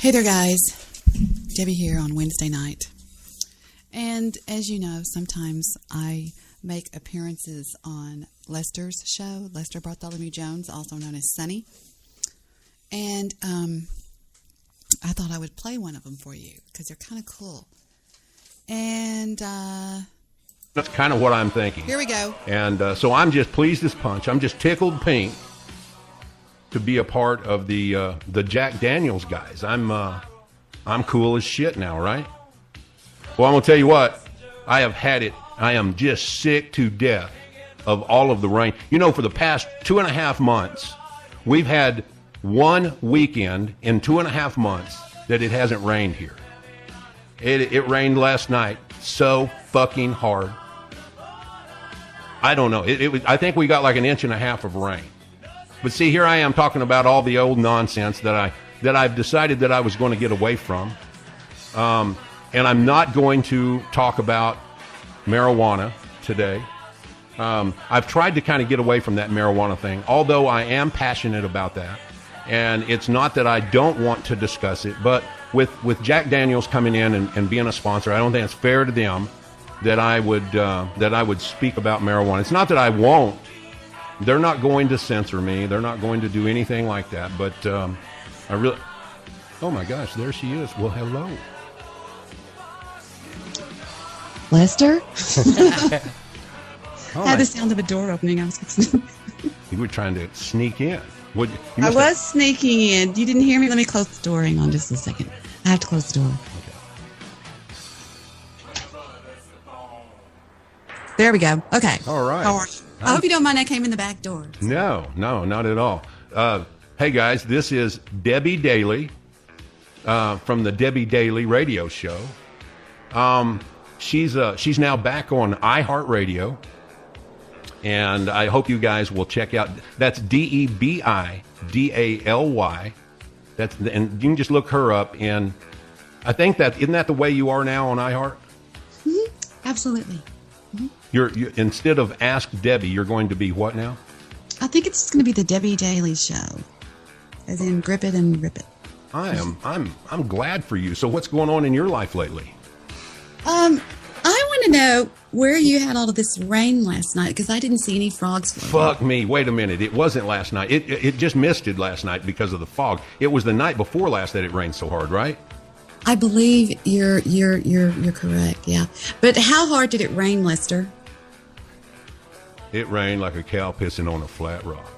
Hey there, guys. Debbie here on Wednesday night. And as you know, sometimes I make appearances on Lester's show, Lester Bartholomew Jones, also known as Sonny. And I thought I would play one of them for you because they're kind of cool. And that's kind of what I'm thinking. Here we go. And so I'm just pleased as punch. I'm just tickled pink to be a part of the Jack Daniels guys. I'm cool as shit now, right? Well, I'm gonna tell you what. I have had it. I am just sick to death of all of the rain. You know, for the past 2.5 months, we've had one weekend in 2.5 months that it hasn't rained here. It rained last night so fucking hard. I don't know. I think we got like 1.5 inches of rain. But see, here I am talking about all the old nonsense that I've decided that I was going to get away from. And I'm not going to talk about marijuana today. I've tried to kind of get away from that marijuana thing, although I am passionate about that. And it's not that I don't want to discuss it, but with Jack Daniels coming in and being a sponsor, I don't think it's fair to them that I would speak about marijuana. It's not that I won't. They're not going to censor me. They're not going to do anything like that. But I really... Oh, my gosh, there she is. Well, hello. Lester? Had the sound of a door opening. I was You were trying to sneak in. I was sneaking in. You didn't hear me? Let me close the door. Hang on just a second. I have to close the door. Okay. There we go. Okay. All right. I hope you don't mind I came in the back door. No, not at all. Hey, guys, this is Debi Daily from the Debi Daily radio show. She's now back on iHeartRadio, and I hope you guys will check out. That's Debi Daly. And you can just look her up. And I think isn't that the way you are now on iHeart? Mm-hmm. Absolutely. Mm-hmm. You're instead of Ask Debbie, you're going to be what now? I think it's going to be the Debi Daily Show, as in grip it and rip it. I'm glad for you. So what's going on in your life lately? I want to know where you had all of this rain last night, because I didn't see any frogs floating. Fuck me. Wait a minute. It wasn't last night. It just misted last night because of the fog. It was the night before last that it rained so hard, right? I believe you're correct. Yeah. But how hard did it rain, Lester? It rained like a cow pissing on a flat rock.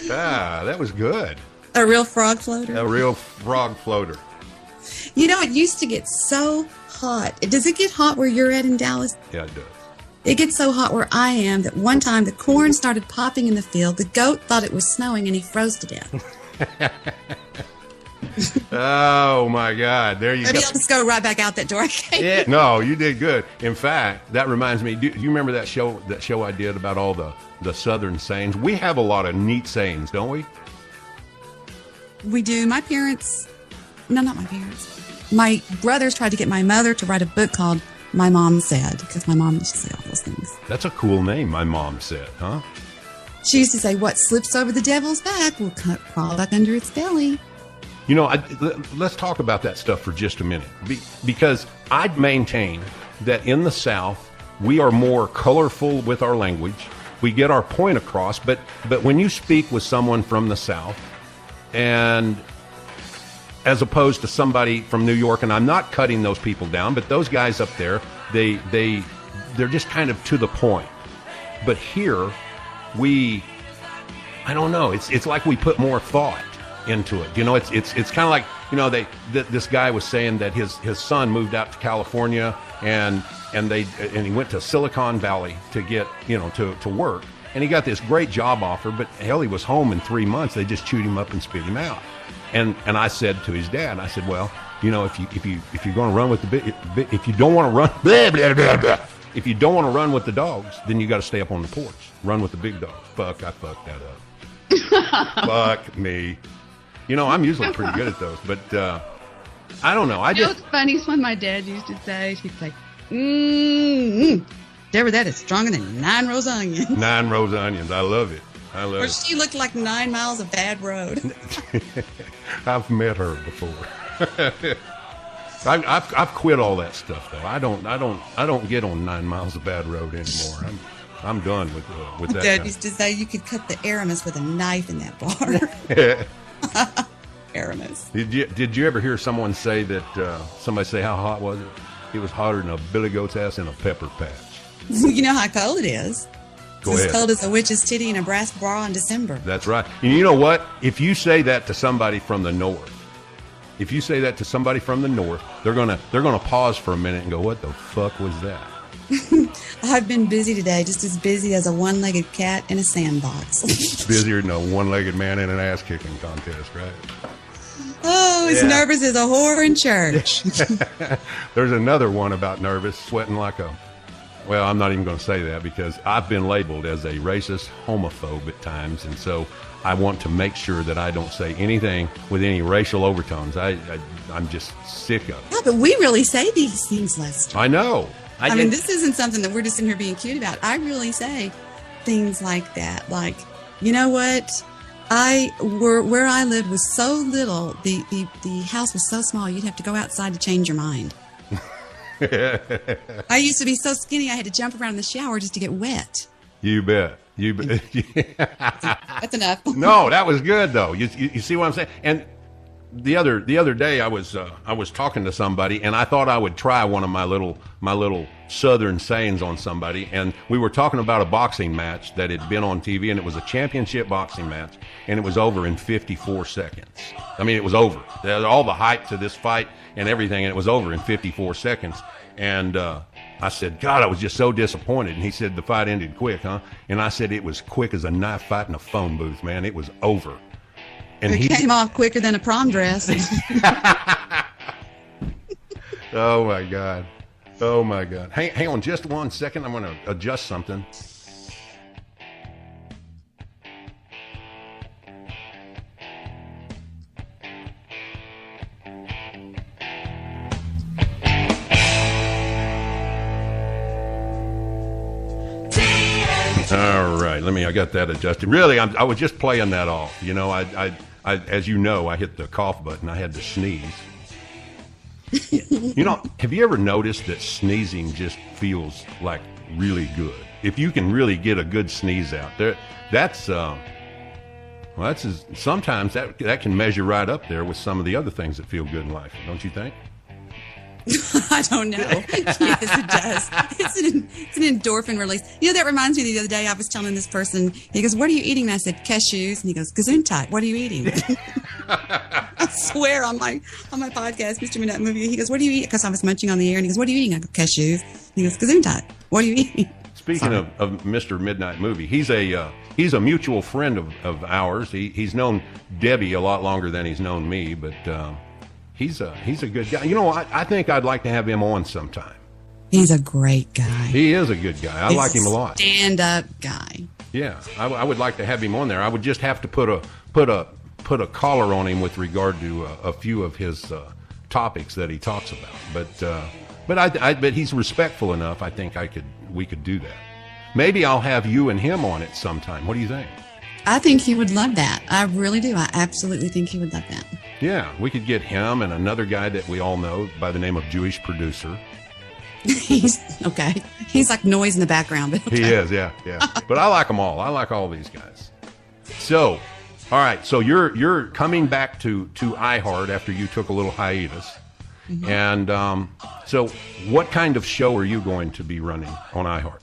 That was good. A real frog floater? A real frog floater. You know, it used to get so hot. Does it get hot where you're at in Dallas? Yeah, it does. It gets so hot where I am that one time the corn started popping in the field. The goat thought it was snowing and he froze to death. Oh, my God. There you go. Maybe I'll just go right back out that door. Yeah, no, you did good. In fact, that reminds me, do you remember that show I did about all the Southern sayings? We have a lot of neat sayings, don't we? We do. My parents... No, not my parents. My brothers tried to get my mother to write a book called My Mom Said, because my mom used to say all those things. That's a cool name, My Mom Said, huh? She used to say, what slips over the devil's back will crawl back under its belly. You know, let's talk about that stuff for just a minute. Because I'd maintain that in the South, we are more colorful with our language. We get our point across. But when you speak with someone from the South, and as opposed to somebody from New York, and I'm not cutting those people down, but those guys up there, they're just kind of to the point. But here, I don't know, it's like we put more thought into it. You know, it's kind of like, you know, this guy was saying that his son moved out to California and he went to Silicon Valley to get, you know, to work, and he got this great job offer, but hell, he was home in 3 months. They just chewed him up and spit him out. And I said to his dad, I said, well, you know, if you're going to run with if you don't want to run, blah, blah, blah, blah. If you don't want to run with the dogs, then you got to stay up on the porch. Run with the big dogs. Fuck, I fucked that up. Fuck me. You know, I'm usually pretty good at those, but I don't know. You know what's funny is when my dad used to say, he'd say, Deborah, that is stronger than 9 rows of onions. 9 rows of onions. I love it. I love Or it. she looked like 9 miles of bad road. I've met her before. I've quit all that stuff though. I don't get on 9 miles of bad road anymore. I'm done with that. Dad used to say you could cut the Aramis with a knife in that bar. Aramis. Did you ever hear someone say that? Somebody say, how hot was it? It was hotter than a billy goat's ass in a pepper patch. You know how cold it is. Go It's ahead. as cold as a witch's titty in a brass bra in December. That's right. And you know what? If you say that to somebody from the north, they're gonna pause for a minute and go, "What the fuck was that?" I've been busy today, just as busy as a one-legged cat in a sandbox. Busier than a one-legged man in an ass-kicking contest, right? Oh, as Yeah. nervous as a whore in church. There's another one about nervous, sweating like a... Well, I'm not even going to say that because I've been labeled as a racist homophobe at times, and so I want to make sure that I don't say anything with any racial overtones. I'm just sick of it. Yeah, but we really say these things, Lester. I know. I mean, this isn't something that we're just sitting here being cute about. I really say things like that. Like, you know what? Where I lived was so little, the house was so small, you'd have to go outside to change your mind. I used to be so skinny, I had to jump around in the shower just to get wet. You bet. That's enough. No, that was good though. You see what I'm saying? And the other day I was talking to somebody and I thought I would try one of my little southern sayings on somebody, and we were talking about a boxing match that had been on TV, and it was a championship boxing match, and it was over in 54 seconds. I mean, it was over. There was all the hype to this fight and everything, and it was over in 54 seconds. And I said, God, I was just so disappointed. And he said, the fight ended quick, huh? And I said, it was quick as a knife fight in a phone booth, man. It was over. And It came off quicker than a prom dress. Oh my God. Oh my God. Hang on just 1 second. I'm going to adjust something. All right, I got that adjusted. Really, I was just playing that off. You know, I as you know, I hit the cough button. I had to sneeze. You know, have you ever noticed that sneezing just feels like really good? If you can really get a good sneeze out there, sometimes that can measure right up there with some of the other things that feel good in life. Don't you think? I don't know. Yes, it does. It's an endorphin release. You know, that reminds me, the other day I was telling this person, he goes, what are you eating? And I said, cashews. And he goes, Gesundheit, what are you eating? I swear on my podcast, Mr. Midnight Movie, he goes, what do you eat? Because I was munching on the air, and he goes, what are you eating? I go, cashews. And he goes, Gesundheit, what are you eating? Speaking of Mr. Midnight Movie, he's a mutual friend of ours. He's known Debi a lot longer than he's known me, but he's a good guy. You know, I think I'd like to have him on sometime. He's a great guy. He is a good guy. I like him a lot. Stand-up guy. Yeah, I would like to have him on there. I would just have to put a collar on him with regard to a few of his topics that he talks about. But he's respectful enough. I think we could do that. Maybe I'll have you and him on it sometime. What do you think? I think he would love that. I really do. I absolutely think he would love that. Yeah, we could get him and another guy that we all know by the name of Jewish Producer. He's okay. He's like noise in the background. But okay. He is, yeah. But I like them all. I like all these guys. So, all right. So you're coming back to iHeart after you took a little hiatus, and so what kind of show are you going to be running on iHeart?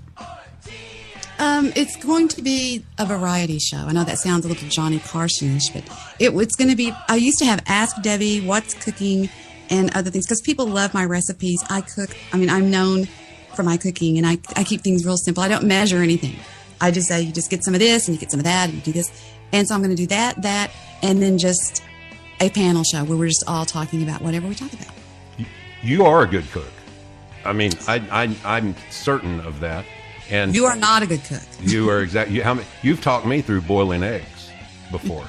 It's going to be a variety show. I know that sounds a little Johnny Carson-ish, but it's going to be. I used to have Ask Debbie, What's Cooking, and other things because people love my recipes. I cook. I mean, I'm known for my cooking, and I keep things real simple. I don't measure anything. I just say you just get some of this and you get some of that and you do this. And so I'm going to do that, and then just a panel show where we're just all talking about whatever we talk about. You are a good cook. I mean, I'm certain of that. And You are not a good cook. you are exactly. You've talked me through boiling eggs before.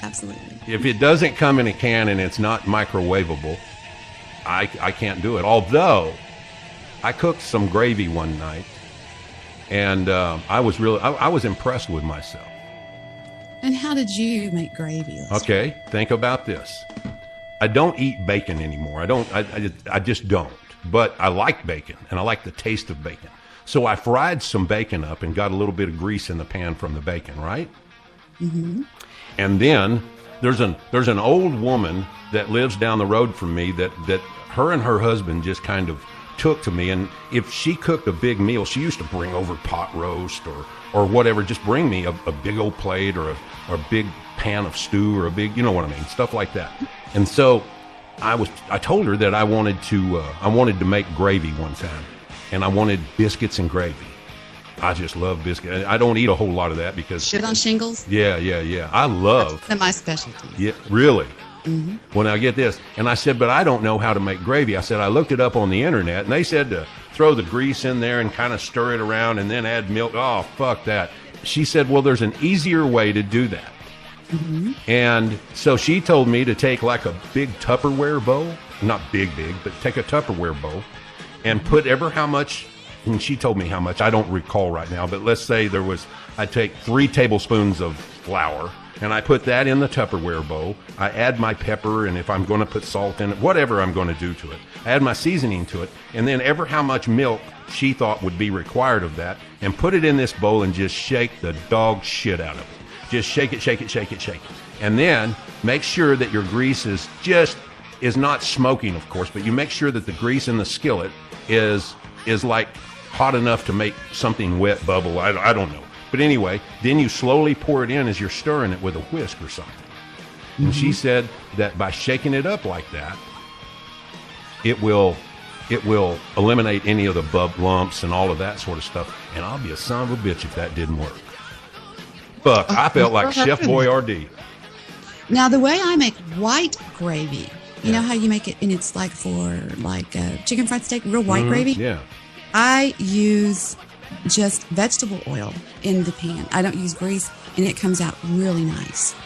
Absolutely. If it doesn't come in a can and it's not microwavable, I can't do it. Although I cooked some gravy one night, and I was impressed with myself. And how did you make gravy? Okay, think about this. I don't eat bacon anymore. I just don't. But I like bacon, and I like the taste of bacon. So I fried some bacon up and got a little bit of grease in the pan from the bacon, right? Mm-hmm. And then there's an old woman that lives down the road from me that her and her husband just kind of took to me. And if she cooked a big meal, she used to bring over pot roast or whatever, just bring me a big old plate or a big pan of stew or a big, you know what I mean, stuff like that. And so I told her that I wanted to make gravy one time, and I wanted biscuits and gravy. I just love biscuits. I don't eat a whole lot of that because shit on shingles. Yeah. I love. That's one of my specialties. Yeah, really. Mm-hmm. Well, now get this. And I said, but I don't know how to make gravy. I said, I looked it up on the internet, and they said to throw the grease in there and kind of stir it around and then add milk. Oh, fuck that. She said, well, there's an easier way to do that. Mm-hmm. And so she told me to take like a big Tupperware bowl, not big, but take a Tupperware bowl and put ever how much, and she told me how much, I don't recall right now, but let's say I'd take 3 tablespoons of flour, and I put that in the Tupperware bowl. I add my pepper, and if I'm going to put salt in it, whatever I'm going to do to it, I add my seasoning to it, and then ever how much milk she thought would be required of that, and put it in this bowl and just shake the dog shit out of it. Just shake it. And then make sure that your grease is not smoking, of course, but you make sure that the grease in the skillet is like hot enough to make something wet bubble. I don't know. But anyway, then you slowly pour it in as you're stirring it with a whisk or something. Mm-hmm. And she said that by shaking it up like that, it will eliminate any of the lumps and all of that sort of stuff. And I'll be a son of a bitch if that didn't work. Fuck, I felt like Chef Boyardee. Now, the way I make white gravy, you know how you make it, and it's like for chicken fried steak, real white gravy? Yeah. I use just vegetable oil in the pan. I don't use grease, and it comes out really nice.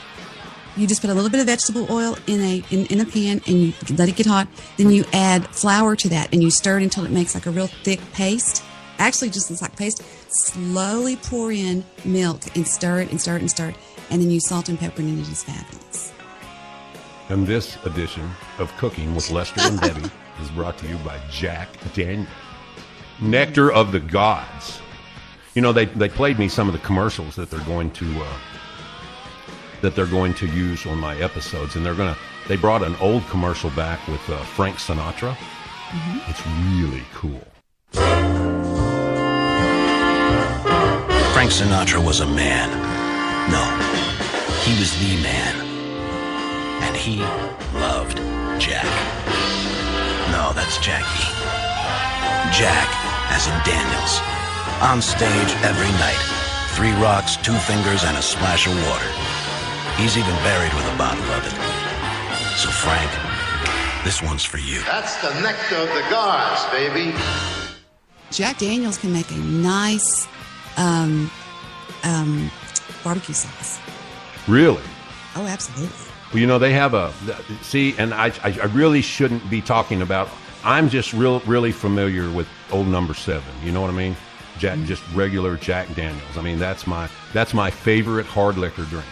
You just put a little bit of vegetable oil in a pan, and you let it get hot. Then you add flour to that, and you stir it until it makes like a real thick paste. Actually, just looks like paste. Slowly pour in milk and stir it, and then you salt and pepper, and it is fabulous. And this edition of Cooking with Lester and Debi is brought to you by Jack Daniels, Nectar of the Gods. You know, they played me some of the commercials that they're going to use on my episodes, and they brought an old commercial back with Frank Sinatra. Mm-hmm. It's really cool. Frank Sinatra was a man. No, he was the man. And he loved Jack. No, that's Jackie. Jack, as in Daniels. On stage every night. 3 rocks, 2 fingers, and a splash of water. He's even buried with a bottle of it. So Frank, this one's for you. That's the nectar of the gods, baby. Jack Daniels can make a nice barbecue sauce. Really? Oh, absolutely. Well, you know, they have and I really shouldn't be talking about, I'm just really familiar with old number 7. You know what I mean? Just regular Jack Daniels. I mean, that's my favorite hard liquor drink.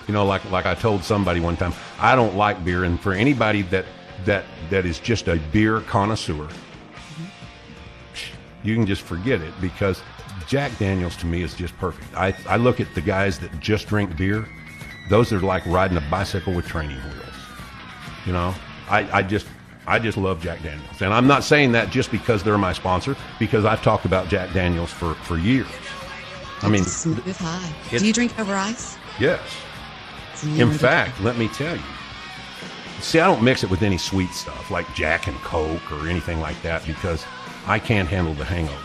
You know, like I told somebody one time, I don't like beer, and for anybody that is just a beer connoisseur, you can just forget it, because Jack Daniels to me is just perfect. I look at the guys that just drink beer. Those are like riding a bicycle with training wheels. You know, I just love Jack Daniels. And I'm not saying that just because they're my sponsor, because I've talked about Jack Daniels for years. I mean, it's a smooth high. Do you drink over ice? Yes. In fact, let me tell you. See, I don't mix it with any sweet stuff like Jack and Coke or anything like that, because I can't handle the hangovers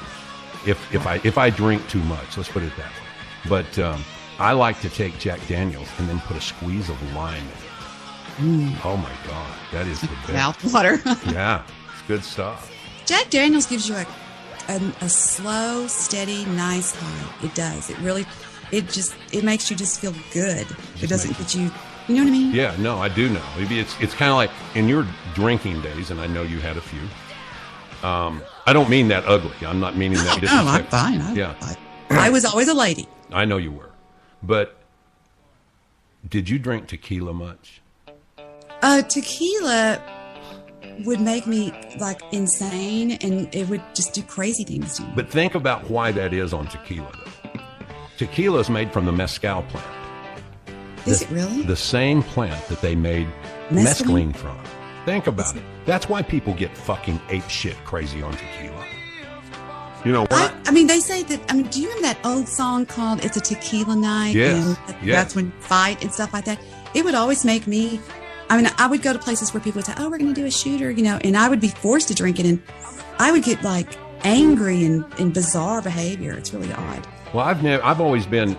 if I drink too much. Let's put it that way. But I like to take Jack Daniels and then put a squeeze of lime in it. Oh my God, that is the best. Mouth water. Yeah, it's good stuff. Jack Daniels gives you a slow, steady, nice high. It does. It makes you just feel good. It doesn't get you. You know what I mean? Yeah, no, I do know. Maybe it's kind of like in your drinking days, and I know you had a few. I don't mean that ugly. I'm not meaning that disrespectful. No, I'm fine. Yeah. I was always a lady. I know you were. But Did you drink tequila much? Tequila would make me like insane, and it would just do crazy things to me. But think about why that is on tequila, though. Tequila is made from the mezcal plant. Is it really? The same plant that they made Mescaline? mescaline from. Think about it. That's why people get fucking ape shit crazy on tequila. You know what? I mean, they say that. I mean, do you remember that old song called "It's a Tequila Night"? Yes, And yes. That's when you fight and stuff like that. It would always make me. I mean, I would go to places where people would say, "Oh, we're going to do a shooter," and I would be forced to drink it, and I would get like angry and bizarre behavior. It's really odd. Well, I've always been,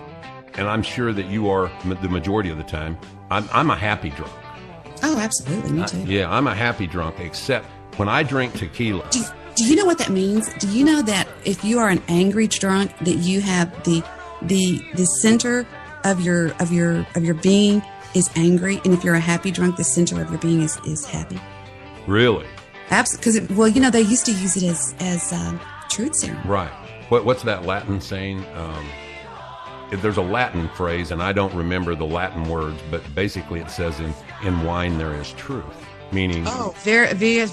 and I'm sure that you are the majority of the time. I'm a happy drunk. Oh, absolutely, me too. Yeah, I'm a happy drunk, except when I drink tequila. Do you know what that means? Do you know that if you are an angry drunk, that you have the center of your being is angry, and if you're a happy drunk, the center of your being is happy. Really? Absolutely, because they used to use it as truth serum. Right. What's that Latin saying? There's a Latin phrase, and I don't remember the Latin words, but basically it says in wine there is truth, meaning... Oh, veritae.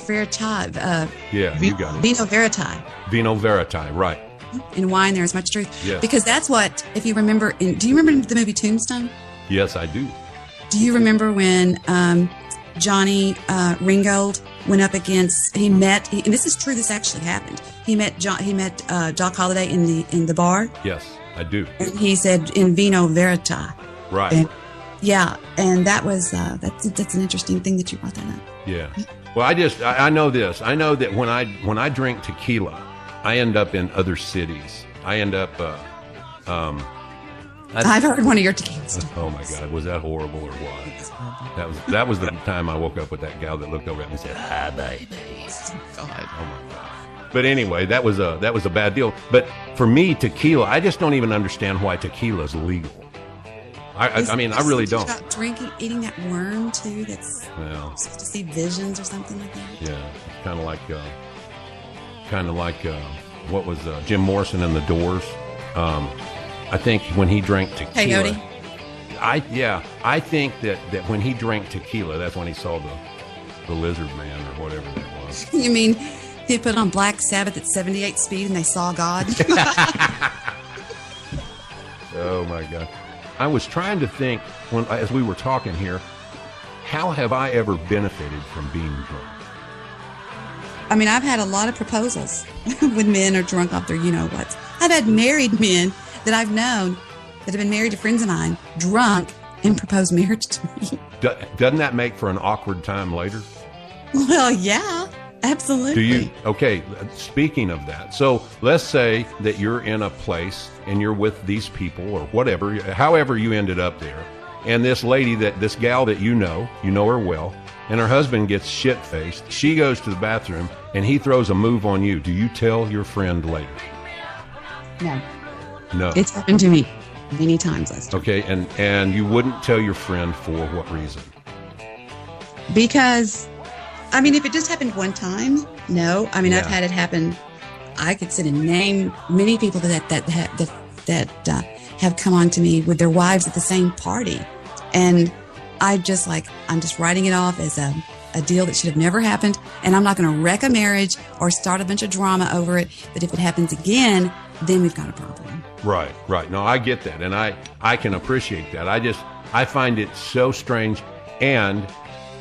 Yeah, you got it. Vino veritae. Vino veritae, right. In wine there is much truth. Yes. Because that's what, if you remember, do you remember the movie Tombstone? Yes, I do. Do you remember when Johnny Ringgold went up against, and this is true, this actually happened. He met Doc Holliday in the bar. Yes, I do. And he said, "In vino veritae." Right. And, yeah, and that was that's an interesting thing that you brought that up. Yeah. Well, I know this. I know that when I drink tequila, I end up in other cities. I end up. I've heard one of your tequila stories. Oh my God, was that horrible or what? That was the time I woke up with that gal that looked over at me and said, "Hi, baby." God. Oh my God. But anyway, that was a bad deal. But for me, tequila, I just don't even understand why tequila is legal. I mean, I really don't. About drinking, eating that worm too. That's Well, supposed to see visions or something like that. yeah, kind of like what was Jim Morrison in The Doors? I think when he drank tequila, Coyote. I think that when he drank tequila, that's when he saw the lizard man or whatever that was. You mean he put on Black Sabbath at 78 speed and they saw God? Oh my God. I was trying to think as we were talking here, how have I ever benefited from being drunk? I mean, I've had a lot of proposals when men are drunk off their you-know-whats. I've had married men that I've known that have been married to friends of mine, drunk, and proposed marriage to me. Doesn't that make for an awkward time later? Well, yeah, absolutely. Do you? Okay, speaking of that, so let's say that you're in a place and you're with these people or whatever, however you ended up there, and this gal that you know her well, and her husband gets shit-faced. She goes to the bathroom and he throws a move on you. Do you tell your friend later? No. No. It's happened to me many times, Lester. Okay, and you wouldn't tell your friend for what reason? Because, I mean, if it just happened one time, no. I mean, Yeah. I've had it happen. I could sit and name many people that have come on to me with their wives at the same party, and I'm just writing it off as a deal that should have never happened, and I'm not going to wreck a marriage or start a bunch of drama over it. But if it happens again, then we've got a problem. Right. No, I get that, and I can appreciate that. I find it so strange, and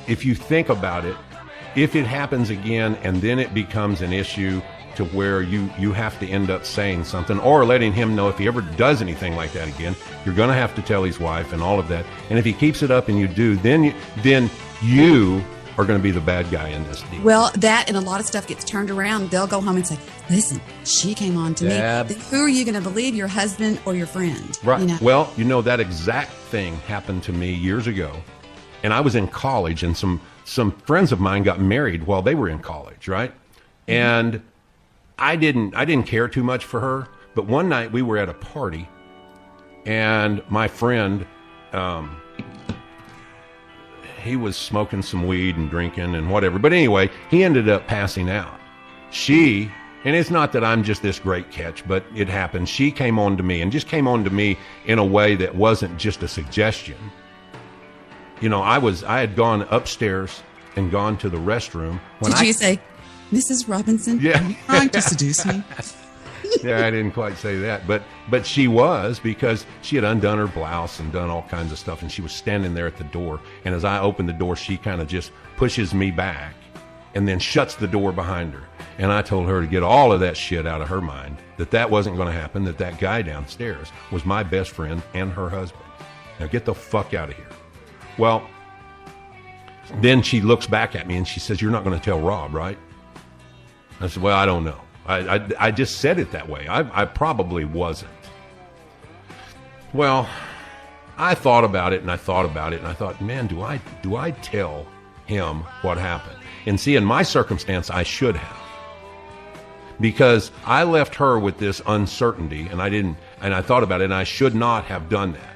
if you think about it, if it happens again and then it becomes an issue to where you have to end up saying something or letting him know if he ever does anything like that again, you're going to have to tell his wife and all of that. And if he keeps it up and you do, then you are going to be the bad guy in this deal. Well, that and a lot of stuff gets turned around. They'll go home and say, "Listen, she came on to Yeah. me." Then who are you going to believe, your husband or your friend? Right. You know? Well, that exact thing happened to me years ago. And I was in college, and some friends of mine got married while they were in college, right? Mm-hmm. And I didn't care too much for her, but one night we were at a party, and my friend, he was smoking some weed and drinking and whatever. But anyway, he ended up passing out. And it's not that I'm just this great catch, but it happened. She came on to me, and just came on to me in a way that wasn't just a suggestion. I had gone upstairs and gone to the restroom. Did you say, Mrs. Robinson, Yeah. are you trying to seduce me? Yeah, I didn't quite say that, but she was, because she had undone her blouse and done all kinds of stuff, and she was standing there at the door. And as I opened the door, she kind of just pushes me back and then shuts the door behind her. And I told her to get all of that shit out of her mind, that wasn't going to happen, that guy downstairs was my best friend and her husband. Now get the fuck out of here. Well, then she looks back at me and she says, "You're not going to tell Rob, right?" I said, "Well, I don't know. I just said it that way. I probably wasn't." Well, I thought about it and I thought, man, do I tell him what happened? And see, in my circumstance, I should have. Because I left her with this uncertainty, and I thought about it, and I should not have done that.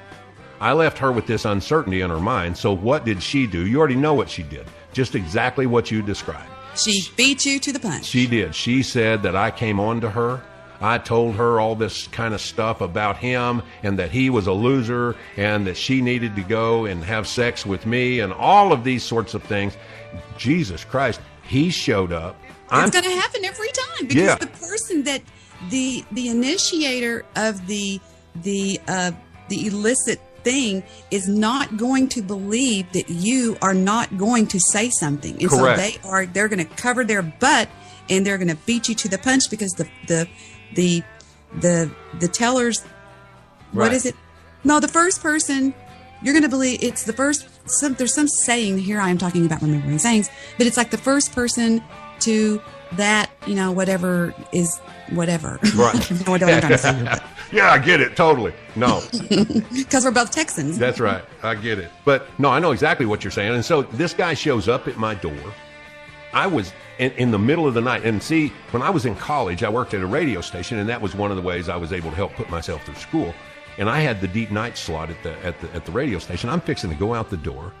I left her with this uncertainty in her mind. So what did she do? You already know what she did. Just exactly what you described. She beat you to the punch. She did. She said that I came on to her. I told her all this kind of stuff about him, and that he was a loser, and that she needed to go and have sex with me, and all of these sorts of things. Jesus Christ, he showed up. It's going to happen every time, because the person that the initiator of the illicit thing is not going to believe that you are not going to say something, and Correct. so they're going to cover their butt and they're going to beat you to the punch, because the tellers, what Right. is it? No, the first person, you're going to believe it's the first. There's some saying here. I am talking about remembering sayings, but it's like the first person to that, whatever is whatever. Right. I don't know what I'm trying to say here, Yeah, I get it. Totally. No. because we're both Texans. That's right. I get it. But no, I know exactly what you're saying. And so this guy shows up at my door. I was in the middle of the night. And see, when I was in college, I worked at a radio station, and that was one of the ways I was able to help put myself through school. And I had the deep night slot at the radio station. I'm fixing to go out the door,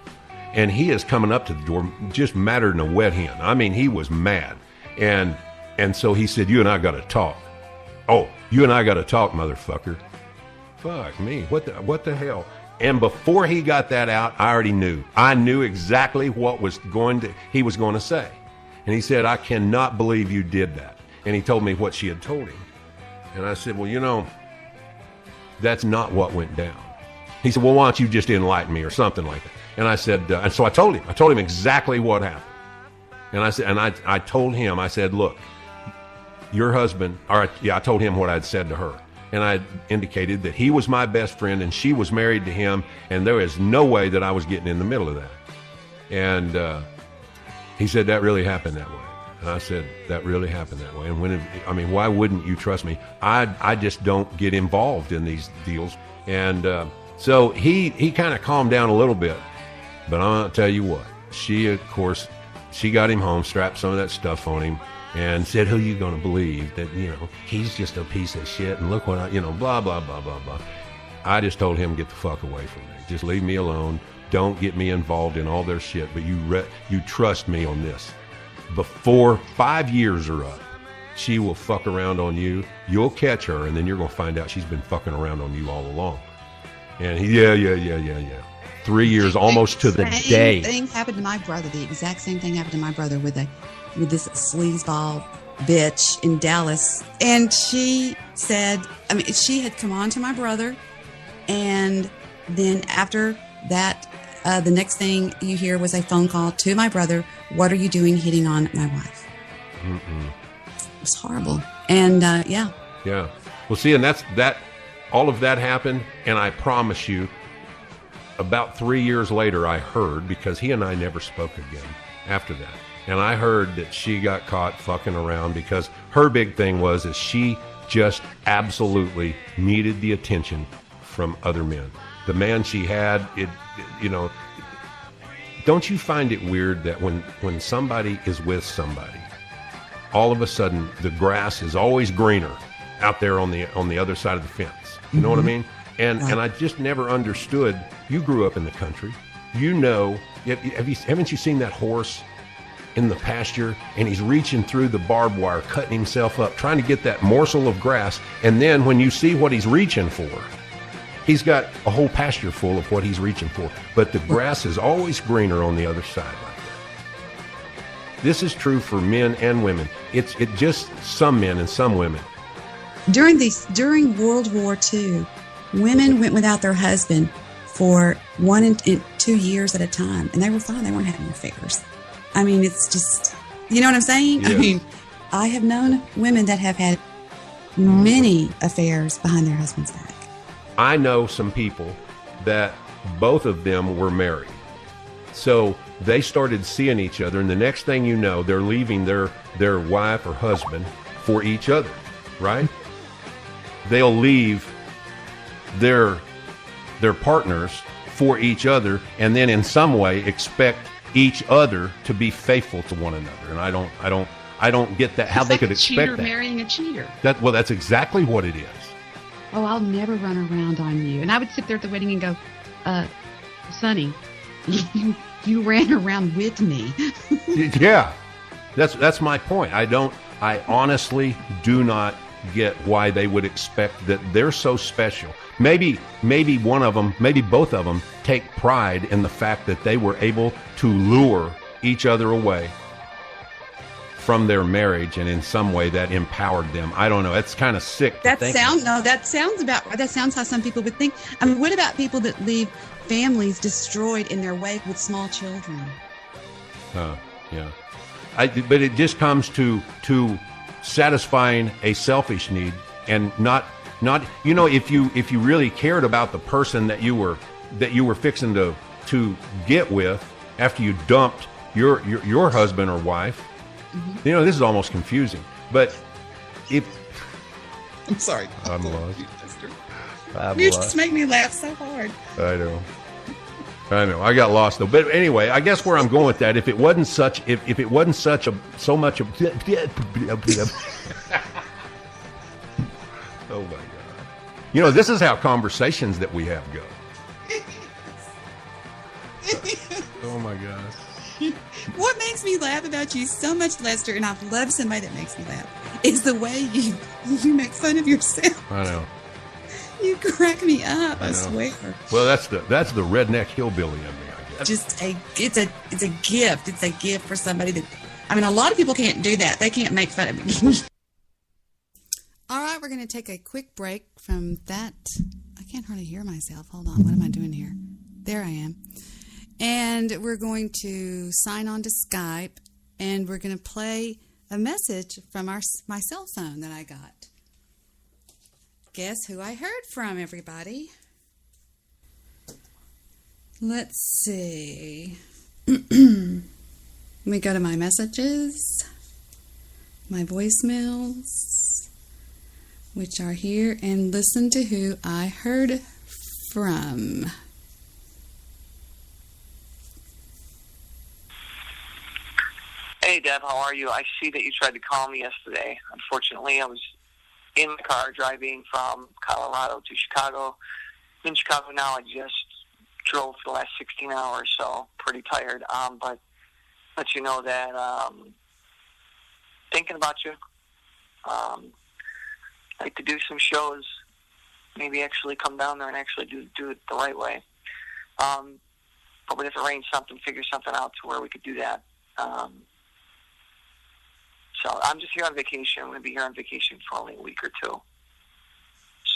and he is coming up to the door just madder than a wet hen. I mean, he was mad. And so he said, "You and I got to talk." "Oh, you and I got to talk, motherfucker." Fuck me. What the hell? And before he got that out, I already knew. I knew exactly what he was going to say. And he said, "I cannot believe you did that." And he told me what she had told him. And I said, "Well, that's not what went down." He said, "Well, why don't you just enlighten me," or something like that. And I said, and so I told him exactly what happened. And I said, and I told him, I said, "Look, your husband," I told him what I'd said to her. And I indicated that he was my best friend and she was married to him, and there is no way that I was getting in the middle of that. And he said, "That really happened that way." And I said, "That really happened that way. And why wouldn't you trust me? I just don't get involved in these deals." And so he kind of calmed down a little bit. But I'm going to tell you what, she got him home, strapped some of that stuff on him, and said, "Who are you going to believe? That, he's just a piece of shit, and look what blah, blah, blah, blah, blah." I just told him, "Get the fuck away from me. Just leave me alone. Don't get me involved in all their shit, but you trust me on this. Before 5 years are up, she will fuck around on you. You'll catch her, and then you're going to find out she's been fucking around on you all along." And he, yeah. 3 years almost to the day. Thing happened to my brother. The exact same thing happened to my brother with this sleazeball bitch in Dallas. And she said, she had come on to my brother, and then after that, the next thing you hear was a phone call to my brother. "What are you doing hitting on my wife?" It was horrible. And yeah. Well, see, and that all of that happened, and I promise you, about 3 years later, I heard, because he and I never spoke again after that, and I heard that she got caught fucking around because her big thing was that she just absolutely needed the attention from other men. The man she had, don't you find it weird that when somebody is with somebody, all of a sudden the grass is always greener out there on the other side of the fence? You know what I mean? And I just never understood. You grew up in the country. Haven't you seen that horse in the pasture, and he's reaching through the barbed wire, cutting himself up, trying to get that morsel of grass, and then when you see what he's reaching for, He's got a whole pasture full of what he's reaching for, but the grass is always greener on the other side like that. This is true for men and women. It just some men and some women. During World War II, women went without their husband for 1 and 2 years at a time, and they were fine. They weren't having affairs. I mean, it's just, you know what I'm saying? Yeah. I mean, I have known women that have had many affairs behind their husband's back. I know some people that both of them were married. So they started seeing each other, and the next thing you know, they're leaving their wife or husband for each other, right? They'll leave their partners for each other, and then in some way expect each other to be faithful to one another. And I don't get that. How It's they like could a expect cheater that. marrying a cheater. That's exactly what it is. Oh, I'll never run around on you. And I would sit there at the wedding and go, Sonny, you ran around with me. Yeah, that's my point. I honestly do not get why they would expect that. They're so special. Maybe one of them, maybe both of them take pride in the fact that they were able to lure each other away from their marriage, and in some way that empowered them. I don't know. It's kind of sick. That sounds how some people would think. I mean, what about people that leave families destroyed in their wake with small children? Yeah. But it just comes to satisfying a selfish need, and not if you really cared about the person that you were fixing to get with after you dumped your husband or wife. Mm-hmm. This is almost confusing, but I'm sorry. I'm lost. You just make me laugh so hard. I know. I got lost though. But anyway, I guess where I'm going with that, if it wasn't so much of oh my God. This is how conversations that we have go. Oh my gosh. What makes me laugh about you so much, Lester, and I've loved somebody that makes me laugh, is the way you make fun of yourself. I know. You crack me up, I swear. Well, that's the redneck hillbilly in me, I guess. It's a gift. It's a gift for somebody that, I mean, a lot of people can't do that. They can't make fun of me. All right, we're going to take a quick break from that. I can't hardly hear myself. Hold on. What am I doing here? There I am. And we're going to sign on to Skype, and we're going to play a message from my cell phone that I got. Guess who I heard from, everybody? Let's see. Let me go to my messages, my voicemails, which are here, and listen to who I heard from. Hey, Deb, how are you? I see that you tried to call me yesterday. Unfortunately, I was in the car driving from Colorado to Chicago. In Chicago now, I just drove for the last 16 hours, so pretty tired. But let you know that thinking about you. I'd like to do some shows, maybe actually come down there and actually do it the right way. But we'd have to arrange something, figure something out to where we could do that. So I'm just here on vacation. I'm going to be here on vacation for only a week or two.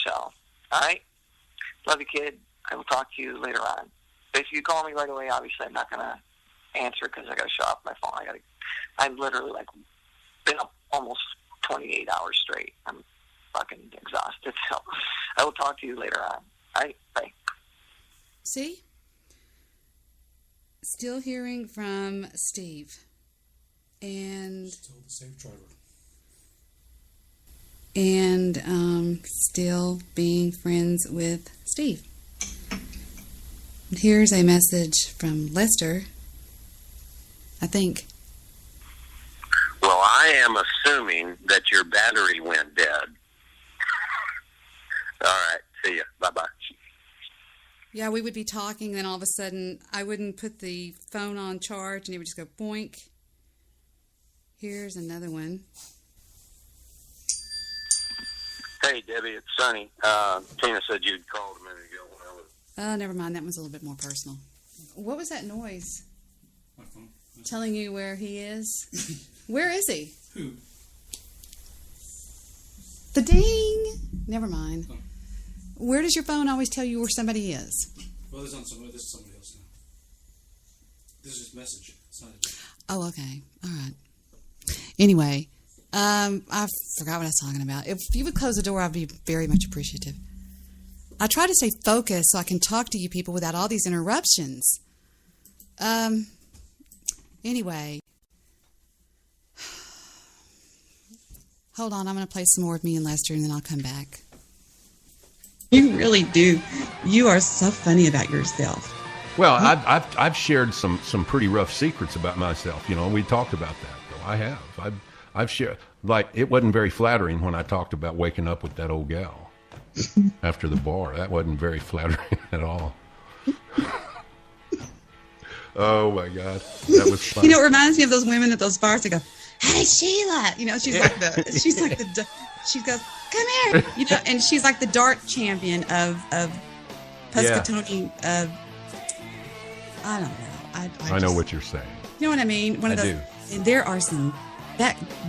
So, all right. Love you, kid. I will talk to you later on. But if you call me right away, obviously I'm not going to answer because I got to shut off my phone. I'm literally been up almost 28 hours straight. I'm fucking exhausted. So I will talk to you later on. All right. Bye. See? Still hearing from Steve. And still the safe driver. And still being friends with Steve. Here's a message from Lester, I think. Well, I am assuming that your battery went dead. All right. See ya. Bye-bye. Yeah, we would be talking, then all of a sudden I wouldn't put the phone on charge, and it would just go boink. Here's another one. Hey, Debbie, it's Sonny. Tina said you'd called a minute ago when I was... Oh, never mind. That one's a little bit more personal. What was that noise? My phone. Telling you where he is? Where is he? Who? The ding. Never mind. Oh. Where does your phone always tell you where somebody is? Well, this is somebody else now. This is just a message. It's not a... Oh, okay. All right. Anyway, I forgot what I was talking about. If you would close the door, I'd be very much appreciative. I try to stay focused so I can talk to you people without all these interruptions. Anyway. Hold on, I'm going to play some more of me and Lester, and then I'll come back. You really do. You are so funny about yourself. Well, I've shared some pretty rough secrets about myself. You know, we talked about that. Though I have. I've shared, like, it wasn't very flattering when I talked about waking up with that old gal after the bar. That wasn't very flattering at all. Oh my God, that was fun. You know, it reminds me of those women at those bars that go, "Hey Sheila," you know, she goes, "Come here," you know, and she's like the dart champion of Pescatoni. I don't know. I know what you're saying. You know what I mean? I do. And there are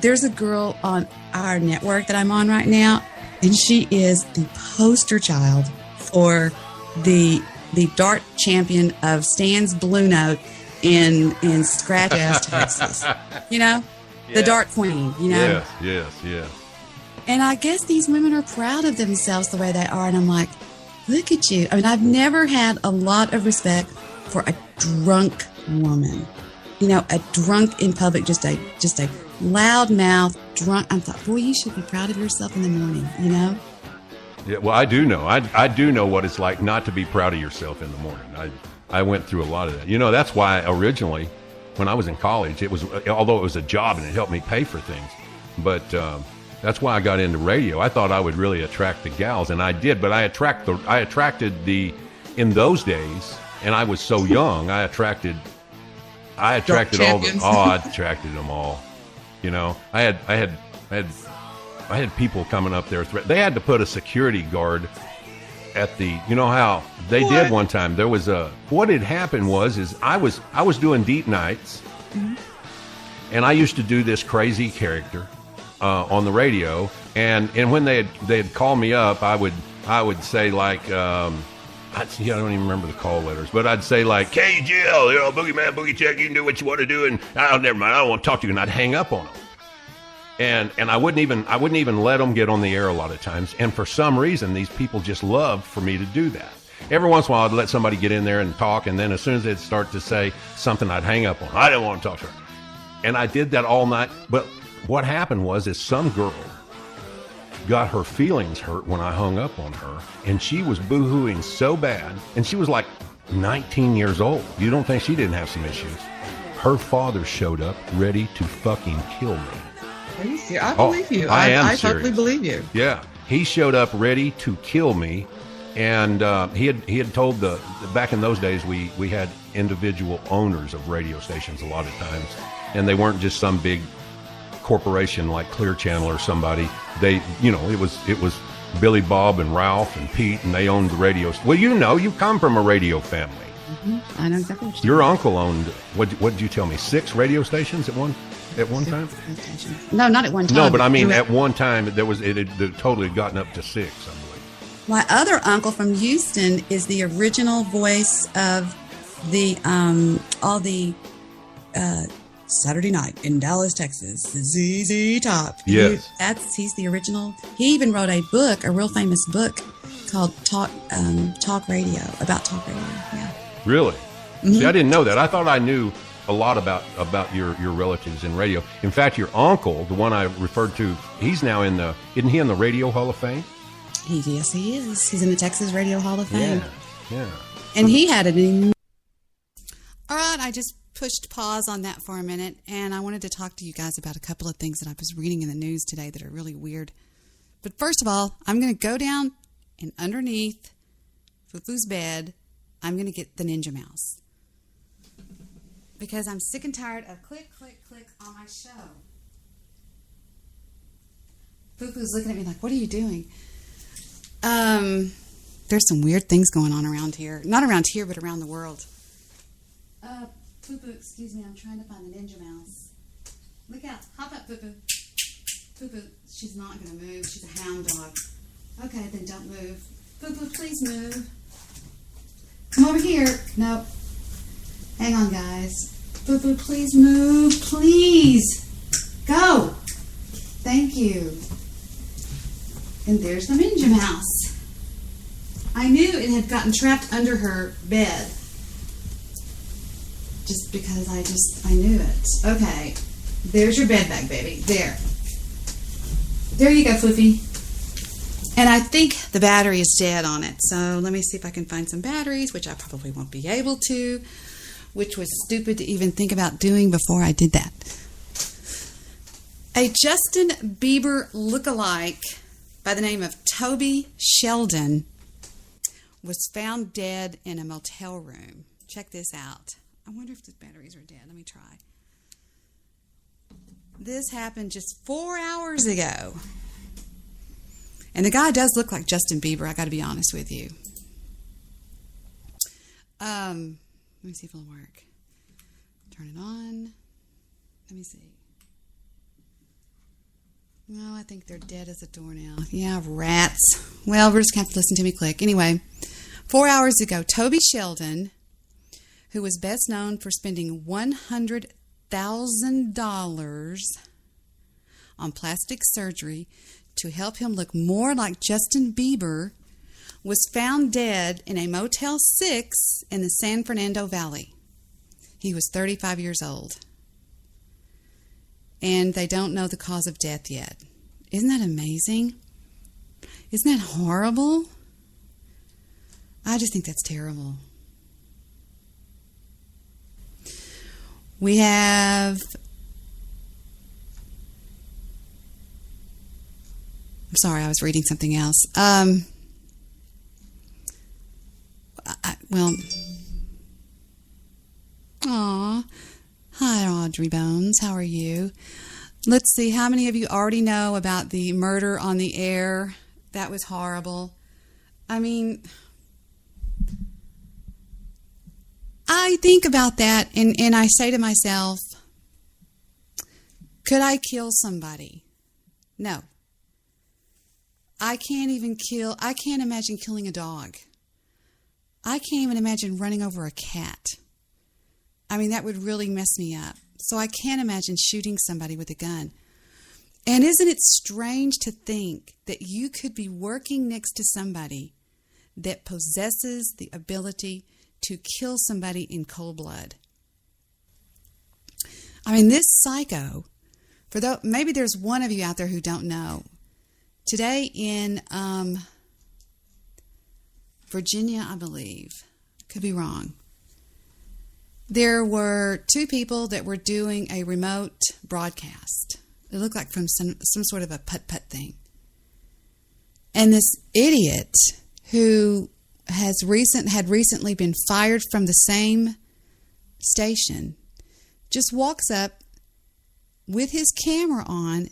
there's a girl on our network that I'm on right now, and she is the poster child for the dart champion of Stan's Blue Note in Scratch Ass, Texas. You know? Yeah. The dart queen, you know? Yes. And I guess these women are proud of themselves the way they are, and I'm like, look at you. I mean, I've never had a lot of respect for a drunk woman. You know, a drunk in public, just a loud mouth drunk. I thought, boy, you should be proud of yourself in the morning, you know? Yeah, well, I do know. I do know what it's like not to be proud of yourself in the morning. I went through a lot of that. You know, that's why originally, when I was in college, although it was a job and it helped me pay for things, but that's why I got into radio. I thought I would really attract the gals, and I did. But I attracted in those days, and I was so young. I attracted I attracted them all. You know, I had people coming up there. They had to put a security guard at the. You know how they did one time. There was what had happened was I was doing deep nights, and I used to do this crazy character on the radio, and when they'd call me up, I would say like. I don't even remember the call letters, but I'd say like, "Hey Jill, you know, Boogeyman, Boogie Check, you can do what you want to do," and never mind, I don't want to talk to you, and I'd hang up on them, and I wouldn't even let them get on the air a lot of times, and for some reason, these people just loved for me to do that. Every once in a while, I'd let somebody get in there and talk, and then as soon as they'd start to say something, I'd hang up on them. I didn't want to talk to her, and I did that all night. But what happened was, some girl got her feelings hurt when I hung up on her, and she was boo-hooing so bad, and she was like 19 years old. You don't think she didn't have some issues? Her father showed up ready to fucking kill me. Are you serious? I believe you. I totally believe you. Yeah, he showed up ready to kill me, and he had told back in those days we had individual owners of radio stations a lot of times, and they weren't just some big corporation like Clear Channel or somebody. They, you know, it was Billy Bob and Ralph and Pete, and they owned the radio. Well, you know, you come from a radio family. Mm-hmm. I know exactly what your uncle owned. What did you tell me? 6 radio stations at one time? No, not at one time. No, but I mean, at one time it totally had gotten up to 6, I believe. My other uncle from Houston is the original voice of the all the Saturday Night in Dallas, Texas, ZZ Top. Yes. He's the original. He even wrote a book, a real famous book called Talk Radio, about talk radio. Yeah. Really? Mm-hmm. See, I didn't know that. I thought I knew a lot about your relatives in radio. In fact, your uncle, the one I referred to, he's now isn't he in the Radio Hall of Fame? Yes, he is. He's in the Texas Radio Hall of Fame. Yeah. And he had an... All right, I just pushed pause on that for a minute, and I wanted to talk to you guys about a couple of things that I was reading in the news today that are really weird. But first of all, I'm going to go down and underneath Fufu's bed, I'm going to get the Ninja Mouse. Because I'm sick and tired of click, click, click on my show. Boo-Boo's looking at me like, what are you doing? There's some weird things going on around here. Not around here, but around the world. Boo-Boo, excuse me. I'm trying to find the Ninja Mouse. Look out. Hop up, Boo-Boo. Boo-Boo, she's not going to move. She's a hound dog. Okay, then don't move. Boo-Boo, please move. Come over here. Nope. Hang on, guys. Boo-Boo, please move. Please. Go. Thank you. And there's the Ninja Mouse. I knew it had gotten trapped under her bed. Just because I knew it. Okay. There's your bed bag, baby. There. There you go, Floofy. And I think the battery is dead on it. So let me see if I can find some batteries, which I probably won't be able to, which was stupid to even think about doing before I did that. A Justin Bieber lookalike by the name of Toby Sheldon was found dead in a motel room. Check this out. I wonder if the batteries are dead. Let me try. This happened just 4 hours ago. And the guy does look like Justin Bieber, I got to be honest with you. Let me see if it'll work. Turn it on. Let me see. Well, I think they're dead as a doornail. Yeah, rats. Well, we're just going to have to listen to me click. Anyway, 4 hours ago, Toby Sheldon, who was best known for spending $100,000 on plastic surgery to help him look more like Justin Bieber, was found dead in a Motel 6 in the San Fernando Valley. He was 35 years old. And they don't know the cause of death yet. Isn't that amazing? Isn't that horrible? I just think that's terrible. We have... I'm sorry, I was reading something else. Aw. Hi, Audrey Bones. How are you? Let's see. How many of you already know about the murder on the air? That was horrible. I mean, I think about that and I say to myself, could I kill somebody? No. I can't imagine killing a dog. I can't even imagine running over a cat. I mean, that would really mess me up. So I can't imagine shooting somebody with a gun. And isn't it strange to think that you could be working next to somebody that possesses the ability to kill somebody in cold blood? I mean, this psycho, maybe there's one of you out there who don't know. Today in Virginia, I believe, could be wrong, there were two people that were doing a remote broadcast. It looked like from some sort of a putt-putt thing. And this idiot who had recently been fired from the same station just walks up with his camera on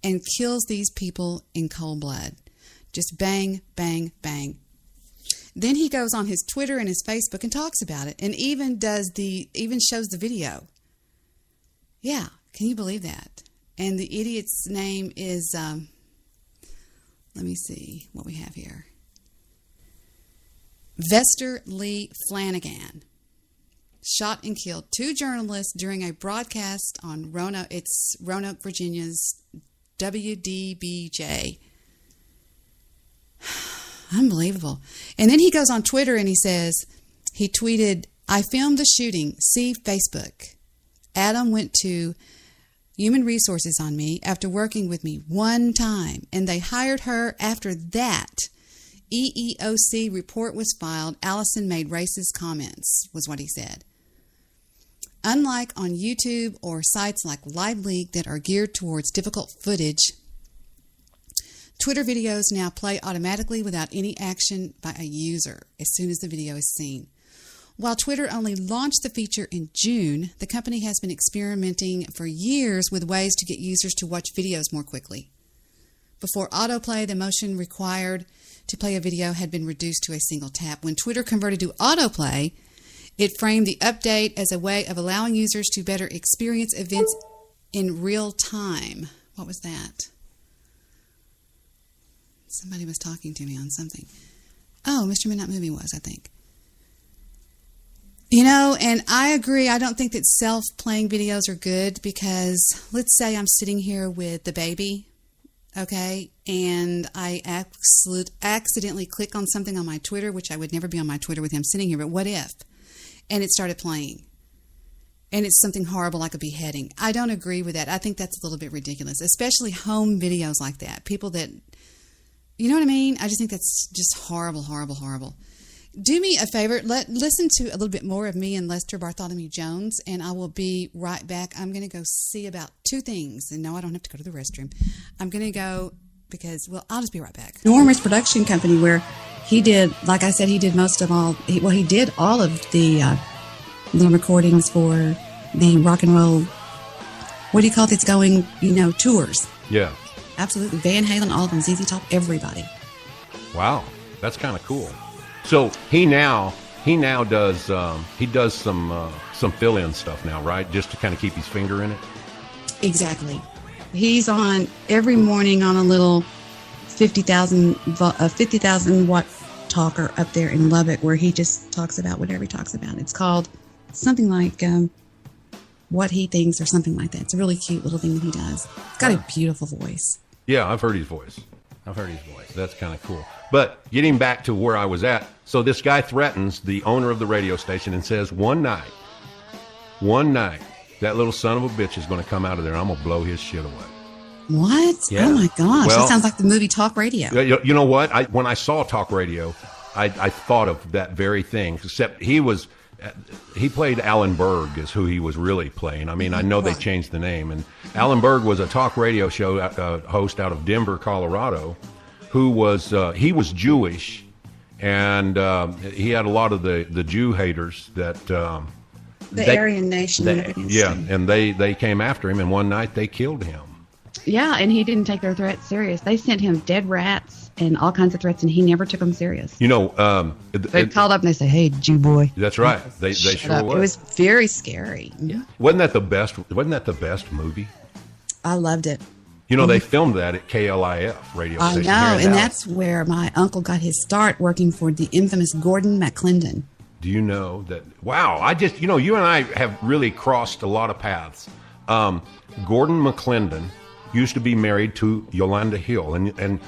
and kills these people in cold blood. Just bang, bang, bang. Then he goes on his Twitter and his Facebook and talks about it, and even shows the video. Yeah, can you believe that? And the idiot's name is, let me see what we have here. Vester Lee Flanagan shot and killed two journalists during a broadcast on Roanoke, Virginia's WDBJ. Unbelievable. And then he goes on Twitter and he tweeted, I filmed the shooting. See Facebook. Adam went to Human Resources on me after working with me one time, and they hired her after that. EEOC report was filed. Allison made racist comments, was what he said. Unlike on YouTube or sites like LiveLeak that are geared towards difficult footage, Twitter videos now play automatically without any action by a user as soon as the video is seen. While Twitter only launched the feature in June, the company has been experimenting for years with ways to get users to watch videos more quickly. Before autoplay, the motion required to play a video had been reduced to a single tap. When Twitter converted to autoplay, it framed the update as a way of allowing users to better experience events in real time. What was that? Somebody was talking to me on something. Oh, Mr. Midnight Movie was, I think. You know, and I agree. I don't think that self-playing videos are good because let's say I'm sitting here with the baby, okay, and I accidentally click on something on my Twitter, which I would never be on my Twitter with him sitting here, but what if? And it started playing. And it's something horrible like a beheading. I don't agree with that. I think that's a little bit ridiculous, especially home videos like that. People that, you know what I mean? I just think that's just horrible, horrible, horrible. Do me a favor. Listen to a little bit more of me and Lester Bartholomew Jones, and I will be right back. I'm going to go see about two things. And no, I don't have to go to the restroom. I'm going to go because, well, I'll just be right back. Enormous production company where he did, like I said, he did most of all, he did all of the little recordings for the rock and roll, what do you call it? It's going, tours. Yeah. Absolutely. Van Halen, all of them, ZZ Top, everybody. Wow. That's kind of cool. So he now does some fill-in stuff now, right? Just to kind of keep his finger in it. Exactly. He's on every morning on a little 50,000 watt talker up there in Lubbock where he just talks about whatever he talks about. It's called something like What He Thinks or something like that. It's a really cute little thing that he does. It's got a beautiful voice. Yeah, I've heard his voice. That's kind of cool. But getting back to where I was at, so this guy threatens the owner of the radio station and says, one night, that little son of a bitch is going to come out of there and I'm going to blow his shit away. What? Yeah. Oh my gosh, Well, that sounds like the movie Talk Radio. You know what? When I saw Talk Radio, I thought of that very thing, except he played Alan Berg is who he was really playing. I mean, I know they changed the name. And Alan Berg was a talk radio show host out of Denver, Colorado, who was he was Jewish, and he had a lot of the Jew haters that Aryan Nation. And they came after him, and one night they killed him. Yeah, and he didn't take their threats serious. They sent him dead rats and all kinds of threats, and he never took them serious. You know, they called up and they said, "Hey, Jew boy." That's right. They sure It was very scary. Yeah. Wasn't that the best movie? I loved it. You know, they filmed that at KLIF radio I station. know, and that's where my uncle got his start working for the infamous Gordon McClendon. Do you know that? Wow, you and I have really crossed a lot of paths. Gordon McClendon used to be married to Yolanda Hill and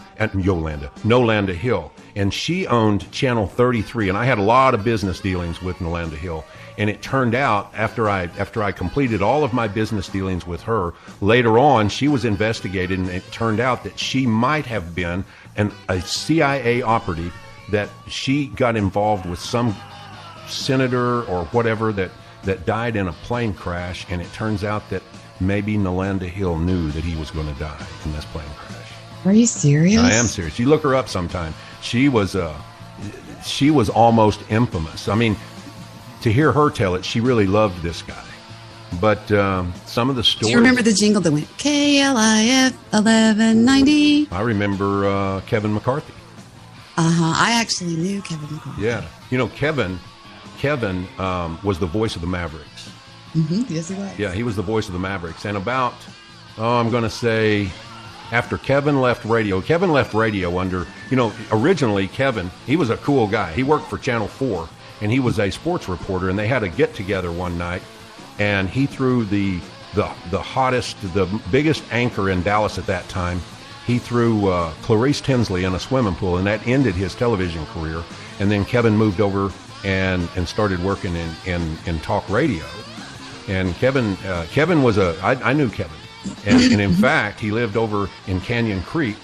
Nolanda Hill, and she owned Channel 33, and I had a lot of business dealings with Nolanda Hill. And it turned out after I completed all of my business dealings with her, later on she was investigated, and it turned out that she might have been a CIA operative, that she got involved with some senator or whatever that died in a plane crash, and it turns out that maybe Nolanda Hill knew that he was going to die in this plane crash. Are you serious? I am serious. You look her up sometime. She was almost infamous. I mean, to hear her tell it, she really loved this guy. But some of the stories... Do you remember the jingle that went, KLIF 1190? I remember Kevin McCarthy. I actually knew Kevin McCarthy. Yeah. You know, Kevin was the voice of the Mavericks. Mm-hmm. Yes, he was. Yeah, he was the voice of the Mavericks. And about, I'm going to say, after Kevin left radio under, originally Kevin, he was a cool guy. He worked for Channel 4, and he was a sports reporter, and they had a get-together one night, and he threw the hottest, the biggest anchor in Dallas at that time. He threw Clarice Tinsley in a swimming pool, and that ended his television career. And then Kevin moved over and started working in talk radio. And Kevin was I knew Kevin. And in fact, he lived over in Canyon Creek.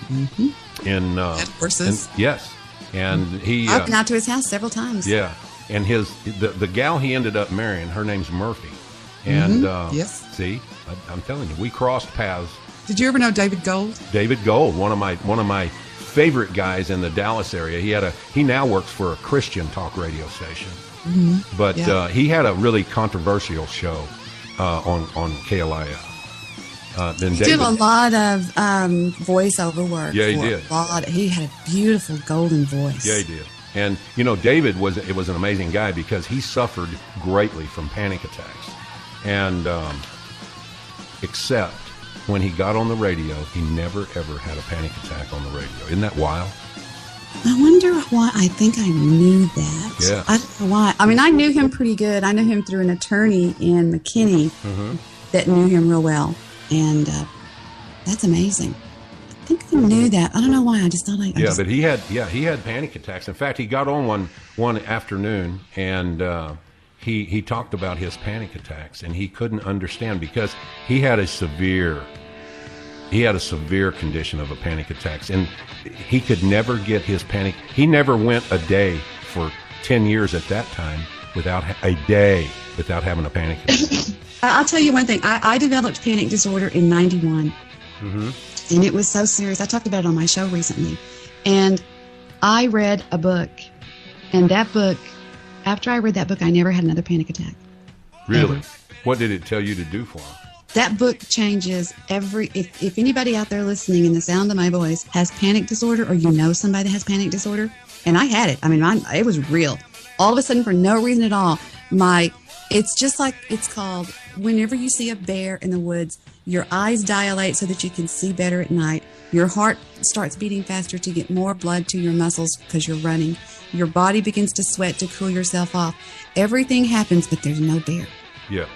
Mm-hmm. At Horses. Yes. And he... I've been out to his house several times. Yeah. And the gal he ended up marrying, her name's Murphy. And yes. See, I'm telling you, we crossed paths. Did you ever know David Gold? David Gold, one of my favorite guys in the Dallas area. He now works for a Christian talk radio station. Mm-hmm. But he had a really controversial show on KLIF. than He David. did a lot of voiceover work. Yeah, he for did. A lot. He had a beautiful golden voice. Yeah, he did. And David was an amazing guy because he suffered greatly from panic attacks, and except when he got on the radio, he never ever had a panic attack on the radio. Isn't that wild? I wonder why. I think I knew that. Yeah. I don't know why. I mean, I knew him pretty good. I knew him through an attorney in McKinney that knew him real well, and that's amazing. I think I knew that. I don't know why. I just thought But he had panic attacks. In fact, he got on one afternoon and he talked about his panic attacks, and he couldn't understand because he had a severe condition of a panic attacks, and he could never get his panic. He never went a day for 10 years at that time without having a panic attack. I'll tell you one thing. I developed panic disorder in '91. And it was so serious. I talked about it on my show recently. And I read a book. And that book, after I read that book, I never had another panic attack. Really? Ever. What did it tell you to do for him? That book changes if anybody out there listening in the sound of my voice has panic disorder, or you know somebody that has panic disorder, and I had it. I mean, it was real. All of a sudden, for no reason at all, it's just like it's called, whenever you see a bear in the woods, your eyes dilate so that you can see better at night. Your heart starts beating faster to get more blood to your muscles because you're running. Your body begins to sweat to cool yourself off. Everything happens, but there's no bear. Yeah.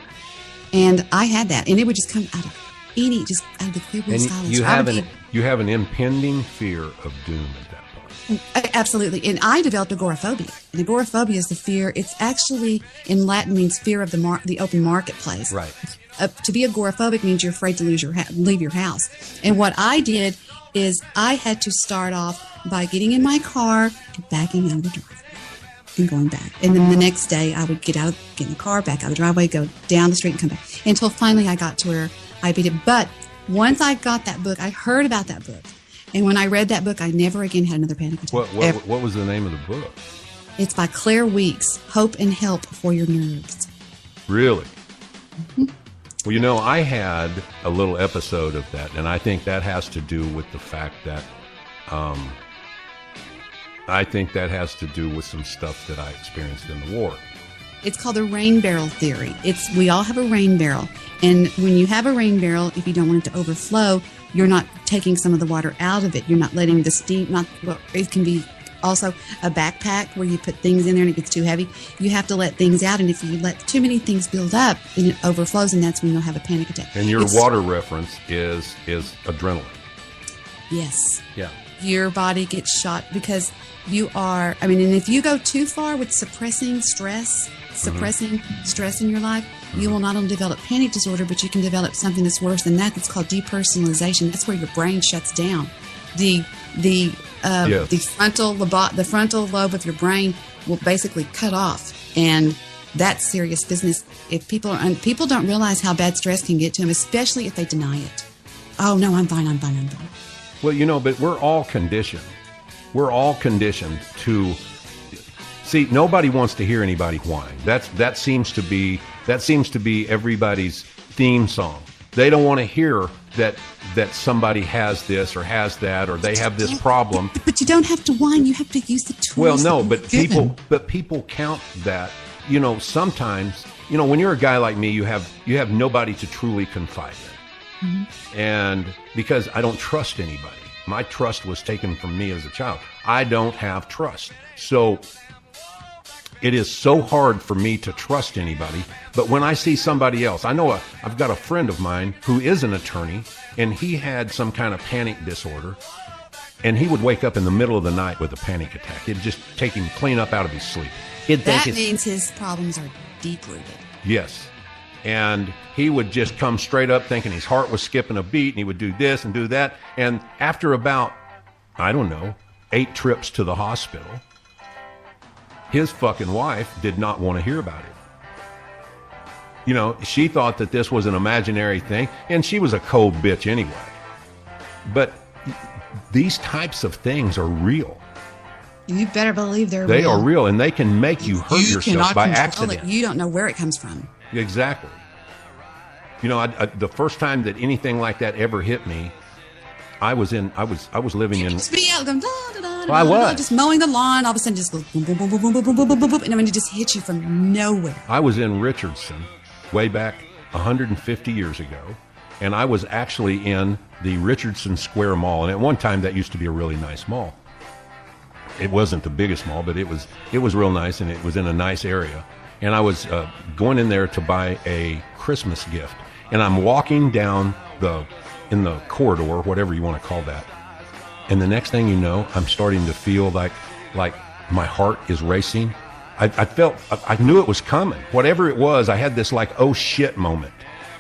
And I had that, and it would just come out of out of the clear blue And silence. you have an impending fear of doom at that point. Absolutely. And I developed agoraphobia. And agoraphobia is the fear. It's actually, in Latin, means fear of the open marketplace. Right. To be agoraphobic means you're afraid to leave your house. And what I did is I had to start off by getting in my car and backing out of the driveway and going back. And then the next day I would get in the car, back out of the driveway, go down the street and come back. Until finally I got to where I beat it. But once I got that book, I heard about that book. And when I read that book, I never again had another panic attack. What was the name of the book? It's by Claire Weeks, Hope and Help for Your Nerves. Really? Mm-hmm. Well, I had a little episode of that, and I think that has to do with the fact that some stuff that I experienced in the war. It's called the rain barrel theory. We all have a rain barrel. And when you have a rain barrel, if you don't want it to overflow, you're not taking some of the water out of it. You're not letting the steam, it can be also a backpack where you put things in there and it gets too heavy. You have to let things out. And if you let too many things build up, then it overflows, and that's when you'll have a panic attack. And your water reference is adrenaline. Yes. Yeah. Your body gets shot because and if you go too far with suppressing stress in your life, you will not only develop panic disorder, but you can develop something that's worse than that. That's called depersonalization. That's where your brain shuts down. The frontal lobe of your brain will basically cut off, and that's serious business. If people don't realize how bad stress can get to them, especially if they deny it. Oh no, I'm fine. Well, but we're all conditioned. We're all conditioned to see. Nobody wants to hear anybody whine. That seems to be everybody's theme song. They don't want to hear that somebody has this or has that, or they have this problem. But you don't have to whine. You have to use the tools. Well, no, but people count that. Sometimes, when you're a guy like me, you have nobody to truly confide in. Mm-hmm. And because I don't trust anybody. My trust was taken from me as a child. I don't have trust. So it is so hard for me to trust anybody. But when I see somebody else, I've got a friend of mine who is an attorney, and he had some kind of panic disorder, and he would wake up in the middle of the night with a panic attack. It'd just take him clean up out of his sleep. That means his problems are deep-rooted. Yes. And he would just come straight up thinking his heart was skipping a beat, and he would do this and do that. And after about, 8 trips to the hospital, his fucking wife did not want to hear about it. She thought that this was an imaginary thing, and she was a cold bitch anyway. But these types of things are real. You better believe they're real. They are real, and they can make you hurt yourself by accident. You don't know where it comes from. Exactly. You know, the first time that anything like that ever hit me, I was living in. Just be out going, da, da, da, Well, I da, was. da, just mowing the lawn. All of a sudden, just goes boom, boom, boom, boom, boom, boom, boom, boom, boom, boom, and then it just hits you from nowhere. I was in Richardson way back 150 years ago, and I was actually in the Richardson Square Mall. And at one time, that used to be a really nice mall. It wasn't the biggest mall, but it was real nice, and it was in a nice area. And I was going in there to buy a Christmas gift, and I'm walking down in the corridor, whatever you want to call that. And the next thing you know, I'm starting to feel like my heart is racing. I knew it was coming. Whatever it was, I had this like, oh shit moment.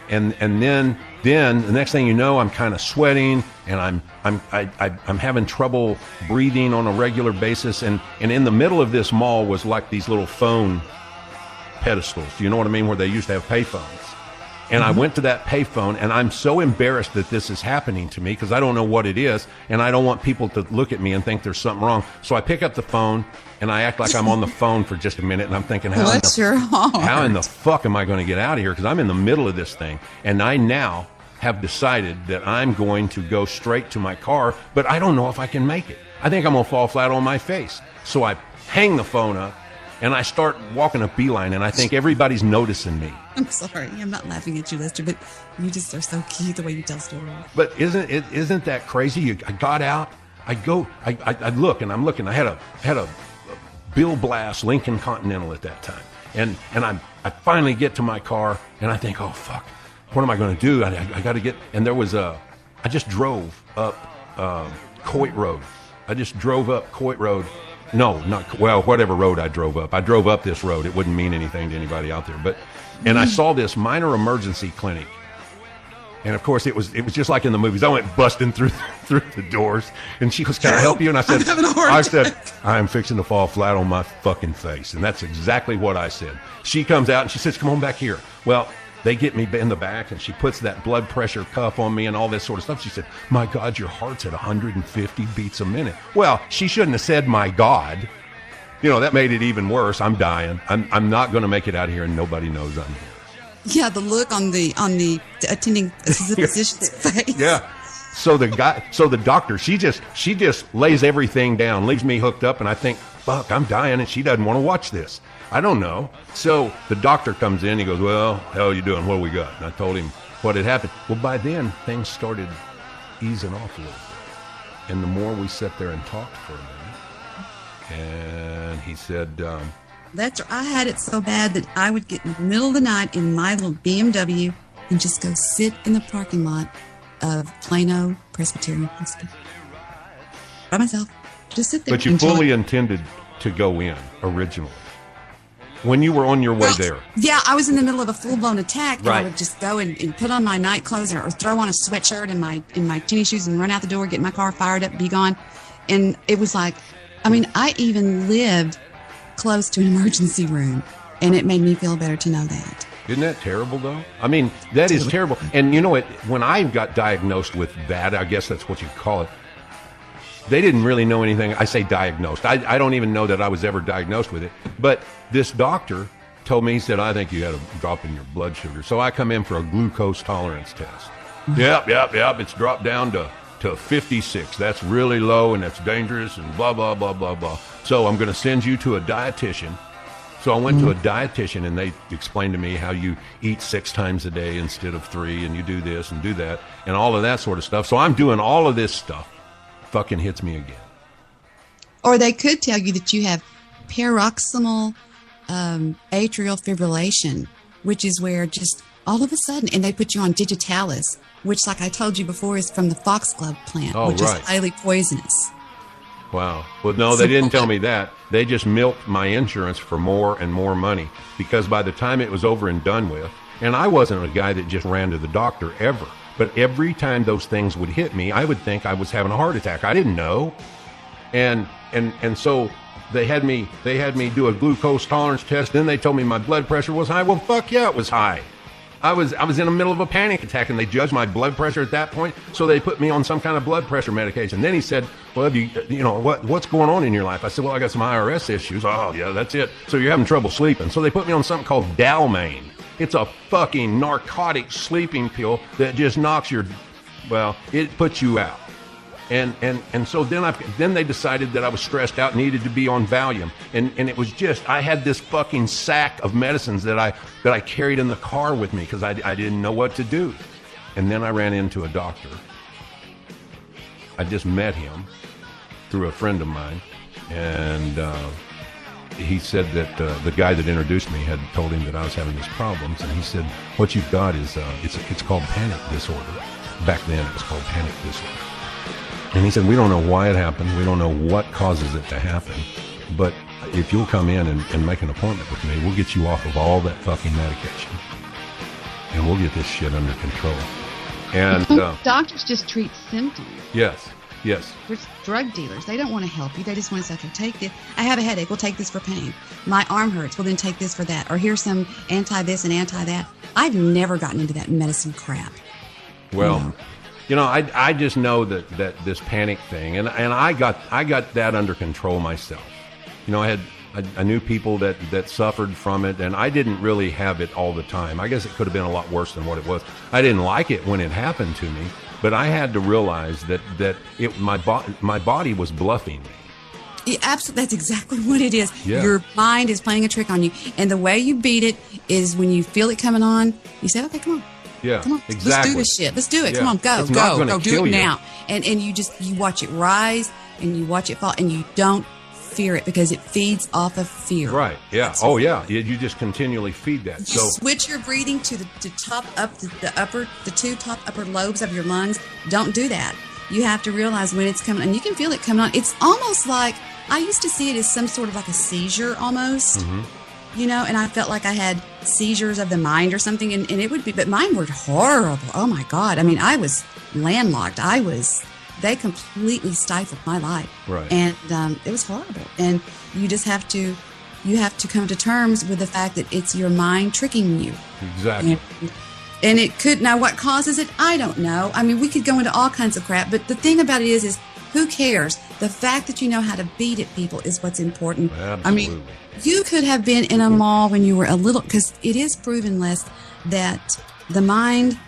And then the next thing you know, I'm kind of sweating, and I'm having trouble breathing on a regular basis. And in the middle of this mall was like these little phone pedestals. Do you know what I mean? Where they used to have payphones. And I went to that payphone, and I'm so embarrassed that this is happening to me because I don't know what it is, and I don't want people to look at me and think there's something wrong. So I pick up the phone, and I act like I'm on the phone for just a minute, and I'm thinking, how in the fuck am I going to get out of here? Because I'm in the middle of this thing, and I now have decided that I'm going to go straight to my car, but I don't know if I can make it. I think I'm going to fall flat on my face. So I hang the phone up, and I start walking a beeline, and I think everybody's noticing me. I'm sorry. I'm not laughing at you, Lester, but you just are so cute the way you tell stories. But isn't that crazy? I got out. I look, and I'm looking. I had a Bill Blass Lincoln Continental at that time, and I finally get to my car, and I think, oh fuck, what am I going to do? I got to get. And there was I just drove up Coit Road. I just drove up Coit Road. No, whatever road I drove up. I drove up this road. It wouldn't mean anything to anybody out there. And I saw this minor emergency clinic. And of course, it was just like in the movies. I went busting through the doors, and she goes, "Can I help you?" And I said, "I am fixing to fall flat on my fucking face." And that's exactly what I said. She comes out and she says, "Come on back here." Well, they get me in the back, and she puts that blood pressure cuff on me and all this sort of stuff. She said, "My God, your heart's at 150 beats a minute." Well, she shouldn't have said, "My God." You know, that made it even worse. I'm dying. I'm not going to make it out of here, and nobody knows I'm here. Yeah, the look on the attending physician's face. Yeah. So the doctor, she just lays everything down, leaves me hooked up, and I think, fuck, I'm dying, and she doesn't want to watch this. I don't know. So the doctor comes in. He goes, "Well, how are you doing? What do we got?" And I told him what had happened. Well, by then, things started easing off a little bit. And the more we sat there and talked for a minute, and he said, I had it so bad that I would get in the middle of the night in my little BMW and just go sit in the parking lot of Plano Presbyterian Hospital by myself. Just sit there. But you fully intended to go in originally. When you were on your way there. Yeah, I was in the middle of a full-blown attack. And right. I would just go and put on my night clothes or throw on a sweatshirt and my tennis shoes and run out the door, get my car fired up, be gone. And it was like, I even lived close to an emergency room, and it made me feel better to know that. Isn't that terrible, though? That is terrible. And you know what? When I got diagnosed with that, I guess that's what you call it, they didn't really know anything. I say diagnosed. I don't even know that I was ever diagnosed with it. But this doctor told me, he said, "I think you had a drop in your blood sugar." So I come in for a glucose tolerance test. Yep. It's dropped down to 56. That's really low, and that's dangerous, and blah, blah, blah, blah, blah. So I'm going to send you to a dietitian. So I went to a dietitian, and they explained to me how you eat 6 times a day instead of 3, and you do this and do that, and all of that sort of stuff. So I'm doing all of this stuff. Fucking hits me again. Or they could tell you that you have paroxysmal atrial fibrillation, which is where just all of a sudden, and they put you on digitalis, which, like I told you before, is from the foxglove plant, which is highly poisonous. Wow. Well, no, they didn't tell me that. They just milked my insurance for more and more money, because by the time it was over and done with, and I wasn't a guy that just ran to the doctor ever, but every time those things would hit me, I would think I was having a heart attack. I didn't know. And so they had me do a glucose tolerance test. Then they told me my blood pressure was high. Well, fuck yeah, it was high. I was in the middle of a panic attack, and they judged my blood pressure at that point, so they put me on some kind of blood pressure medication. Then he said, "Well, have you know what's going on in your life?" I said, "Well, I got some IRS issues." "Oh, yeah, that's it. So you're having trouble sleeping." So they put me on something called Dalmane. It's a fucking narcotic sleeping pill that just knocks it puts you out. And so then they decided that I was stressed out, needed to be on Valium, and it was just, I had this fucking sack of medicines that I carried in the car with me because I didn't know what to do. And then I ran into a doctor. I just met him through a friend of mine, and he said that the guy that introduced me had told him that I was having these problems, and he said, what you've got is it's called panic disorder. Back then it was called panic disorder. And he said, we don't know why it happened. We don't know what causes it to happen. But if you'll come in and make an appointment with me, we'll get you off of all that fucking medication. And we'll get this shit under control. And doctors just treat symptoms. Yes. They're drug dealers. They don't want to help you. They just want to say, okay, take this. I have a headache. We'll take this for pain. My arm hurts. Well, then take this for that. Or here's some anti-this and anti-that. I've never gotten into that medicine crap. Well, I just know that this panic thing, and I got that under control myself. I knew people that suffered from it, and I didn't really have it all the time. I guess it could have been a lot worse than what it was. I didn't like it when it happened to me, but I had to realize that my body was bluffing me. Yeah, absolutely. That's exactly what it is. Yeah. Your mind is playing a trick on you, and the way you beat it is when you feel it coming on. You say, "Okay, come on." Yeah, come on, exactly. Let's do this shit. Let's do it. Yeah. Come on, go, do it you. now. And you watch it rise and you watch it fall, and you don't fear it because it feeds off of fear. Right. Yeah. Oh, yeah. You just continually feed that. You switch your breathing to the top up the two top upper lobes of your lungs. Don't do that. You have to realize when it's coming, and you can feel it coming on. It's almost like I used to see it as some sort of like a seizure almost. Mm-hmm. And I felt like I had seizures of the mind or something, and it would be, but mine were horrible. Oh my God. I mean, I was landlocked. They completely stifled my life. Right. And it was horrible. And you just have to come to terms with the fact that it's your mind tricking you. Exactly. And it could, now what causes it? I don't know. I mean, we could go into all kinds of crap, but the thing about it is who cares? The fact that you know how to beat it, people, is what's important. Absolutely. I mean, you could have been in a mall when you were a little, because it is proven, Les, that the mind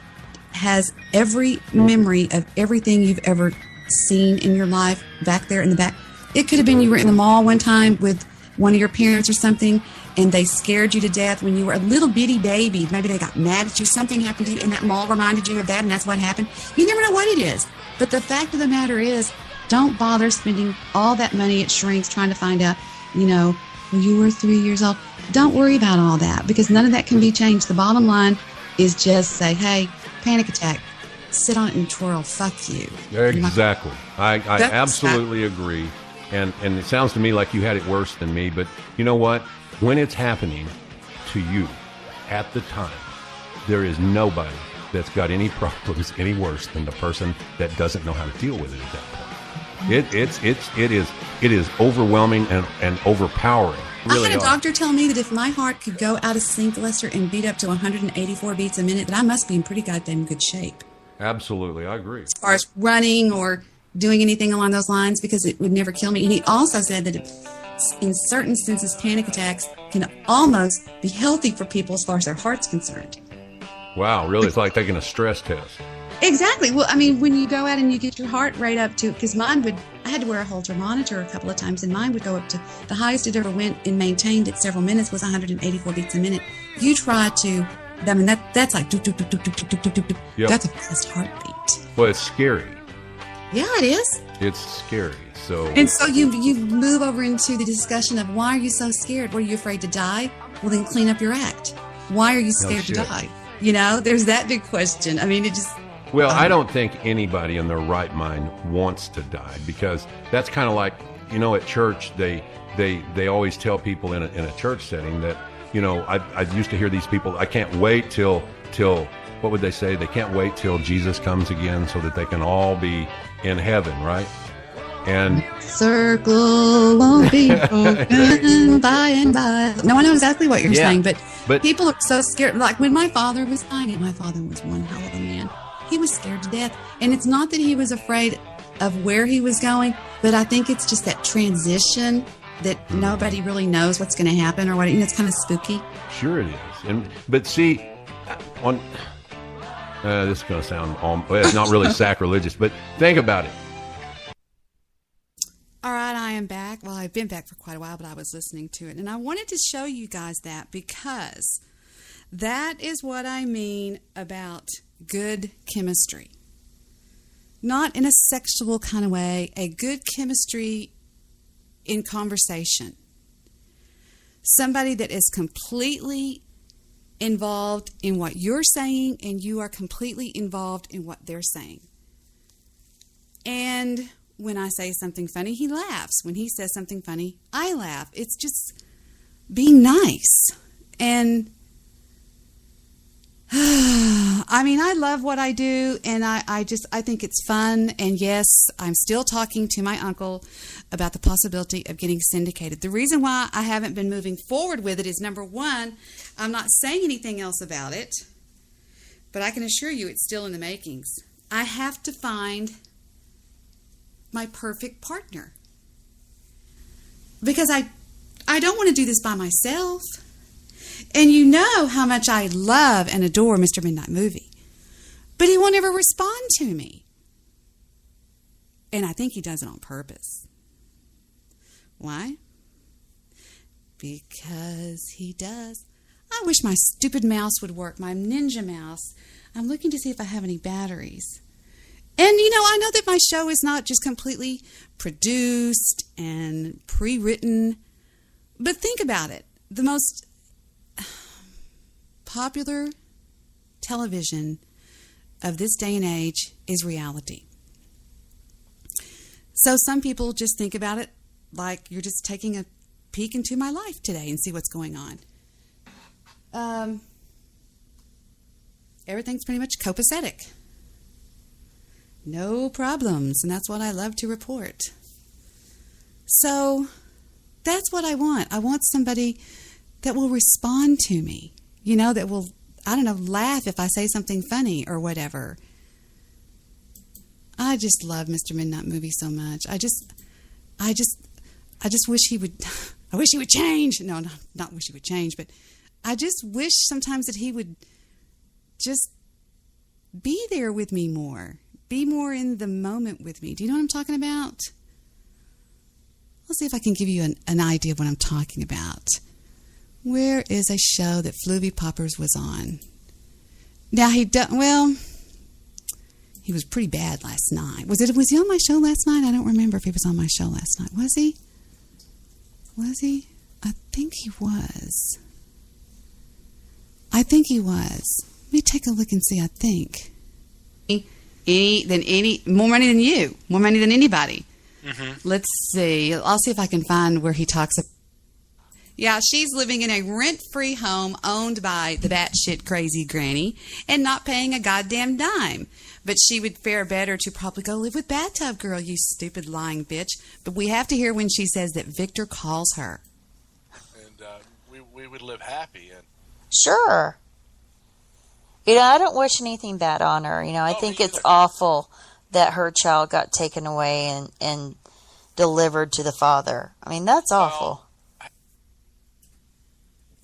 has every memory of everything you've ever seen in your life back there in the back. It could have been you were in the mall one time with one of your parents or something, and they scared you to death when you were a little bitty baby. Maybe they got mad at you. Something happened to you, and that mall reminded you of that, and that's what happened. You never know what it is. But the fact of the matter is, don't bother spending all that money at shrinks trying to find out, when you were 3 years old. Don't worry about all that, because none of that can be changed. The bottom line is just say, hey, panic attack. Sit on it and twirl. Fuck you. Exactly. I absolutely agree. And it sounds to me like you had it worse than me. But you know what? When it's happening to you at the time, there is nobody that's got any problems any worse than the person that doesn't know how to deal with it at that point. It is overwhelming and overpowering. Really I had a doctor tell me that if my heart could go out of sync, Lester, and beat up to 184 beats a minute, that I must be in pretty goddamn good shape. Absolutely, I agree. As far as running or doing anything along those lines, because it would never kill me. And he also said that in certain senses, panic attacks can almost be healthy for people as far as their heart's concerned. Wow, really? It's like taking a stress test. Exactly. Well, I mean, when you go out and you get your heart rate up to, because I had to wear a Holter monitor a couple of times, and mine would go up to, the highest it ever went and maintained at several minutes was 184 beats a minute. You try to, I mean, that's like, doop, doop, doop, doop, doop, doop, doop, doop. Yep. That's a fast heartbeat. Well, it's scary. Yeah, it is. It's scary. And so you move over into the discussion of, why are you so scared? Were you afraid to die? Well, then clean up your act. Why are you scared to die? There's that big question. I mean, it just... Well, I don't think anybody in their right mind wants to die, because that's kind of like, at church, they always tell people in a church setting that, I used to hear these people, I can't wait till, what would they say? They can't wait till Jesus comes again so that they can all be in heaven, right? And circle won't be broken by and by. No, I know exactly what you're saying, but people are so scared. Like when my father was dying, my father was one hell of a man. He was scared to death. And it's not that he was afraid of where he was going, but I think it's just that transition that nobody really knows what's going to happen or what. It's kind of spooky. Sure it is. But see, on this is going to sound it's not really sacrilegious, but think about it. All right, I am back. Well, I've been back for quite a while, but I was listening to it. And I wanted to show you guys that because that is what I mean about good chemistry. Not in a sexual kind of way, a good chemistry in conversation. Somebody that is completely involved in what you're saying and you are completely involved in what they're saying. And when I say something funny, he laughs. When he says something funny, I laugh. It's just being nice. And I mean, I love what I do, and I think it's fun. And yes, I'm still talking to my uncle about the possibility of getting syndicated. The reason why I haven't been moving forward with it is, number one, I'm not saying anything else about it, but I can assure you it's still in the makings. I have to find my perfect partner, because I don't want to do this by myself. And you know how much I love and adore Mr. Midnight Movie. But he won't ever respond to me. And I think he does it on purpose. Why? Because he does. I wish my stupid mouse would work, my ninja mouse. I'm looking to see if I have any batteries. And, I know that my show is not just completely produced and pre-written. But think about it. The most popular television of this day and age is reality. So some people just think about it like you're just taking a peek into my life today and see what's going on. Everything's pretty much copacetic. No problems, and that's what I love to report. So that's what I want. I want somebody that will respond to me. That will, laugh if I say something funny or whatever. I just love Mr. Midnight Movie so much. I just wish he would, I wish he would change. No, not wish he would change, but I just wish sometimes that he would just be there with me more. Be more in the moment with me. Do you know what I'm talking about? Let's see if I can give you an idea of what I'm talking about. Where is a show that Floovy Poppers was on? Now he was pretty bad last night. Was he on my show last night? I don't remember if he was on my show last night. Was he? I think he was. Let me take a look and see, I think. More money than you. More money than anybody. Mm-hmm. Let's see. I'll see if I can find where he talks about. Yeah, she's living in a rent-free home owned by the batshit crazy granny and not paying a goddamn dime. But she would fare better to probably go live with Bathtub Girl, you stupid lying bitch. But we have to hear when she says that Victor calls her. And we would live happy. And Sure. I don't wish anything bad on her. I think it's awful that her child got taken away and delivered to the father. I mean, that's awful.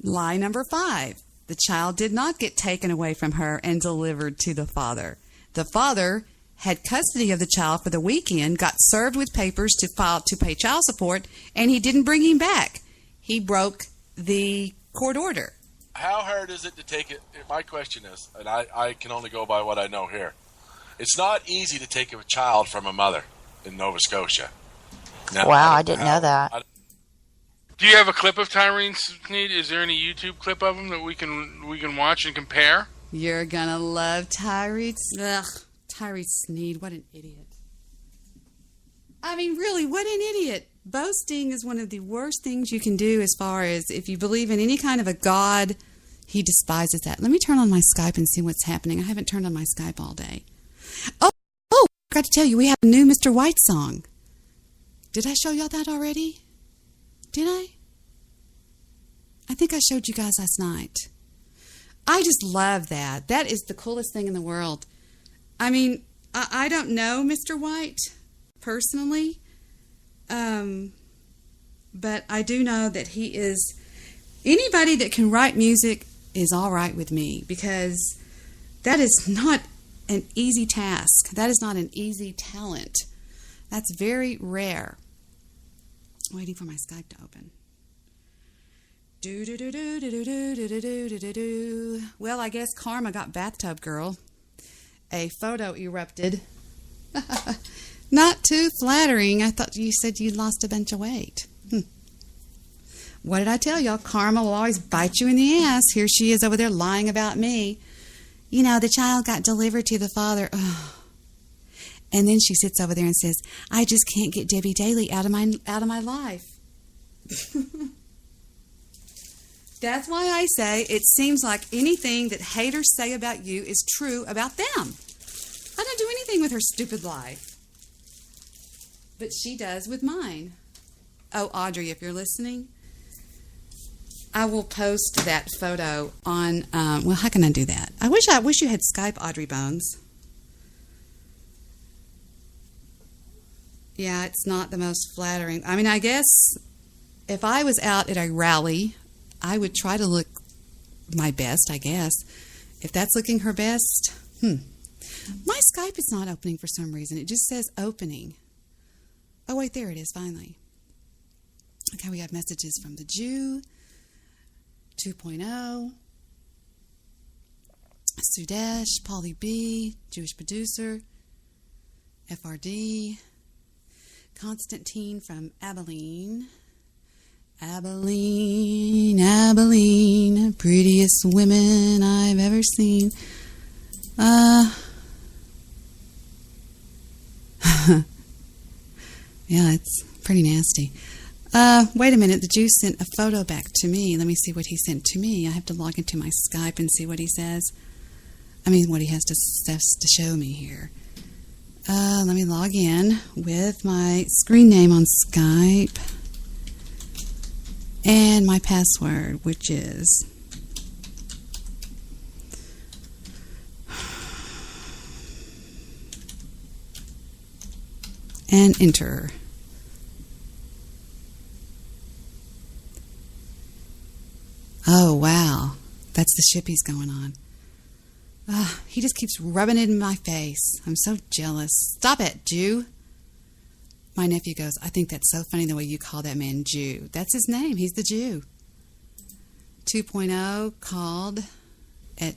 Lie number 5. The child did not get taken away from her and delivered to the father. The father had custody of the child for the weekend, got served with papers to pay child support, and he didn't bring him back. He broke the court order. How hard is it to take it? My question is, and I can only go by what I know here, it's not easy to take a child from a mother in Nova Scotia. Now, wow, I didn't know that. Do you have a clip of Tyrene Sneed? Is there any YouTube clip of him that we can watch and compare? You're gonna love Tyree. Tyree Sneed, what an idiot. I mean, really, what an idiot. Boasting is one of the worst things you can do as far as if you believe in any kind of a god, he despises that. Let me turn on my Skype and see what's happening. I haven't turned on my Skype all day. Oh, I forgot to tell you, we have a new Mr. White song. Did I show y'all that already? Did I? I think I showed you guys last night. I just love that. That is the coolest thing in the world. I mean, I don't know Mr. White personally. but I do know that he is, anybody that can write music is all right with me, because that is not an easy task. That is not an easy talent. That's very rare. Waiting for my Skype to open. Well, I guess karma got bathtub girl. A photo erupted. Not too flattering. I thought you said you lost a bunch of weight. What did I tell y'all? Karma will always bite you in the ass. Here she is over there lying about me. You know, the child got delivered to the father. Oh. And then she sits over there and says, I just can't get Debbie Daly out of my life. That's why I say it seems like anything that haters say about you is true about them. I don't do anything with her stupid life. But she does with mine. Oh, Audrey, if you're listening, I will post that photo on, well, how can I do that? I wish you had Skype, Audrey Bones. Yeah, it's not the most flattering. I mean, I guess if I was out at a rally, I would try to look my best, I guess. If that's looking her best, My Skype is not opening for some reason. It just says opening. Oh, wait, there it is, finally. Okay, we have messages from the Jew, 2.0, Sudesh, Polly B, Jewish producer, FRD, Constantine from Abilene, prettiest women I've ever seen. Yeah, it's pretty nasty. Wait a minute. The Jew sent a photo back to me. Let me see what he sent to me. I have to log into my Skype and see what he says. I mean, what he has to show me here. Let me log in with my screen name on Skype and my password, which is and enter. Oh, wow. That's the ship he's going on. He just keeps rubbing it in my face. I'm so jealous. Stop it, Jew. My nephew goes, I think that's so funny the way you call that man Jew. That's his name. He's the Jew. 2.0 called at,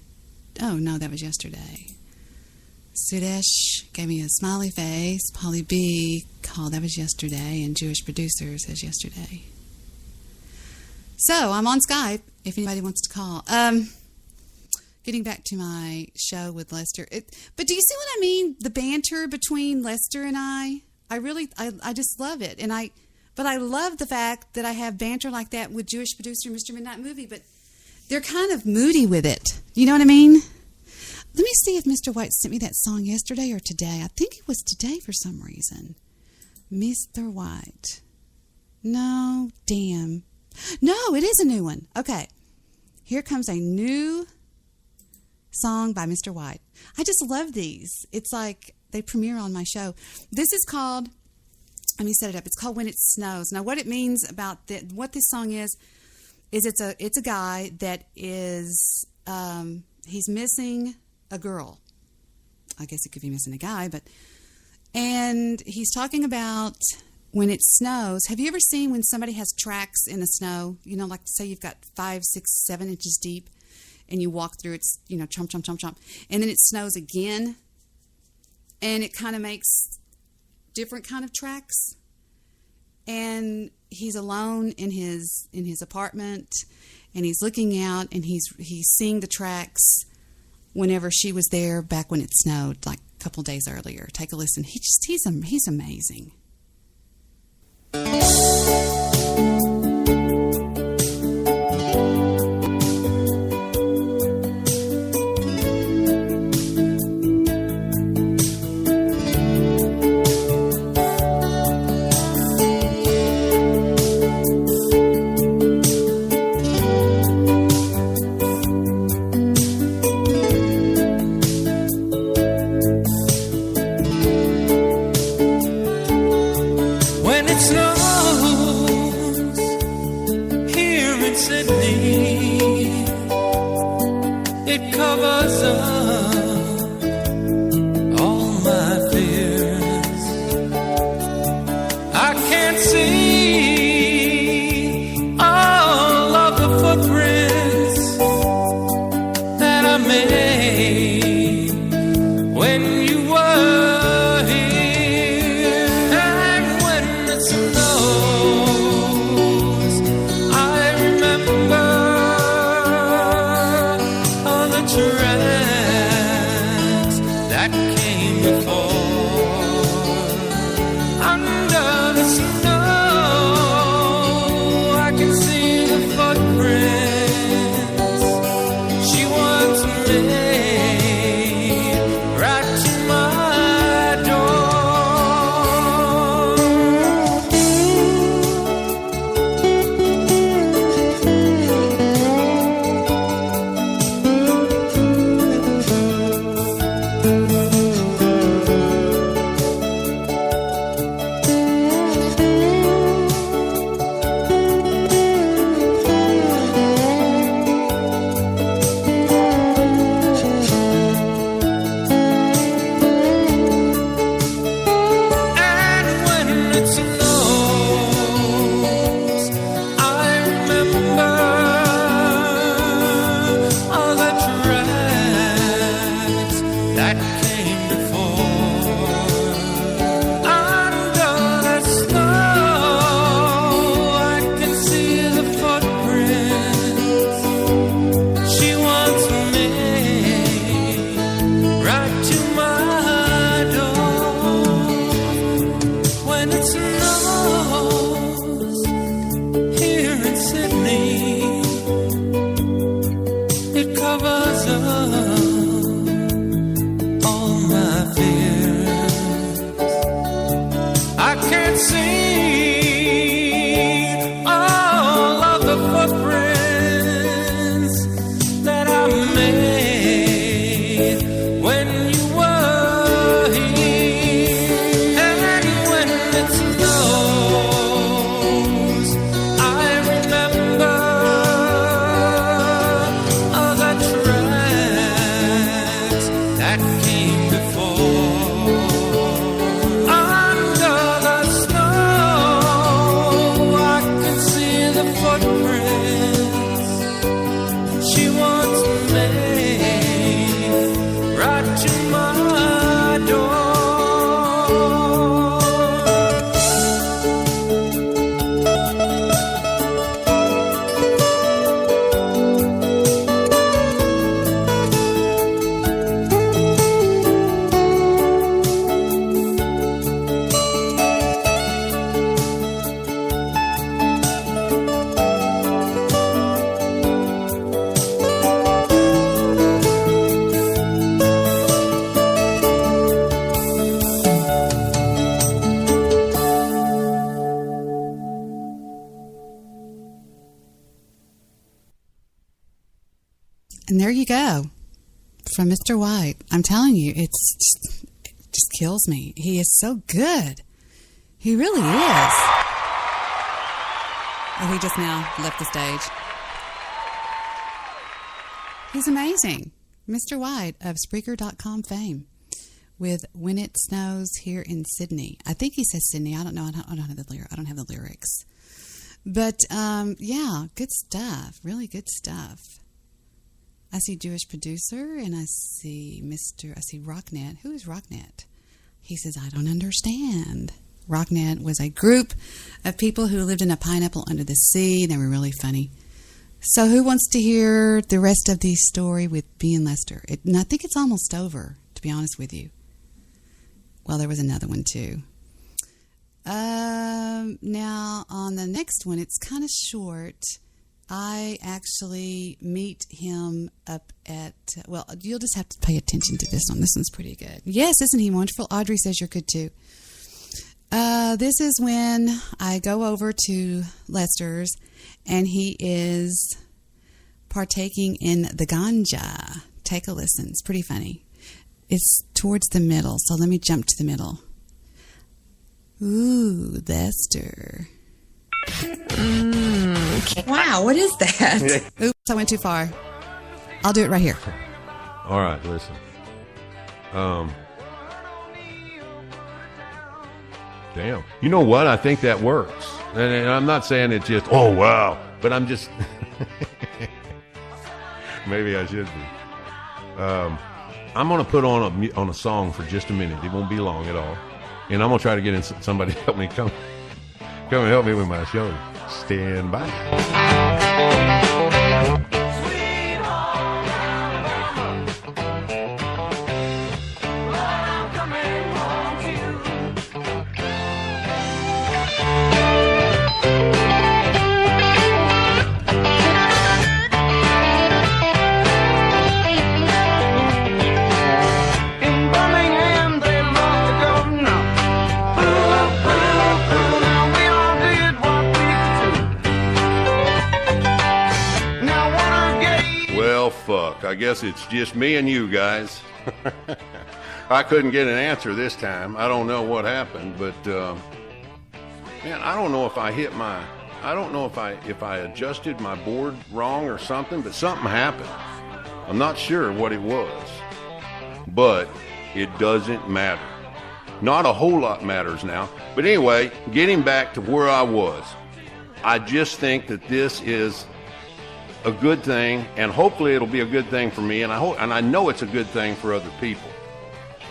oh, no, that was yesterday. Sudesh gave me a smiley face. Polly B called, that was yesterday. And Jewish producer says yesterday. So I'm on Skype if anybody wants to call. Getting back to my show with Lester. But do you see what I mean? The banter between Lester and I just love it. But I love the fact that I have banter like that with Jewish producer Mr. Midnight Movie, but they're kind of moody with it. You know what I mean? Let me see if Mr. White sent me that song yesterday or today. I think it was today for some reason. Mr. White. No, damn. No, it is a new one. Okay. Here comes a new song by Mr. White. I just love these. It's like they premiere on my show. This is called, let me set it up. It's called When It Snows. Now, what it means about what this song is it's a guy that is, he's missing a girl. I guess it could be missing a guy, and he's talking about when it snows. Have you ever seen when somebody has tracks in the snow? You know, like say you've got 5, 6, 7 inches deep and you walk through, it's, you know, chomp, chomp, chomp, chomp. And then it snows again and it kind of makes different kind of tracks. And he's alone in his apartment and he's looking out and he's seeing the tracks whenever she was there back when it snowed, like a couple days earlier. Take a listen. He's amazing. When it snows there you go. From Mr. White. I'm telling you, it just kills me. He is so good. He really is. Oh, he just now left the stage. He's amazing. Mr. White of Spreaker.com fame with When It Snows Here in Sydney. I think he says Sydney. I don't know. I don't have the lyrics. But, yeah, good stuff. Really good stuff. I see Jewish Producer, and I see Rocknet. Who is Rocknet? He says, I don't understand. Rocknet was a group of people who lived in a pineapple under the sea. They were really funny. So who wants to hear the rest of the story with B and Lester? And I think it's almost over, to be honest with you. Well, there was another one, too. Now, on the next one, it's kind of short. I actually meet him up at, well, you'll just have to pay attention to this one. This one's pretty good. Yes, isn't he wonderful? Audrey says you're good, too. This is when I go over to Lester's, and he is partaking in the ganja. Take a listen. It's pretty funny. It's towards the middle, so let me jump to the middle. Ooh, Lester. Wow, what is that? Oops, I went too far. I'll do it right here. All right, listen. Damn. You know what? I think that works. And I'm not saying it's just, oh, wow. But I'm just... Maybe I should be. I'm going to put on a song for just a minute. It won't be long at all. And I'm going to try to get in somebody to help me come and help me with my show. Stand by. Fuck, I guess it's just me and you guys. I couldn't get an answer this time. I don't know what happened, but man, I don't know if I hit my, I don't know if I adjusted my board wrong or something, but something happened. I'm not sure what it was, but it doesn't matter. Not a whole lot matters now. But anyway, getting back to where I was, I just think that this is a good thing, and hopefully it'll be a good thing for me, and I know it's a good thing for other people.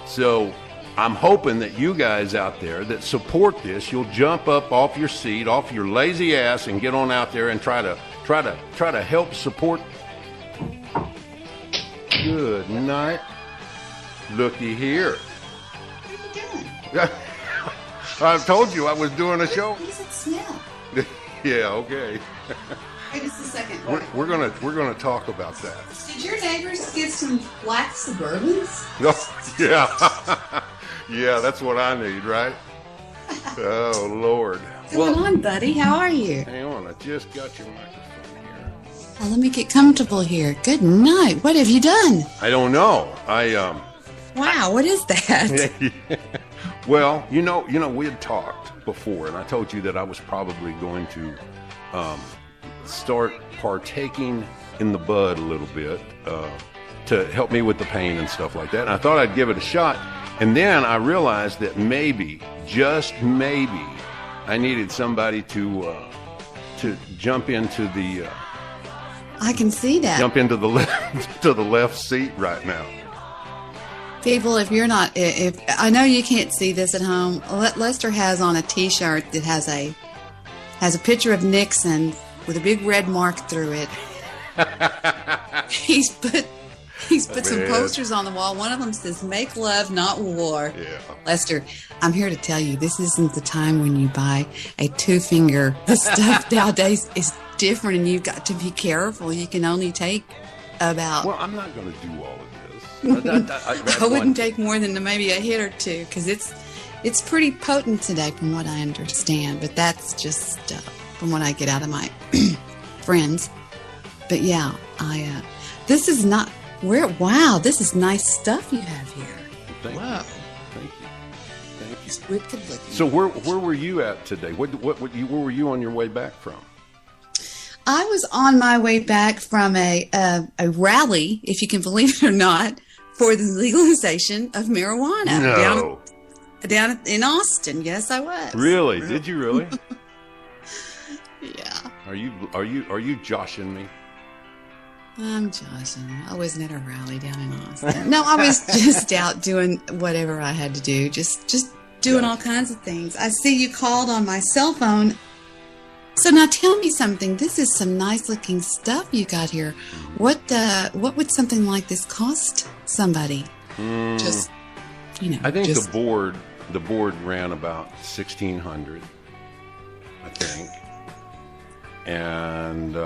So I'm hoping that you guys out there that support this, you'll jump up off your seat, off your lazy ass, and get on out there and try to help support. Good night. Looky here. What are you doing? I told you I was doing a show. What does it smell? Yeah, okay. Wait just a second. We're gonna talk about that. Did your neighbors get some black Suburbans? Yeah, yeah, that's what I need, right? Oh Lord. What's going on, buddy? How are you? Hang on, I just got your microphone here. Oh, let me get comfortable here. Good night. What have you done? I don't know. Wow, what is that? Well, you know, we had talked before, and I told you that I was probably going to start partaking in the bud a little bit to help me with the pain and stuff like that. And I thought I'd give it a shot, and then I realized that maybe, just maybe, I needed somebody to jump into the. I can see that. Jump into the left seat right now. People, if I know you can't see this at home, Lester has on a T-shirt that has a picture of Nixon with a big red mark through it. He's put some posters on the wall. One of them says "Make love, not war." Yeah. Lester, I'm here to tell you, this isn't the time when you buy a 2-finger. The stuff nowadays is different, and you've got to be careful. You can only take about. Well, I'm not going to do all of this. I wouldn't take more than maybe a hit or two, because it's pretty potent today, from what I understand. But that's just from what I get out of my friends. But yeah, This is not where. Wow, this is nice stuff you have here. Thank Wow. you. Thank you. Thank you. It's wicked looking. So where were you at today? Where were you on your way back from? I was on my way back from a rally, if you can believe it or not, for the legalization of marijuana No. down in Austin. Yes, I was. Really? Did you really? Yeah. Are you joshing me? I'm joshing. I wasn't at a rally down in Austin. No, I was just out doing whatever I had to do. Just doing all kinds of things. I see you called on my cell phone. So now tell me something. This is some nice looking stuff you got here. What would something like this cost somebody? Just I think just, the board ran about $1,600, I think, and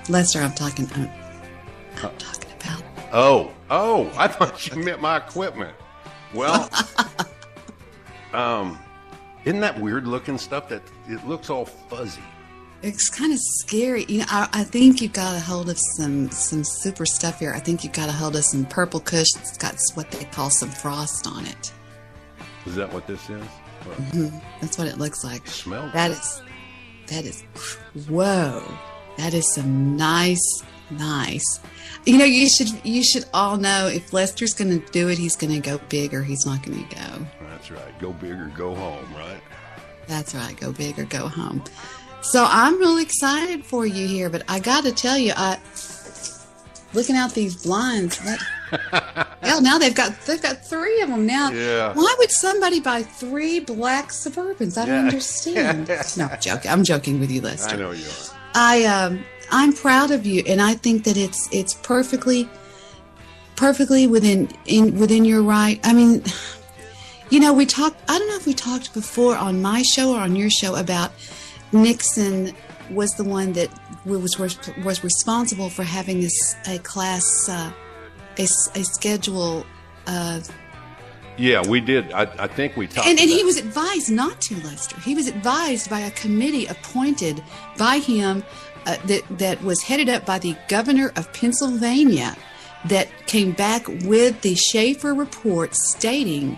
Lester, I'm talking about. Oh, I thought you meant my equipment. Well, isn't that weird looking stuff that it looks all fuzzy? It's kind of scary. I think you got a hold of some super stuff here. I think you got a hold of some purple kush that's got what they call some frost on it. Is that what this is? Mm-hmm. That's what it looks like. Smells. That is. Whoa. That is some nice. You should all know if Lester's going to do it, he's going to go big or he's not going to go. That's right. Go big or go home, right? That's right. Go big or go home. So I'm really excited for you here, but I got to tell you, looking out these blinds. Hell, now they've got 3 of them now. Yeah. Why would somebody buy 3 black Suburbans? I don't understand. No, I'm joking. I'm joking with you, Lester. I know you are. I'm proud of you, and I think that it's perfectly within your right. I mean, we talked. I don't know if we talked before on my show or on your show about Nixon was the one that was responsible for having a class a schedule. Yeah, we did. I think we talked. And he was advised not to, Lester. He was advised by a committee appointed by him that was headed up by the governor of Pennsylvania that came back with the Schaefer report stating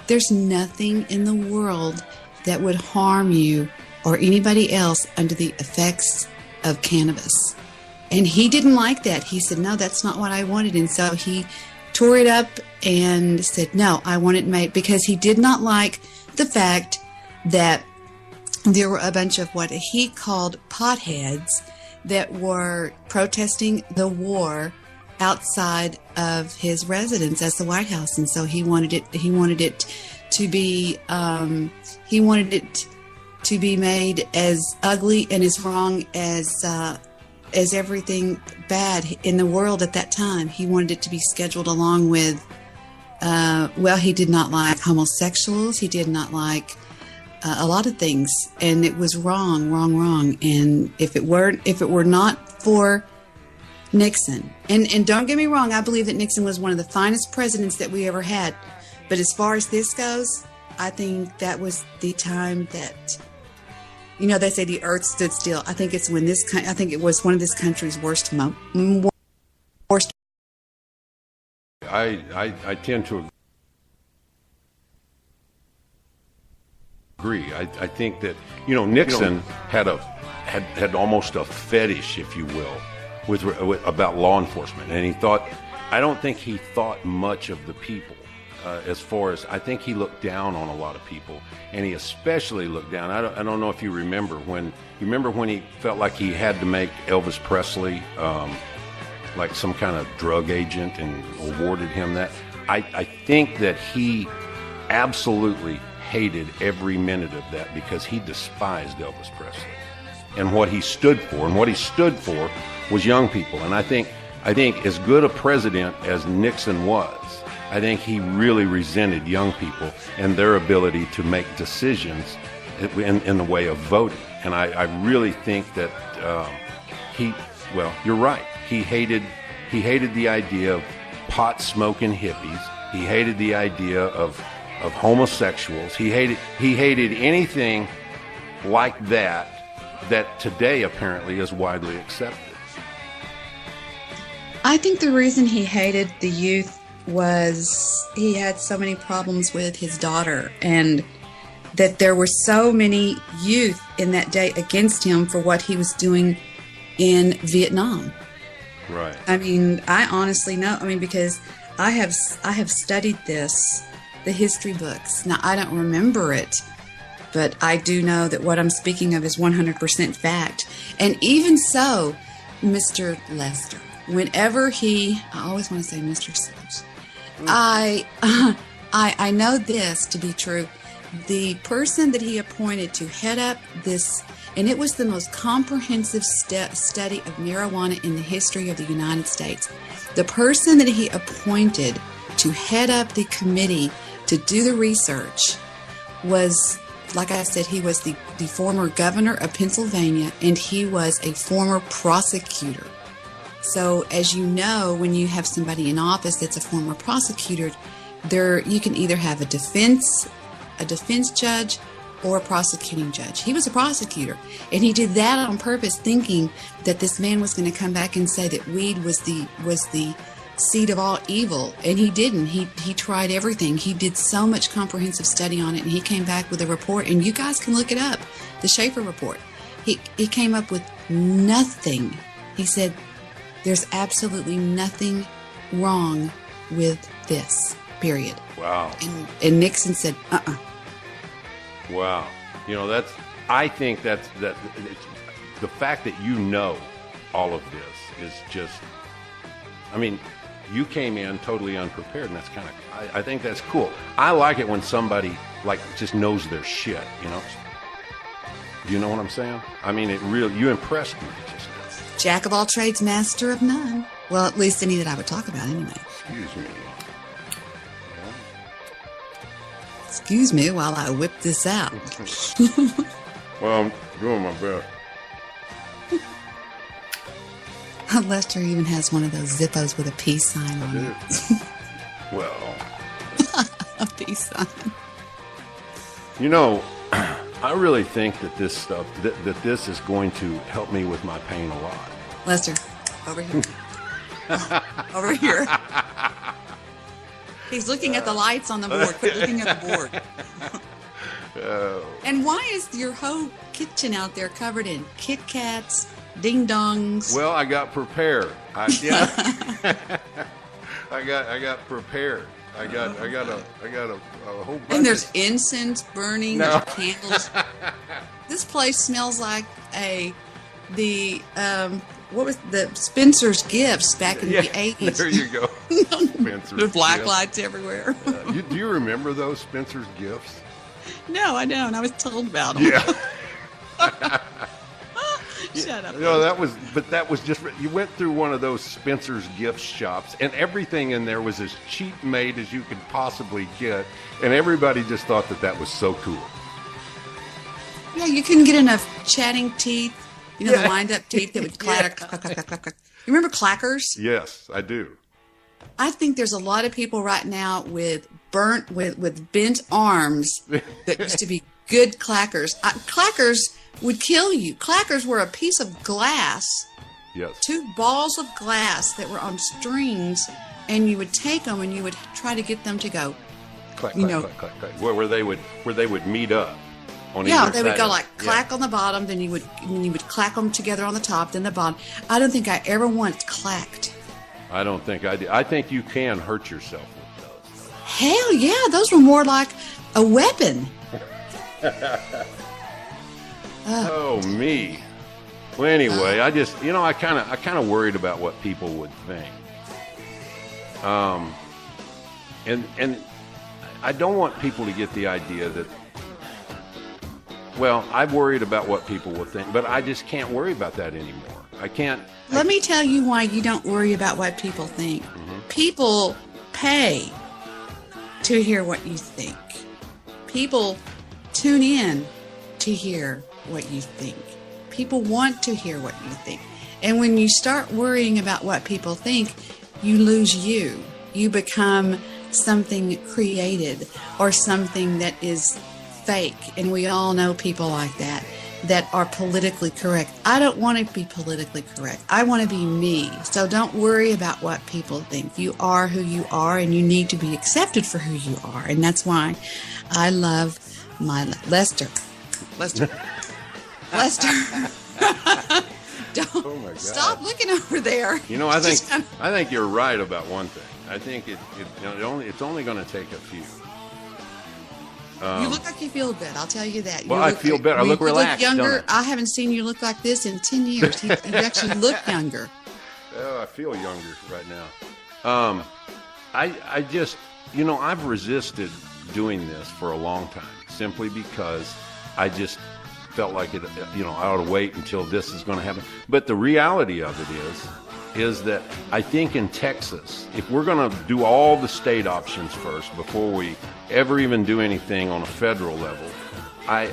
there's nothing in the world that would harm you or anybody else under the effects of cannabis. And he didn't like that. He said, no, that's not what I wanted. And so he tore it up and said, no, I want it made, because he did not like the fact that there were a bunch of what he called potheads that were protesting the war outside of his residence as the White House. And so he wanted it to be made as ugly and as wrong as everything bad in the world at that time. He wanted it to be scheduled along with, he did not like homosexuals. He did not like a lot of things, and it was wrong. And if it were not for Nixon, and don't get me wrong, I believe that Nixon was one of the finest presidents that we ever had. But as far as this goes, I think that was the time that, they say the earth stood still. I think it's when I think it was one of this country's worst. I tend to agree. I think that Nixon had almost a fetish, if you will, with about law enforcement, and I don't think he thought much of the people. As far as, I think he looked down on a lot of people, and he especially looked down. I don't know if you remember when he felt like he had to make Elvis Presley like some kind of drug agent and awarded him that. I think that he absolutely hated every minute of that because he despised Elvis Presley and what he stood for. And what he stood for was young people. And I think as good a president as Nixon was, I think he really resented young people and their ability to make decisions in the way of voting. And I really think that you're right. He hated the idea of pot-smoking hippies. He hated the idea of homosexuals. He hated anything like that that today apparently is widely accepted. I think the reason he hated the youth was he had so many problems with his daughter, and that there were so many youth in that day against him for what he was doing in Vietnam. Right. I mean, I honestly know. I mean, because I have studied this, the history books. Now, I don't remember it, but I do know that what I'm speaking of is 100% fact. And even so, Mr. Lester, whenever I always want to say Mr. Sims, I know this to be true. The person that he appointed to head up this, and it was the most comprehensive study of marijuana in the history of the United States. The person that he appointed to head up the committee to do the research was, like I said, he was the former governor of Pennsylvania, and he was a former prosecutor. So, as you know, when you have somebody in office that's a former prosecutor, you can either have a defense judge or a prosecuting judge. He was a prosecutor, and he did that on purpose, thinking that this man was going to come back and say that weed was the seed of all evil, and he didn't. He tried everything. He did so much comprehensive study on it, and he came back with a report, and you guys can look it up, the Schaefer report. He came up with nothing. He said, there's absolutely nothing wrong with this, period. Wow. And Nixon said, Wow. You know, I think that the fact that you know all of this is just, I mean, you came in totally unprepared, and that's kind of, I think that's cool. I like it when somebody, like, just knows their shit, you know? Do you know what I'm saying? I mean, you impressed me. Jack of all trades, master of none. Well, at least any that I would talk about anyway. Excuse me. Excuse me while I whip this out. Well, I'm doing my best. Lester even has one of those Zippos with a peace sign on it. Well. A peace sign. You know, I really think that this stuff, that this is going to help me with my pain a lot. Lester, over here. Over here. He's looking at the lights on the board. Quit looking at the board. And why is your whole kitchen out there covered in Kit Kats, Ding Dongs? Well, I got prepared. I got prepared. I got a whole bunch. And there's incense burning, there's candles. This place smells like what was the Spencer's Gifts back in the 80s. There you go. Spencer's There's black Gifts. lights everywhere. Do you remember those Spencer's Gifts? No, I don't. I was told about them. Yeah. Shut up. No, that was just, you went through one of those Spencer's gift shops, and everything in there was as cheap made as you could possibly get, and everybody just thought that was so cool. Yeah, you couldn't get enough chatting teeth. You know, the wind-up teeth that would clatter. Clack, clack, clack, clack, clack. You remember clackers? Yes, I do. I think there's a lot of people right now with bent arms that used to be good clackers. Clackers would kill you. Clackers were a piece of glass. Yes. 2 balls of glass that were on strings, and you would take them and you would try to get them to go. Clack, clack, clack, clack, clack. Where they would meet up. Yeah, they would go like clack on the bottom, then you would clack them together on the top, then the bottom. I don't think I ever once clacked. I don't think I did. I think you can hurt yourself with those. Hell yeah, those were more like a weapon. Oh me. Well, anyway, I just, I kind of worried about what people would think. And I don't want people to get the idea that. Well, I've worried about what people will think, but I just can't worry about that anymore. I can't. Let me tell you why you don't worry about what people think. Mm-hmm. People pay to hear what you think. People tune in to hear what you think. People want to hear what you think. And when you start worrying about what people think, you lose you. You become something created or something that is fake, and we all know people like that. that are politically correct. I don't want to be politically correct. I want to be me. So don't worry about what people think. You are who you are, and you need to be accepted for who you are. And that's why I love my Lester. Lester. Don't Oh my God. stop looking over there. You know, I think you're right about one thing. I think it's only going to take a few. You look like you feel good. I'll tell you that. Well, I feel better. I look relaxed. You look younger. Don't I? I haven't seen you look like this in 10 years. You actually look younger. Oh, I feel younger right now. I just, I've resisted doing this for a long time simply because I just felt like it, I ought to wait until this is going to happen. But the reality of it is that I think in Texas, if we're going to do all the state options first before we ever even do anything on a federal level, I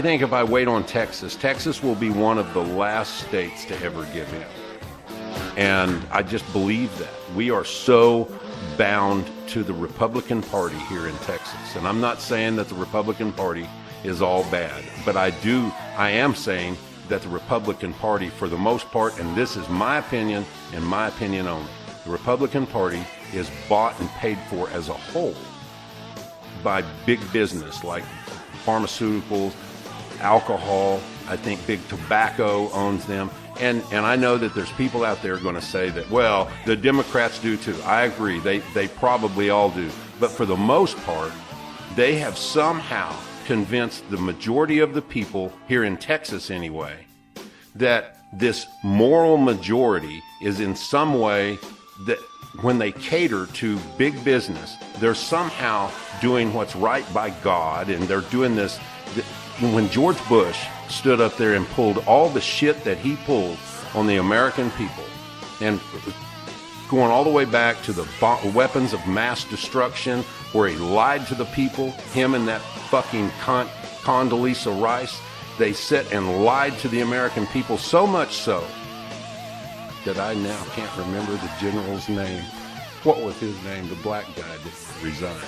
think if I wait on Texas will be one of the last states to ever give in. And I just believe that. We are so bound to the Republican Party here in Texas. And I'm not saying that the Republican Party is all bad, but I am saying that the Republican Party, for the most part, and this is my opinion and my opinion only, the Republican Party is bought and paid for as a whole by big business like pharmaceuticals, alcohol. I think big tobacco owns them. And I know that there's people out there going to say that, well, the Democrats do too. I agree. They probably all do. But for the most part, they have somehow convinced the majority of the people here in Texas anyway that this moral majority is in some way that when they cater to big business, they're somehow doing what's right by God, and they're doing this. When George Bush stood up there and pulled all the shit that he pulled on the American people, and going all the way back to the weapons of mass destruction, where he lied to the people, him and that fucking cunt Condoleezza Rice, they sat and lied to the American people, so much so that I now can't remember the general's name. What was his name? The black guy that resigned.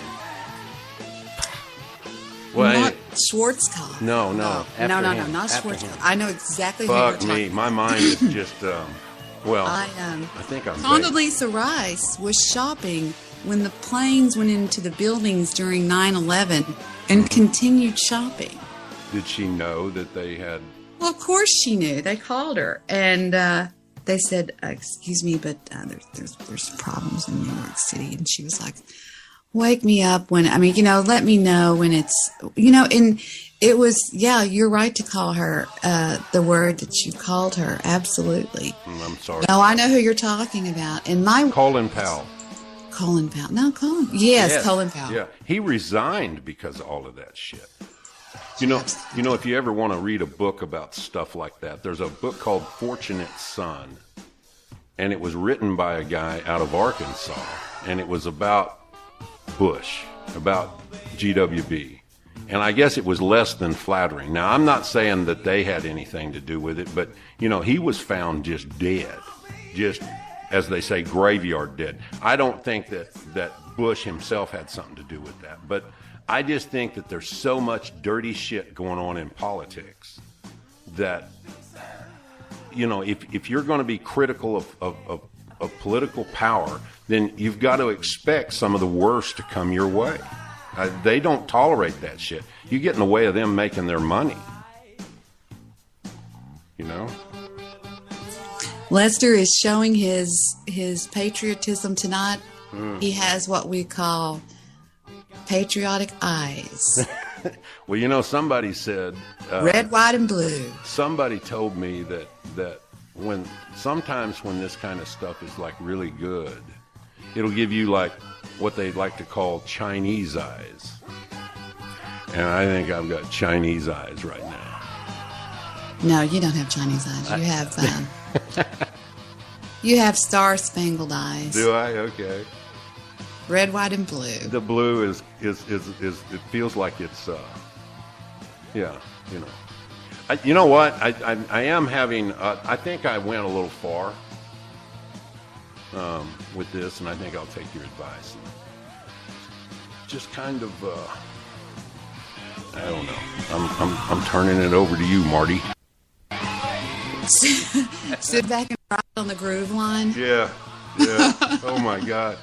Well, not Schwarzkopf. No. Not Schwarzkopf. I know exactly who Fuck you're me. talking My about. mind is just, I think I'm Condoleezza Rice was shopping when the planes went into the buildings during 9/11 and continued shopping. Did she know that they had... Well, of course she knew. They called her, and they said, "Excuse me, but there's problems in New York City." And she was like, "Wake me up when let me know when it's And it was, you're right to call her the word that you called her. Absolutely. I'm sorry. No, I know who you're talking about. And Colin Powell. Colin Powell. No, Colin. Yes, Colin Powell. Yeah, he resigned because of all of that shit. You know, if you ever want to read a book about stuff like that, there's a book called Fortunate Son, and it was written by a guy out of Arkansas, and it was about Bush, about GWB, and I guess it was less than flattering. Now, I'm not saying that they had anything to do with it, but, he was found just dead, just, as they say, graveyard dead. I don't think that Bush himself had something to do with that, but I just think that there's so much dirty shit going on in politics that, if you're going to be critical of political power, then you've got to expect some of the worst to come your way. They don't tolerate that shit. You get in the way of them making their money. Lester is showing his patriotism tonight. He has what we call patriotic eyes. Well, somebody said... red, white, and blue. Somebody told me that sometimes when this kind of stuff is like really good, it'll give you like what they like to call Chinese eyes. And I think I've got Chinese eyes right now. No, you don't have Chinese eyes. You have star-spangled eyes. Do I? Okay. Red, white, and blue. The blue is it feels like it's you know what? I am having I think I went a little far with this, and I think I'll take your advice. Just kind of I don't know. I'm turning it over to you, Marty. Sit back and ride on the groove line. Yeah. Oh my God.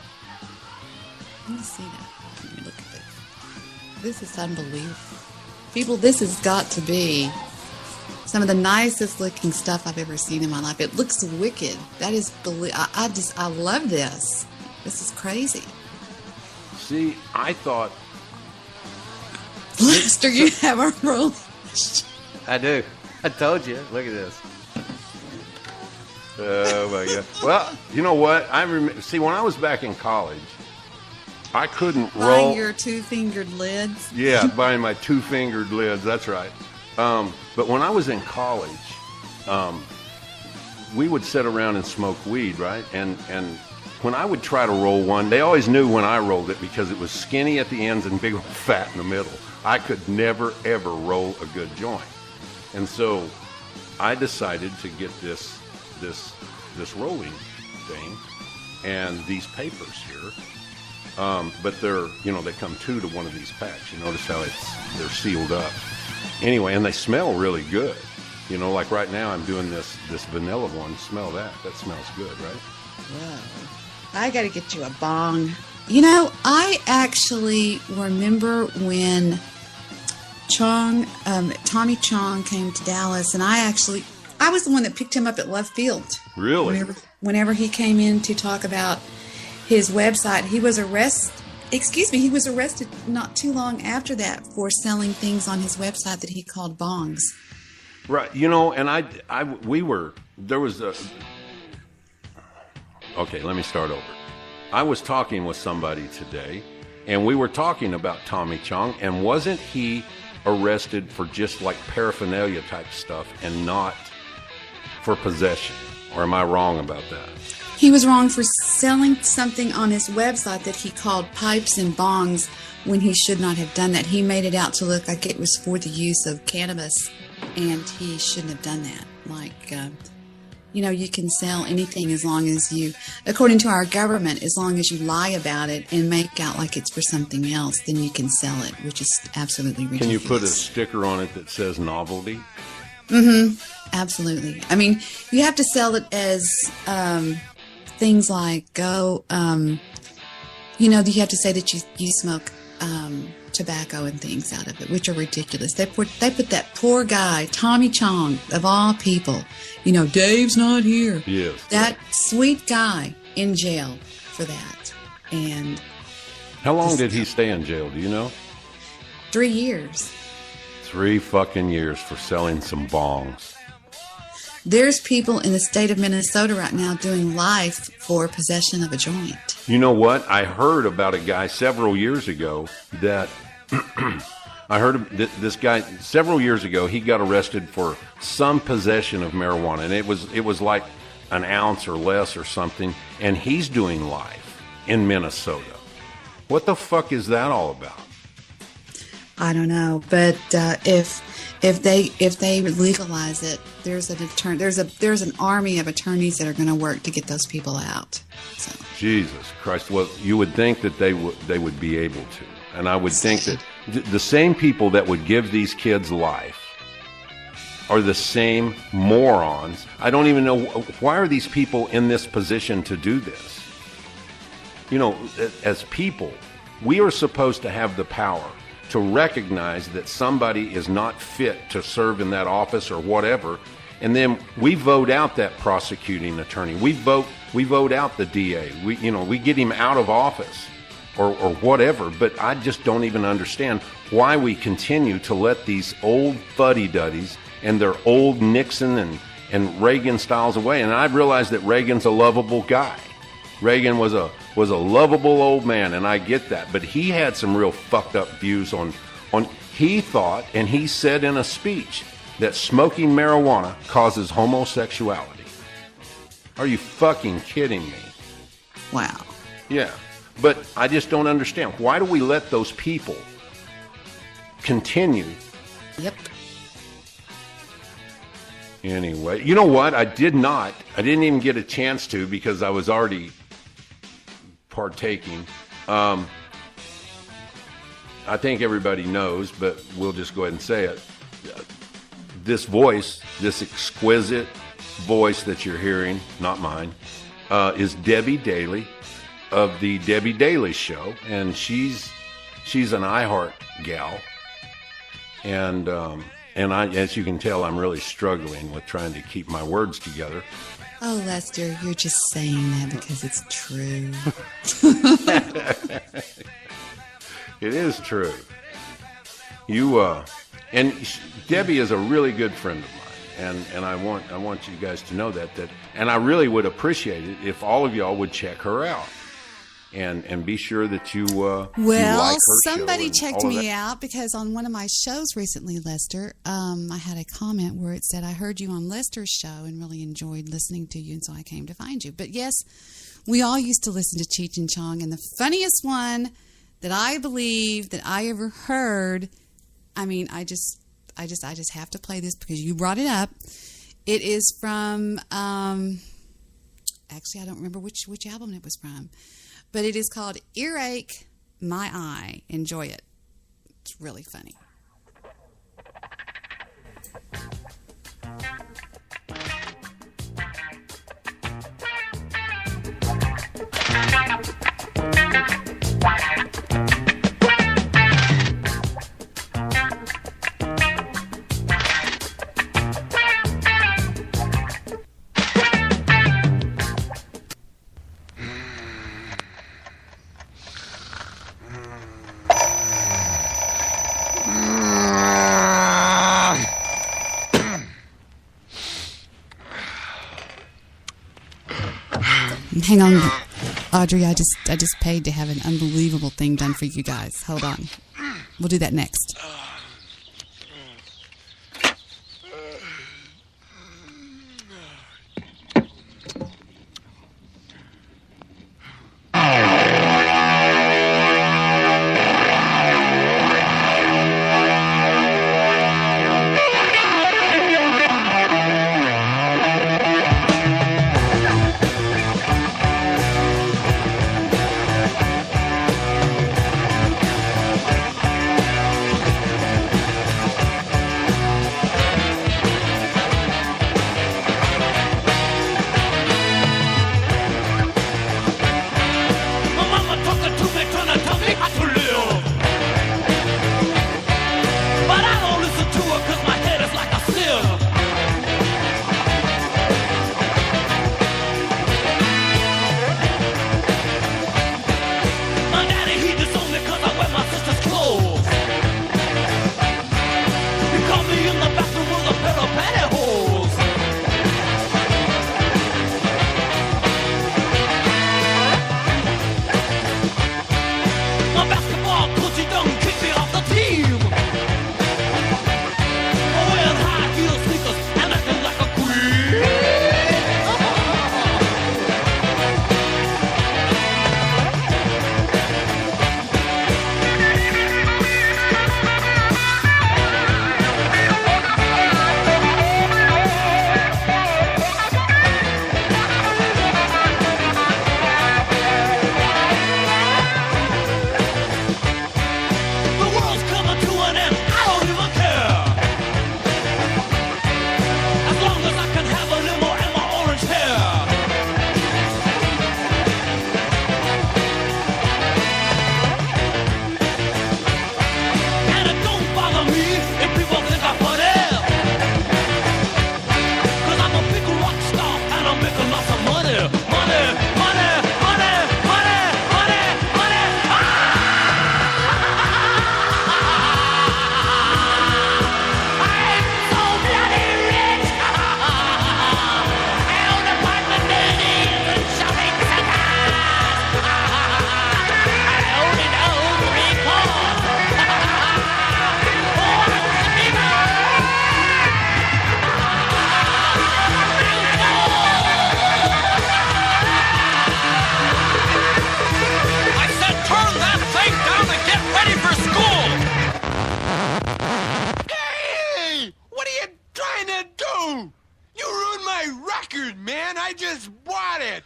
Let me see that. Let me look at this. This is unbelievable. People, this has got to be some of the nicest looking stuff I've ever seen in my life. It looks wicked. That is, I love this. This is crazy. See, I thought. Lester, you have a roll. I do. I told you. Look at this. Oh my God. Well, you know what? I remember. See, when I was back in college, I couldn't roll. Buying your two-fingered lids. Yeah, buying my two-fingered lids. That's right. But when I was in college, we would sit around and smoke weed, right? And when I would try to roll one, they always knew when I rolled it because it was skinny at the ends and big old fat in the middle. I could never, ever roll a good joint. And so I decided to get this rolling thing and these papers here. But they're, they come two to one of these packs. You notice how they're sealed up. Anyway, and they smell really good. Like right now I'm doing this vanilla one. Smell that. That smells good, right? Whoa. I got to get you a bong. I actually remember when Tommy Chong came to Dallas, and I was the one that picked him up at Love Field. Really? Whenever he came in to talk about his website, he was arrested not too long after that for selling things on his website that he called bongs. Right. And okay, let me start over. I was talking with somebody today, and we were talking about Tommy Chong, and wasn't he arrested for just like paraphernalia type stuff and not for possession? Or am I wrong about that? He was wrong for selling something on his website that he called pipes and bongs when he should not have done that. He made it out to look like it was for the use of cannabis, and he shouldn't have done that. You can sell anything as long as you, according to our government, as long as you lie about it and make out like it's for something else, then you can sell it, which is absolutely ridiculous. Can you put a sticker on it that says novelty? Mm-hmm. Absolutely. I mean, you have to sell it as things like you have to say that you smoke tobacco and things out of it, which are ridiculous. They put that poor guy, Tommy Chong, of all people, Dave's not here. Yes. That sweet guy in jail for that. And how long did he stay in jail? Do you know? 3 years. 3 fucking years for selling some bongs. There's people in the state of Minnesota right now doing life for possession of a joint. You know what? I heard about a guy several years ago that this guy several years ago. He got arrested for some possession of marijuana, and it was like an ounce or less or something. And he's doing life in Minnesota. What the fuck is that all about? I don't know, but if they legalize it, there's an army of attorneys that are going to work to get those people out. So. Jesus Christ! Well, you would think that they would be able to, and I would think that the same people that would give these kids life are the same morons. I don't even know why are these people in this position to do this. As people, we are supposed to have the power to recognize that somebody is not fit to serve in that office or whatever, and then we vote out that prosecuting attorney. We vote out the DA. We get him out of office or whatever. But I just don't even understand why we continue to let these old fuddy-duddies and their old Nixon and Reagan styles away. And I realize that Reagan's a lovable guy. Reagan was a lovable old man, and I get that. But he had some real fucked up views on he thought, and he said in a speech, that smoking marijuana causes homosexuality. Are you fucking kidding me? Wow. Yeah. But I just don't understand. Why do we let those people continue? Yep. Anyway, you know what? I didn't even get a chance to because I was already partaking. I think everybody knows, but we'll just go ahead and say it. This voice, this exquisite voice that you're hearing, not mine, is Debi Daly of the Debi Daly Show, and she's an iHeart gal, and I, as you can tell, I'm really struggling with trying to keep my words together. Oh, Lester, you're just saying that because it's true. It is true. And Debi is a really good friend of mine, and I want you guys to know that, and I really would appreciate it if all of y'all would check her out, and be sure that you Well, you like her somebody show and checked all of me that. out because on one of my shows recently, Lester, I had a comment where it said, I heard you on Lester's show and really enjoyed listening to you, and so I came to find you. But yes, we all used to listen to Cheech and Chong, and the funniest one that I believe that I ever heard, I mean, I just have to play this because you brought it up. It is from, actually, I don't remember which album it was from, but it is called Earache My Eye. Enjoy it. It's really funny. Hang on, Audrey. I just paid to have an unbelievable thing done for you guys. Hold on. We'll do that next.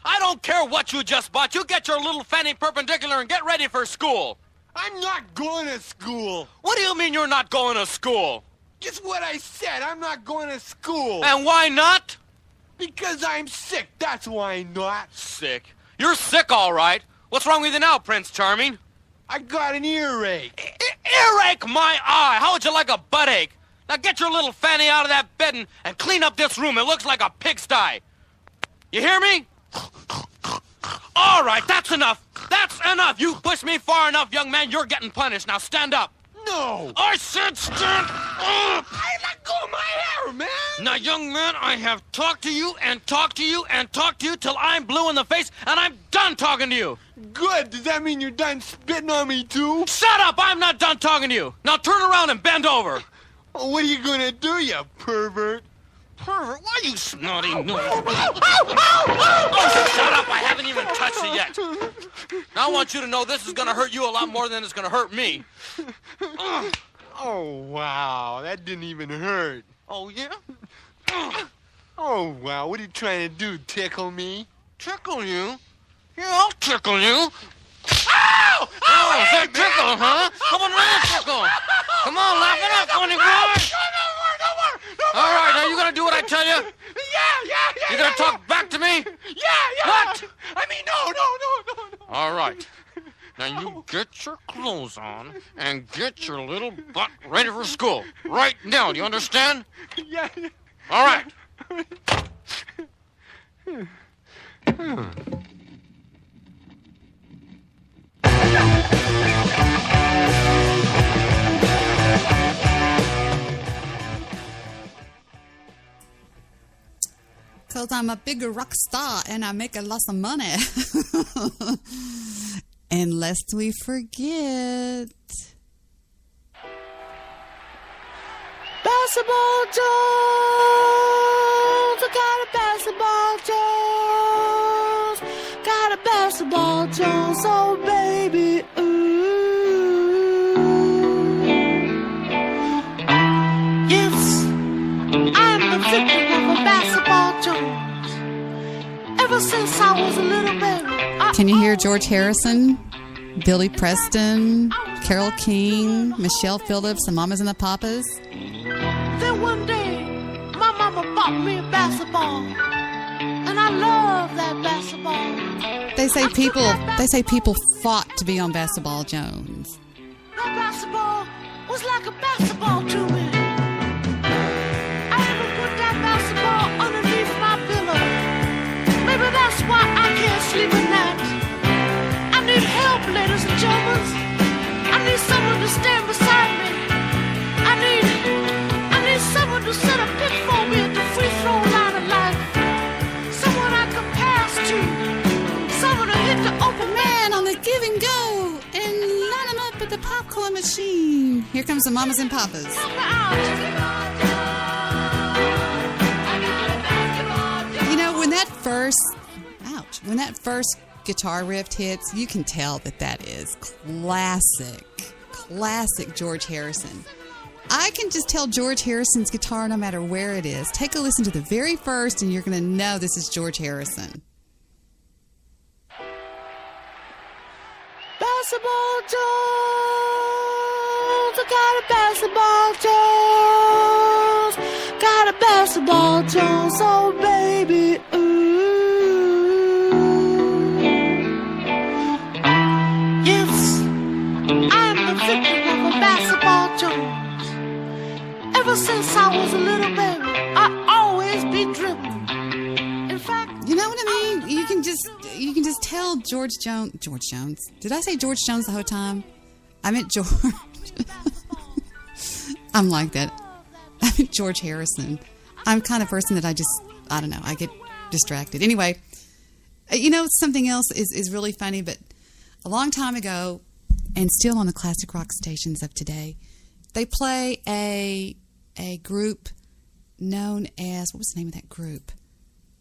I don't care what you just bought. You get your little fanny perpendicular and get ready for school. I'm not going to school. What do you mean you're not going to school? Just what I said. I'm not going to school. And why not? Because I'm sick. That's why not. Sick? You're sick, all right. What's wrong with you now, Prince Charming? I got an earache. Earache, my eye. How would you like a butt ache? Now get your little fanny out of that bed and clean up this room. It looks like a pigsty. You hear me? All right, that's enough. That's enough. You pushed me far enough, young man. You're getting punished. Now stand up. No. I said stand up. I let go of my hair, man. Now, young man, I have talked to you and talked to you and talked to you till I'm blue in the face, and I'm done talking to you. Good. Does that mean you're done spitting on me, too? Shut up. I'm not done talking to you. Now turn around and bend over. Oh, what are you going to do, you pervert? Pervert? Why, you snotty nose? Oh, shut up. I haven't even touched it yet. Now I want you to know this is going to hurt you a lot more than it's going to hurt me. Oh, wow. That didn't even hurt. Oh, yeah? Oh, wow. What are you trying to do, tickle me? Tickle you? Yeah, I'll tickle you. Ow! Oh, is that tickle, huh? Come on, let it tickle. Come on, laugh it up, funny boy. No more. All right, now you gonna do what I tell you? Yeah. You gonna talk back to me? Yeah. What? I mean, no. All right. Now you get your clothes on and get your little butt ready for school. Right now, do you understand? Yeah. All right. Because I'm a bigger rock star and I make a lot of money. And lest we forget. Basketball Jones, I got a basketball Jones, oh baby, ooh. Yes, I'm the victim of a basketball Jones. Ever since I was a little baby. Can you hear George Harrison, Billy Preston, Carole King, Michelle Phillips, the Mamas and the Papas? Then one day, my mama bought me a basketball, and I love that basketball. They say people fought to be on Basketball Jones. That basketball was like a basketball to me. I even put that basketball underneath my pillow. Maybe that's why I can't sleep at night. I need help, ladies and gentlemen. I need someone to stand beside me. I need someone to set a pick for me at the free throw line of life. Someone I can pass to. Someone to hit the open man on the give and go and line them up at the popcorn machine. Here comes the Mamas and Papas. You know, when that first guitar riff hits, you can tell that is classic George Harrison. I can just tell George Harrison's guitar no matter where it is. Take a listen to the very first and you're going to know this is George Harrison. Basketball Jones, I got a basketball Jones, oh baby, ooh. Yes, I'm the victim of a basketball Jones. Ever since I was a little baby, I always be dribbling. In fact, you know what I mean? You can just tell George Jones. Did I say George Jones the whole time? I meant George. I'm like that. I meant George Harrison. I'm the kind of person that I don't know, I get distracted. Anyway, you know, something else is really funny, but a long time ago, and still on the classic rock stations of today, they play a group known as, what was the name of that group?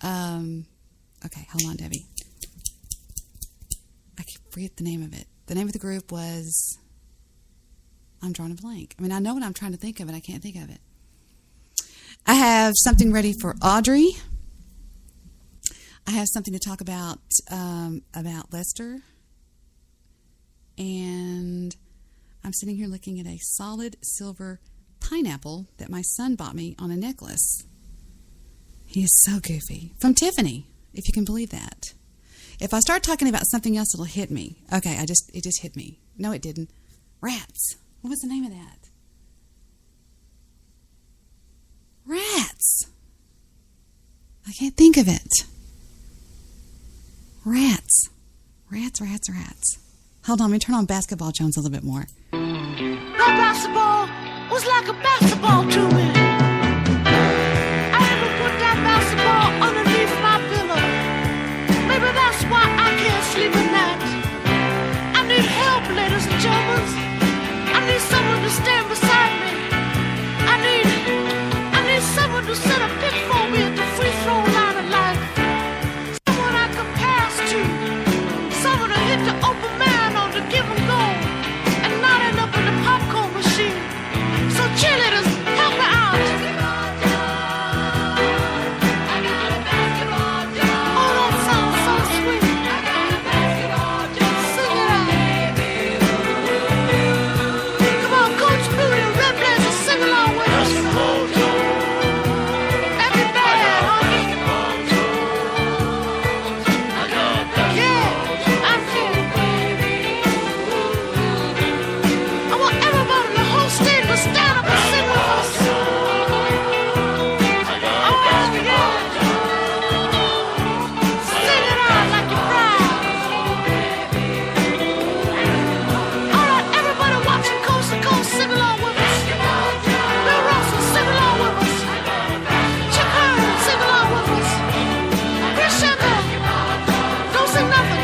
Okay, hold on, Debbie. I forget the name of it. The name of the group was, I'm drawing a blank. I mean, I know what I'm trying to think of, and I can't think of it. I have something ready for Audrey. I have something to talk about Lester. And I'm sitting here looking at a solid silver pineapple that my son bought me on a necklace. He is so goofy. From Tiffany, if you can believe that. If I start talking about something else, it'll hit me. Okay, it just hit me. No, it didn't. Rats. What was the name of that? Rats. I can't think of it. Rats. Rats. Hold on, let me turn on Basketball Jones a little bit more. That basketball was like a basketball to me. I ever put that basketball underneath my pillow. Maybe that's why I can't sleep at night. I need help, ladies and gentlemen. I need someone to stand beside me. I need someone to set a pick for me at the free throw line of life. Someone I can pass to. Someone to hit the open man on the give and go. And not end up in the popcorn machine. So cheerleaders, help me out. Oh, that sounds so sweet. Sing it out. Come on, Coach Booty and Red Blazer, sing along with us. Every band, honey. Yeah, I'm here. I want everybody in the whole state to stand up and sing with us. Oh, yeah. Sing it out like you're proud. All right, everybody watching Coast to Coast, sing along with us. Bill Russell, sing along with us. Chuck Hearn, sing along with us. Chris Shannon, don't sing nothing.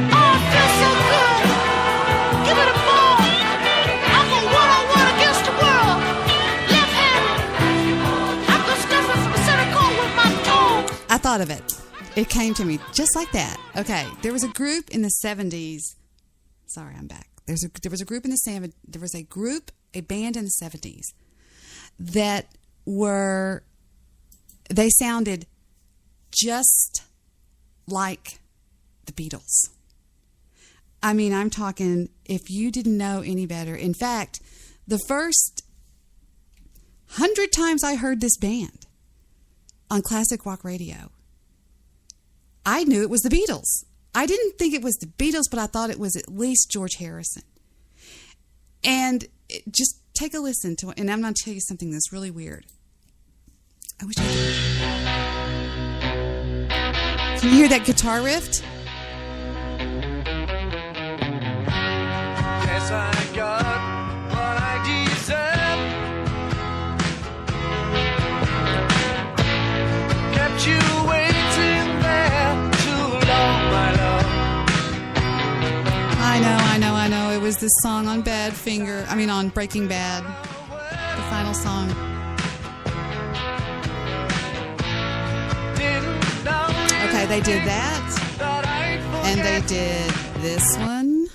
Oh, it feels so good. Give me the ball. I'm a one-on-one against the world. Left-handed. I'm gonna stuff it from center court with my toe. I thought of it. It came to me just like that. Okay, there was a group in the 70s. Sorry, I'm back. There was a group in the a band in the 70s that they sounded just like the Beatles. I mean, I'm talking, if you didn't know any better. In fact, the first 100 times I heard this band on classic rock radio, I knew it was the Beatles. I didn't think it was the Beatles, but I thought it was at least George Harrison. And just take a listen to it, and I'm going to tell you something that's really weird. I wish I could. Can you hear that guitar riff? Yes, I got what I deserve. Kept you waiting there too long, my love. I know. It was this song on on Breaking Bad. The final song. Okay, they did that. And they did this one.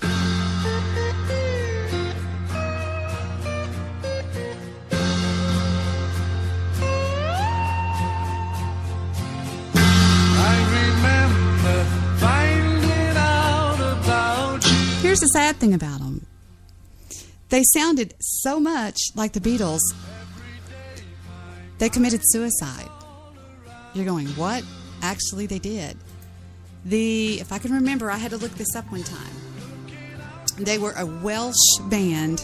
Here's the sad thing about them. They sounded so much like the Beatles, they committed suicide. You're going, what? Actually, they did. If I can remember, I had to look this up one time. They were a Welsh band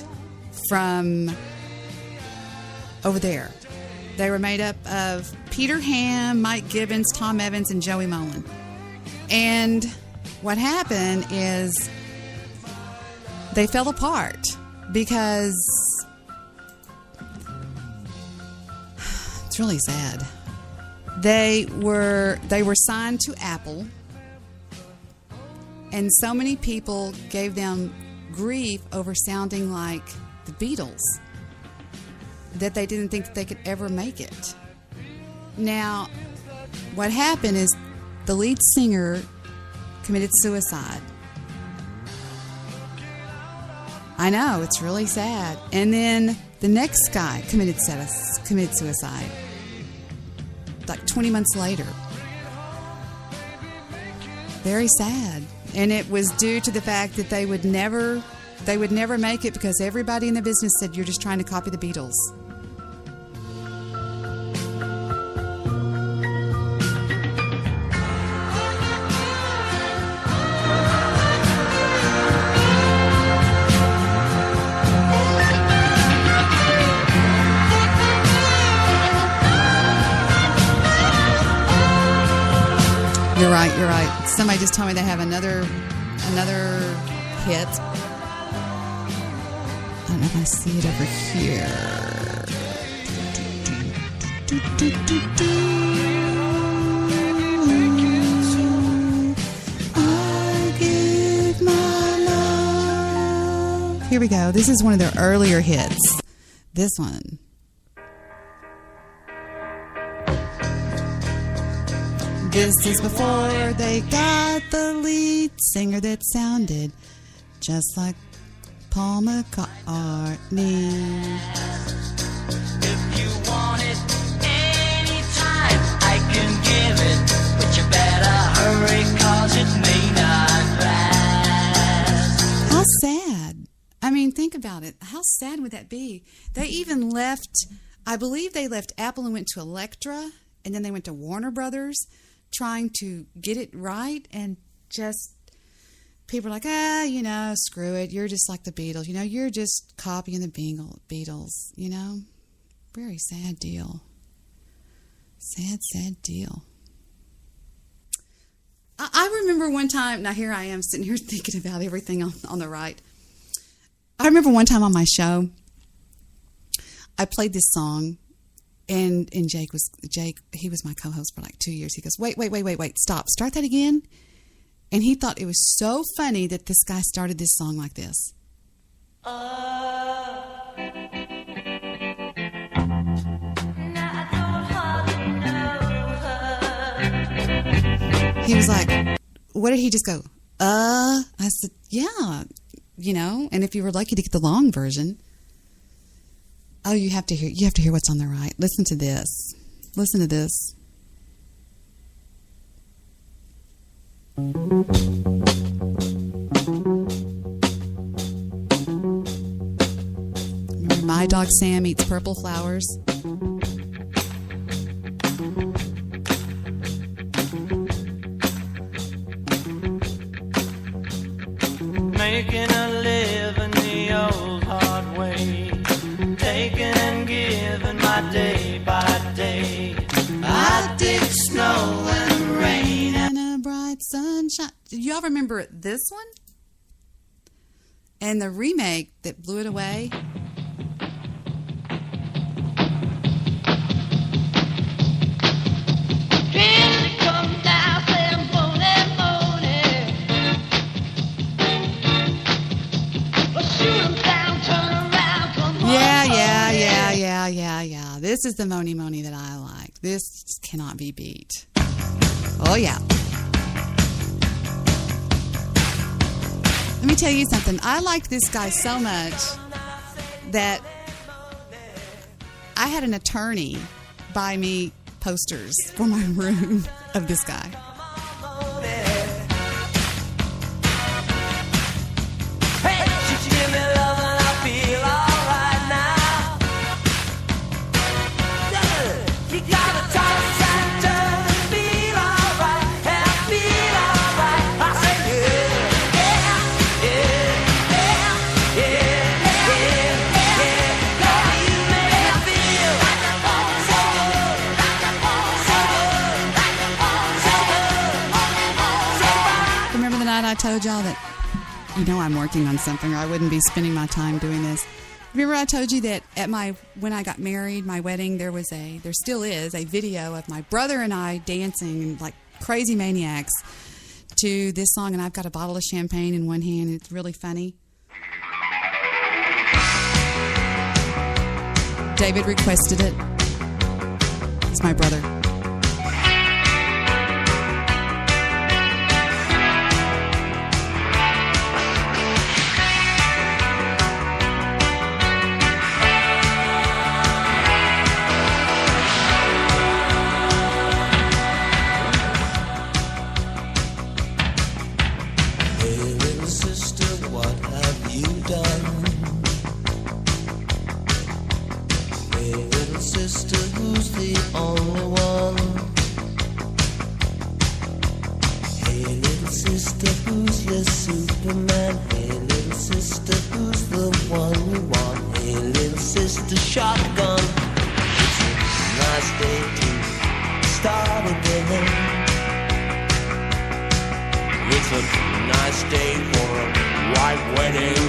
from over there. They were made up of Peter Ham, Mike Gibbons, Tom Evans, and Joey Mullen. And what happened is they fell apart because it's really sad. They were signed to Apple, and so many people gave them grief over sounding like the Beatles that they didn't think that they could ever make it. Now, what happened is the lead singer committed suicide. I know, it's really sad. And then the next guy committed suicide. Like 20 months later. Very sad. And it was due to the fact that they would never make it because everybody in the business said, you're just trying to copy the Beatles. You're right. Somebody just told me they have another hit. I don't know if I see it over here. I give my love. Here we go. This is one of their earlier hits. This one. This is before they got the lead singer that sounded just like Paul McCartney. If you want it anytime, I can give it, but you better hurry, 'cause it may not last. How sad. I mean, think about it. How sad would that be? They even left, I believe they left Apple and went to Elektra, and then they went to Warner Brothers, trying to get it right, and just people are like, screw it. You're just like the Beatles. You're just copying the Beatles. Very sad deal. Sad deal. I remember one time, now here I am sitting here thinking about everything on the right. I remember one time on my show, I played this song. And Jake, he was my co-host for like 2 years. He goes, wait, start that again. And he thought it was so funny that this guy started this song like this. He was like, what did he just go? I said, yeah, and if you were lucky to get the long version. Oh, you have to hear what's on the right. Listen to this. Listen to this. Remember My Dog Sam Eats Purple Flowers? Making a living the old hard way. Taking and giving my day by day. I dig snow and rain and a bright sunshine. Did y'all remember this one? And the remake that blew it away? Yeah. This is the Moni Moni that I like. This cannot be beat. Oh, yeah. Let me tell you something. I liked this guy so much that I had an attorney buy me posters for my room of this guy. I told y'all that, I'm working on something or I wouldn't be spending my time doing this. Remember I told you that when I got married, my wedding, there still is a video of my brother and I dancing like crazy maniacs to this song, and I've got a bottle of champagne in one hand. It's really funny. David requested it. It's my brother. sister, who's your Superman? Hey, little sister, who's the one you want? Hey, little sister, shotgun. It's a nice day to start again. It's a nice day for a white wedding.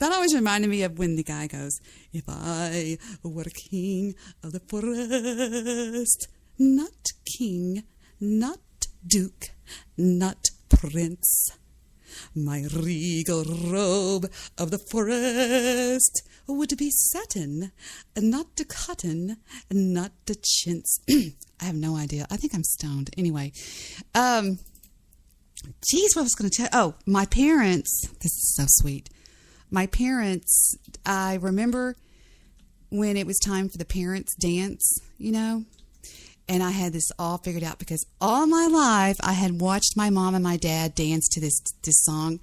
That always reminded me of when the guy goes, if I were king of the forest, not king, not duke, not prince, my regal robe of the forest would be satin, not to cotton, not to chintz. I have no idea. I think I'm stoned. Anyway, geez, what I was going to tell? Oh, my parents. This is so sweet. My parents. I remember when it was time for the parents' dance. And I had this all figured out because all my life I had watched my mom and my dad dance to this song,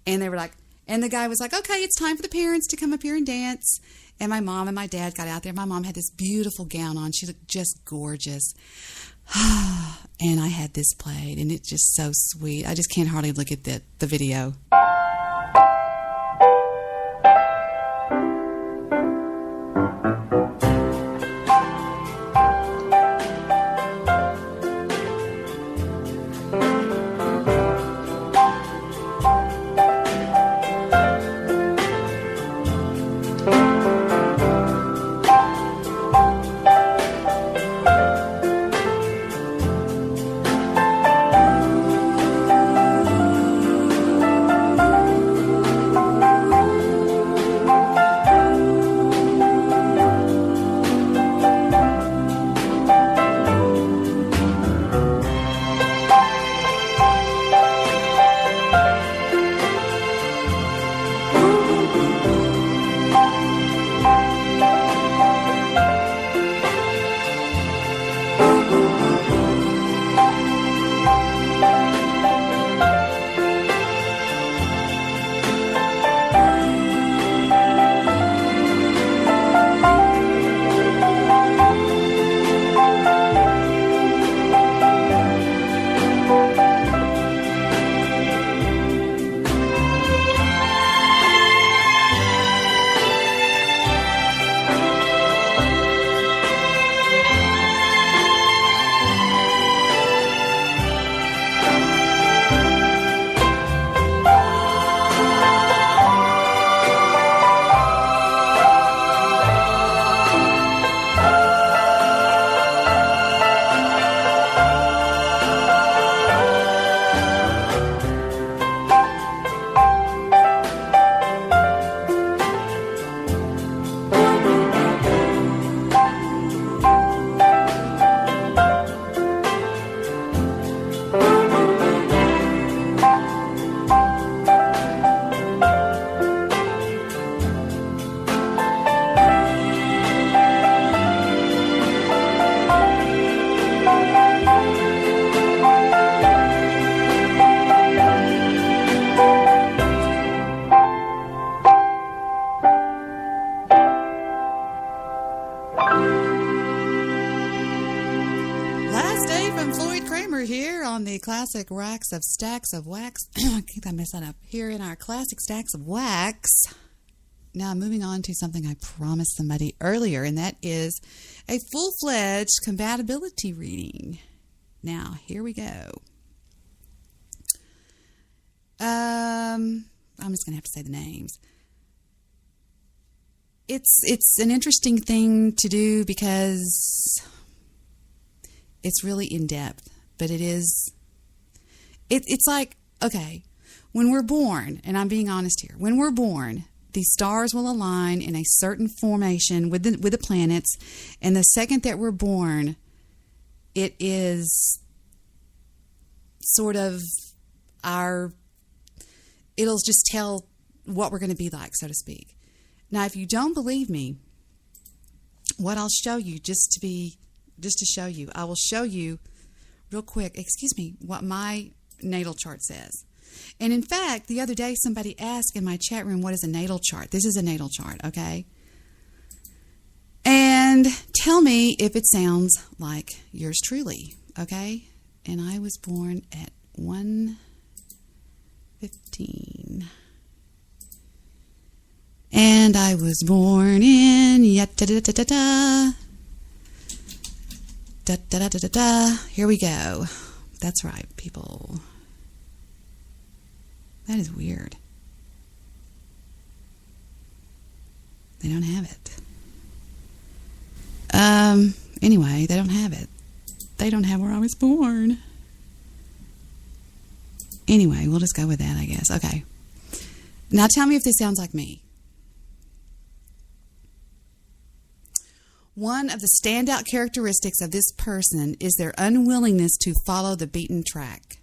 and they were like, and the guy was like, okay, it's time for the parents to come up here and dance. And my mom and my dad got out there. My mom had this beautiful gown on. She looked just gorgeous. And I had this played, and it's just so sweet. I just can't hardly look at the video. Classic racks of stacks of wax. I think I messed that up. Here in our classic stacks of wax. Now, moving on to something I promised somebody earlier, and that is a full-fledged compatibility reading. Now, here we go. I'm just going to have to say the names. It's an interesting thing to do because it's really in-depth, but it is... It's like, okay, when we're born, and I'm being honest here, when we're born, the stars will align in a certain formation with the planets, and the second that we're born, it is sort of it'll just tell what we're going to be like, so to speak. Now, if you don't believe me, what I'll show you, just to show you, I will show you real quick, what my natal chart says. And in fact, the other day somebody asked in my chat room, what is a natal chart? This is a natal chart, okay? And tell me if it sounds like yours truly, okay? and I was born at 1:15. And I was born in da-da-da-da-da. Da-da-da-da-da. Here we go. That's right, people. That is weird. They don't have it. Anyway, they don't have it. They don't have where I was born. Anyway, we'll just go with that, I guess. Okay. Now tell me if this sounds like me. One of the standout characteristics of this person is their unwillingness to follow the beaten track.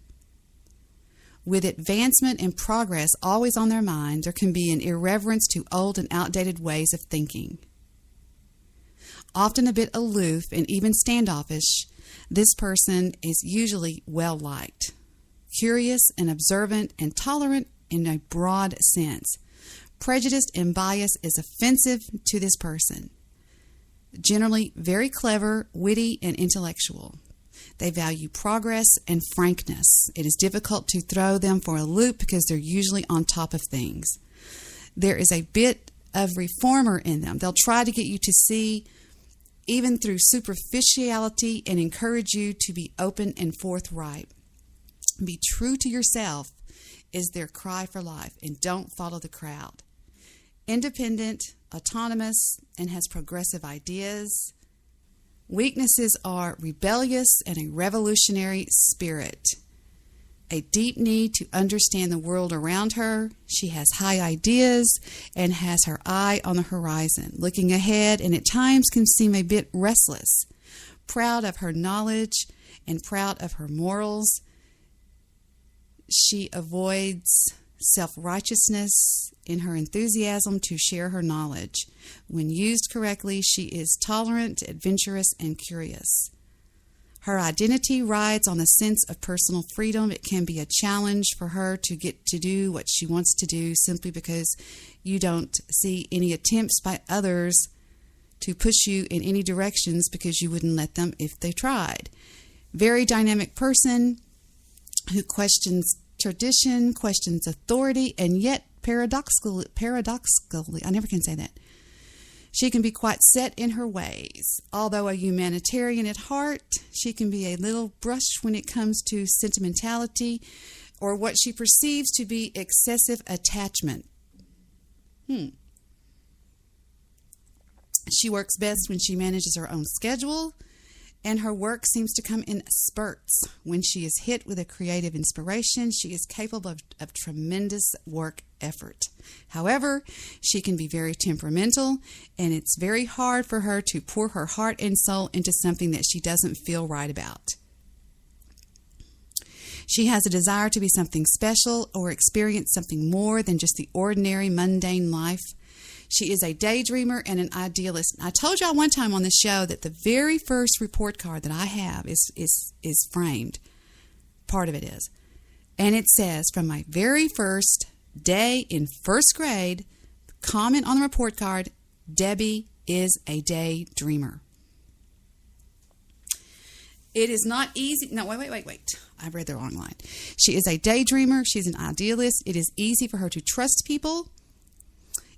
With advancement and progress always on their mind, there can be an irreverence to old and outdated ways of thinking. Often a bit aloof and even standoffish, this person is usually well-liked, curious and observant and tolerant in a broad sense. Prejudice and bias is offensive to this person. Generally very clever, witty, and intellectual. They value progress and frankness. It is difficult to throw them for a loop because they're usually on top of things. There is a bit of reformer in them. They'll try to get you to see even through superficiality and encourage you to be open and forthright. Be true to yourself is their cry for life, and don't follow the crowd. Independent, autonomous, and has progressive ideas. Weaknesses are rebellious and a revolutionary spirit. A deep need to understand the world around her. She has high ideas and has her eye on the horizon, looking ahead, and at times can seem a bit restless. Proud of her knowledge and proud of her morals. She avoids self-righteousness in her enthusiasm to share her knowledge. When used correctly, she is tolerant, adventurous, and curious. Her identity rides on a sense of personal freedom. It can be a challenge for her to get to do what she wants to do simply because you don't see any attempts by others to push you in any directions because you wouldn't let them if they tried. Very dynamic person who questions tradition, questions authority, and yet paradoxically, I never can say that. She can be quite set in her ways. Although a humanitarian at heart, she can be a little brusque when it comes to sentimentality or what she perceives to be excessive attachment. She works best when she manages her own schedule, and her work seems to come in spurts. When she is hit with a creative inspiration, she is capable of tremendous work effort. However, she can be very temperamental, and it's very hard for her to pour her heart and soul into something that she doesn't feel right about. She has a desire to be something special or experience something more than just the ordinary, mundane life. She is a daydreamer and an idealist. I told y'all one time on the show that the very first report card that I have is framed. Part of it is. And it says, from my very first day in first grade, comment on the report card, Debbie is a daydreamer. It is not easy. No, wait. I read the wrong line. She is a daydreamer. She's an idealist. It is easy for her to trust people.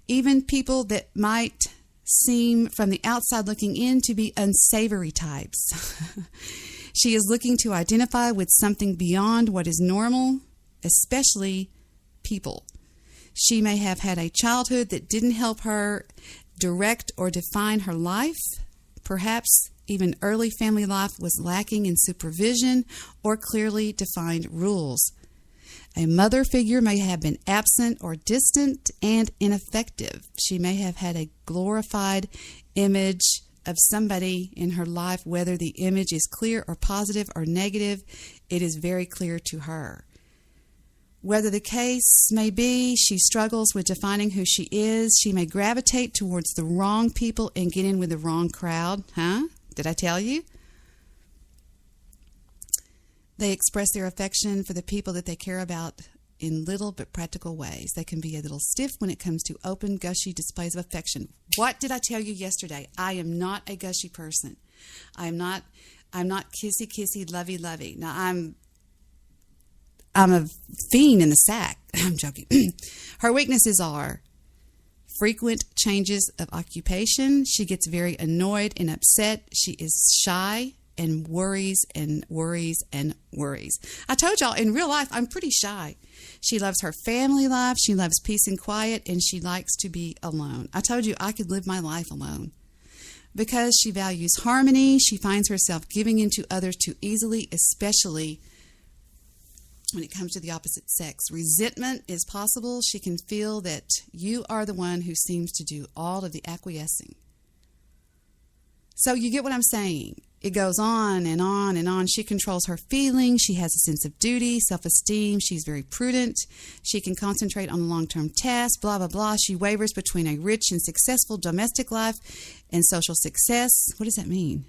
Even people that might seem from the outside looking in to be unsavory types. She is looking to identify with something beyond what is normal, especially people. She may have had a childhood that didn't help her direct or define her life. Perhaps even early family life was lacking in supervision or clearly defined rules. A mother figure may have been absent or distant and ineffective. She may have had a glorified image of somebody in her life. Whether the image is clear or positive or negative, it is very clear to her. Whether the case may be, she struggles with defining who she is. She may gravitate towards the wrong people and get in with the wrong crowd. Did I tell you? They express their affection for the people that they care about in little but practical ways. They can be a little stiff when it comes to open, gushy displays of affection. What did I tell you yesterday? I am not a gushy person. I am not I'm not kissy, lovey. Now, I'm a fiend in the sack. I'm joking. Her weaknesses are frequent changes of occupation. She gets very annoyed and upset. She is shy and worries and worries and worries. I told y'all, in real life, I'm pretty shy. She loves her family life. She loves peace and quiet, and she likes to be alone. I told you I could live my life alone. Because she values harmony, she finds herself giving in to others too easily, especially when it comes to the opposite sex. Resentment is possible. She can feel that you are the one who seems to do all of the acquiescing. So you get what I'm saying. It goes on and on and on. She controls her feelings. She has a sense of duty, self-esteem. She's very prudent. She can concentrate on long-term tasks, blah, blah, blah. She wavers between a rich and successful domestic life and social success. What does that mean?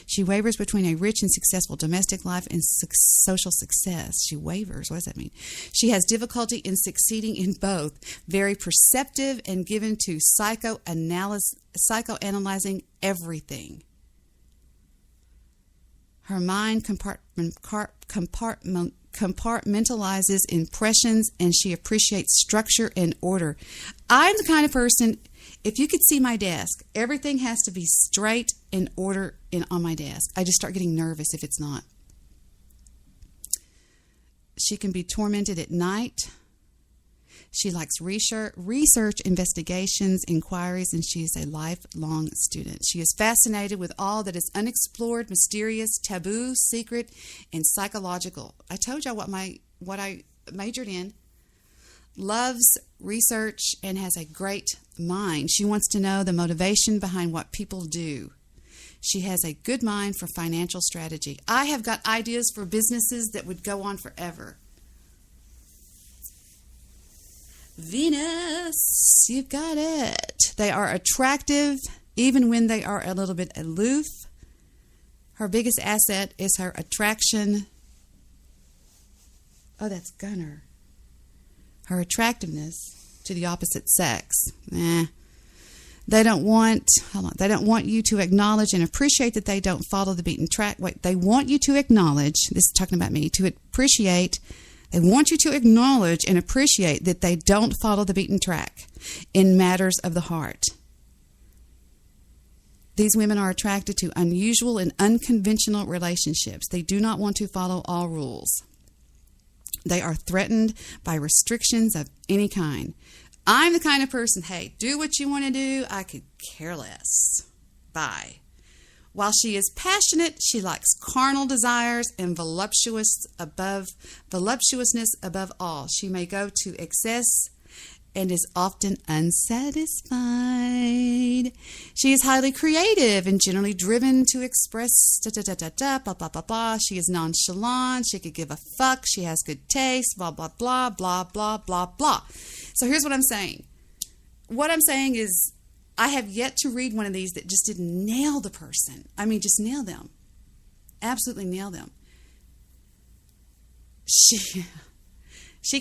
She wavers between a rich and successful domestic life and social success. She wavers. What does that mean? She has difficulty in succeeding in both. Very perceptive and given to psychoanalyzing everything. Her mind compartmentalizes impressions, and she appreciates structure and order. I'm the kind of person, if you could see my desk, everything has to be straight in order on my desk. I just start getting nervous if it's not. She can be tormented at night. She likes research, investigations, inquiries, and she is a lifelong student. She is fascinated with all that is unexplored, mysterious, taboo, secret, and psychological. I told y'all what I majored in. Loves research and has a great mind. She wants to know the motivation behind what people do. She has a good mind for financial strategy. I have got ideas for businesses that would go on forever. Venus, you've got it. They are attractive even when they are a little bit aloof. Her biggest asset is her attraction. Oh, that's Gunner. Her attractiveness to the opposite sex. They don't want you to acknowledge and appreciate that they don't follow the beaten track. They want you to acknowledge, this is talking about me, to appreciate. They want you to acknowledge and appreciate that they don't follow the beaten track in matters of the heart. These women are attracted to unusual and unconventional relationships. They do not want to follow all rules. They are threatened by restrictions of any kind. I'm the kind of person, hey, do what you want to do. I could care less. Bye. While she is passionate, she likes carnal desires and voluptuousness above all. She may go to excess and is often unsatisfied. She is highly creative and generally driven to express blah, blah, blah, blah. She is nonchalant. She could give a fuck. She has good taste, blah, blah, blah, blah, blah, blah, blah. So here's what I'm saying. What I'm saying is, I have yet to read one of these that just didn't nail the person. I mean, just nail them. Absolutely nail them. She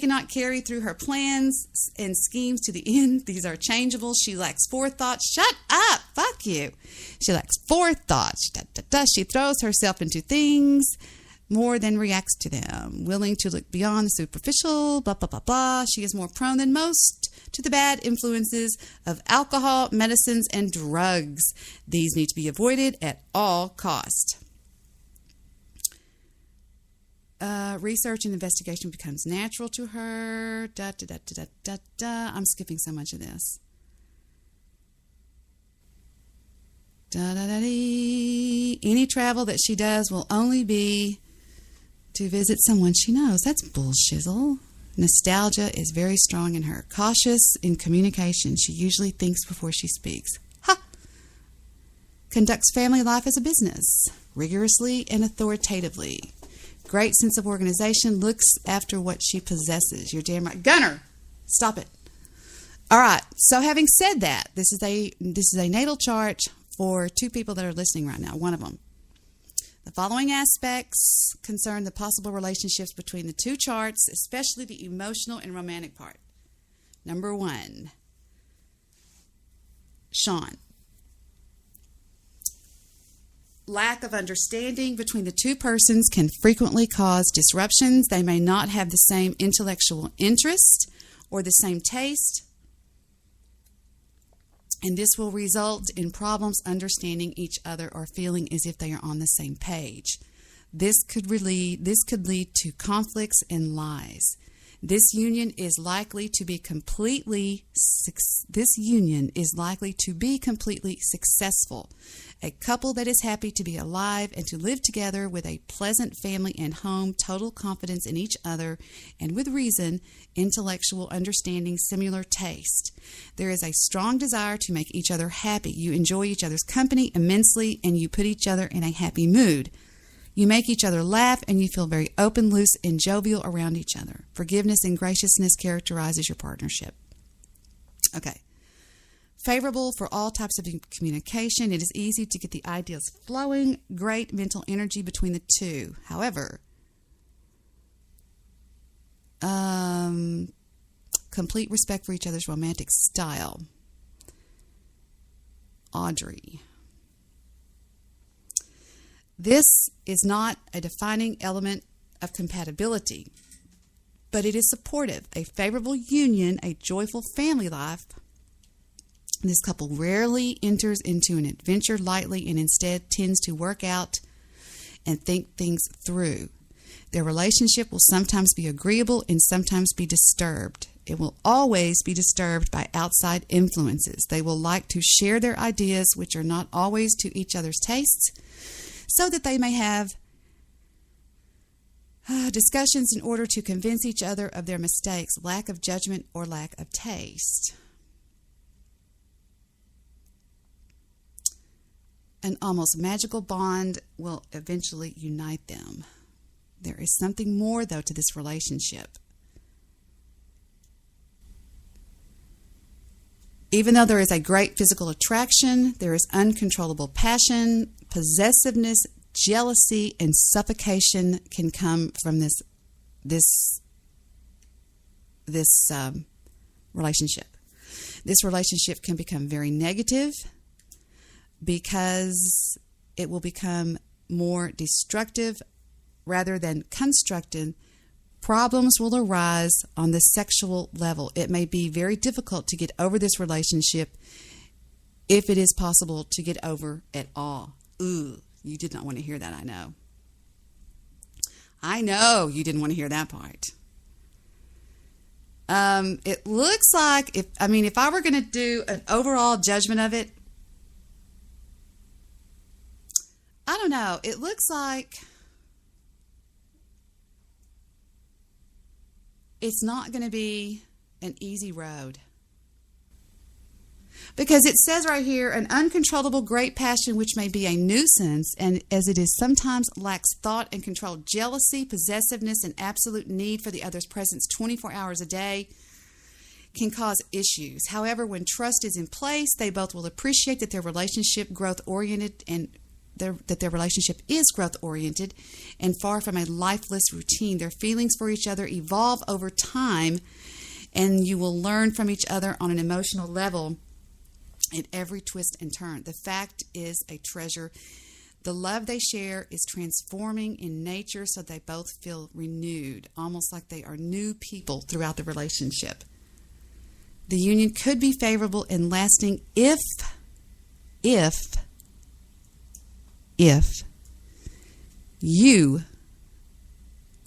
cannot carry through her plans and schemes to the end. These are changeable. She lacks forethought. Shut up. Fuck you. She lacks forethought. She throws herself into things more than reacts to them. Willing to look beyond the superficial. Blah, blah, blah, blah. She is more prone than most to the bad influences of alcohol, medicines, and drugs. These need to be avoided at all cost. Research and investigation becomes natural to her. I'm skipping so much of this. Any travel that she does will only be to visit someone she knows. That's bullshizzle. Nostalgia is very strong in her. Cautious in communication. She usually thinks before she speaks. Conducts family life as a business, rigorously and authoritatively. Great sense of organization. Looks after what she possesses. You're damn right. Gunner, stop it. All right. So having said that, this is a natal chart for two people that are listening right now. One of them. The following aspects concern the possible relationships between the two charts, especially the emotional and romantic part. Number 1, Sean. lack of understanding between the two persons can frequently cause disruptions. They may not have the same intellectual interest or the same taste, and this will result in problems understanding each other or feeling as if they are on the same page. This could lead to conflicts and lies. This union is likely to be completely successful. A couple that is happy to be alive and to live together with a pleasant family and home, total confidence in each other, and with reason, intellectual understanding, similar taste. There is a strong desire to make each other happy. You enjoy each other's company immensely, and you put each other in a happy mood. You make each other laugh, and you feel very open, loose, and jovial around each other. Forgiveness and graciousness characterizes your partnership. Okay. Favorable for all types of communication. It is easy to get the ideas flowing. Great mental energy between the two. However, complete respect for each other's romantic style. Audrey. This is not a defining element of compatibility, but it is supportive. A favorable union, a joyful family life. This couple rarely enters into an adventure lightly and instead tends to work out and think things through. Their relationship will sometimes be agreeable and sometimes be disturbed. It will always be disturbed by outside influences. They will like to share their ideas, which are not always to each other's tastes, so that they may have discussions in order to convince each other of their mistakes, lack of judgment, or lack of taste. An almost magical bond will eventually unite them. There is something more, though, to this relationship. Even though there is a great physical attraction, there is uncontrollable passion, possessiveness, jealousy, and suffocation can come from this relationship. This relationship can become very negative because it will become more destructive rather than constructive. Problems will arise on the sexual level. It may be very difficult to get over this relationship if it is possible to get over at all. Ooh, you did not want to hear that, I know. I know you didn't want to hear that part. It looks like, if I were going to do an overall judgment of it, I don't know. It looks like it's not going to be an easy road. Because it says right here, an uncontrollable great passion which may be a nuisance, and as it is sometimes lacks thought and control, jealousy, possessiveness, and absolute need for the other's presence 24 hours a day can cause issues. However, when trust is in place, they both will appreciate that their relationship growth-oriented and that their relationship is growth-oriented and far from a lifeless routine. Their feelings for each other evolve over time, and you will learn from each other on an emotional level at every twist and turn. The fact is a treasure. The love they share is transforming in nature, so they both feel renewed, almost like they are new people throughout the relationship. The union could be favorable and lasting if you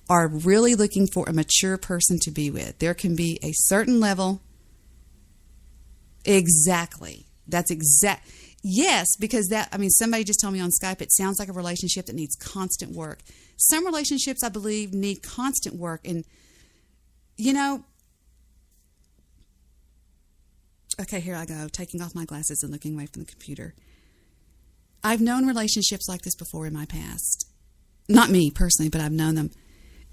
are really looking for a mature person to be with. There can be a certain level. Exactly. That's exact. Yes, because somebody just told me on Skype, it sounds like a relationship that needs constant work. Some relationships, I believe, need constant work. And, okay, here I go, taking off my glasses and looking away from the computer. I've known relationships like this before in my past. Not me personally, but I've known them.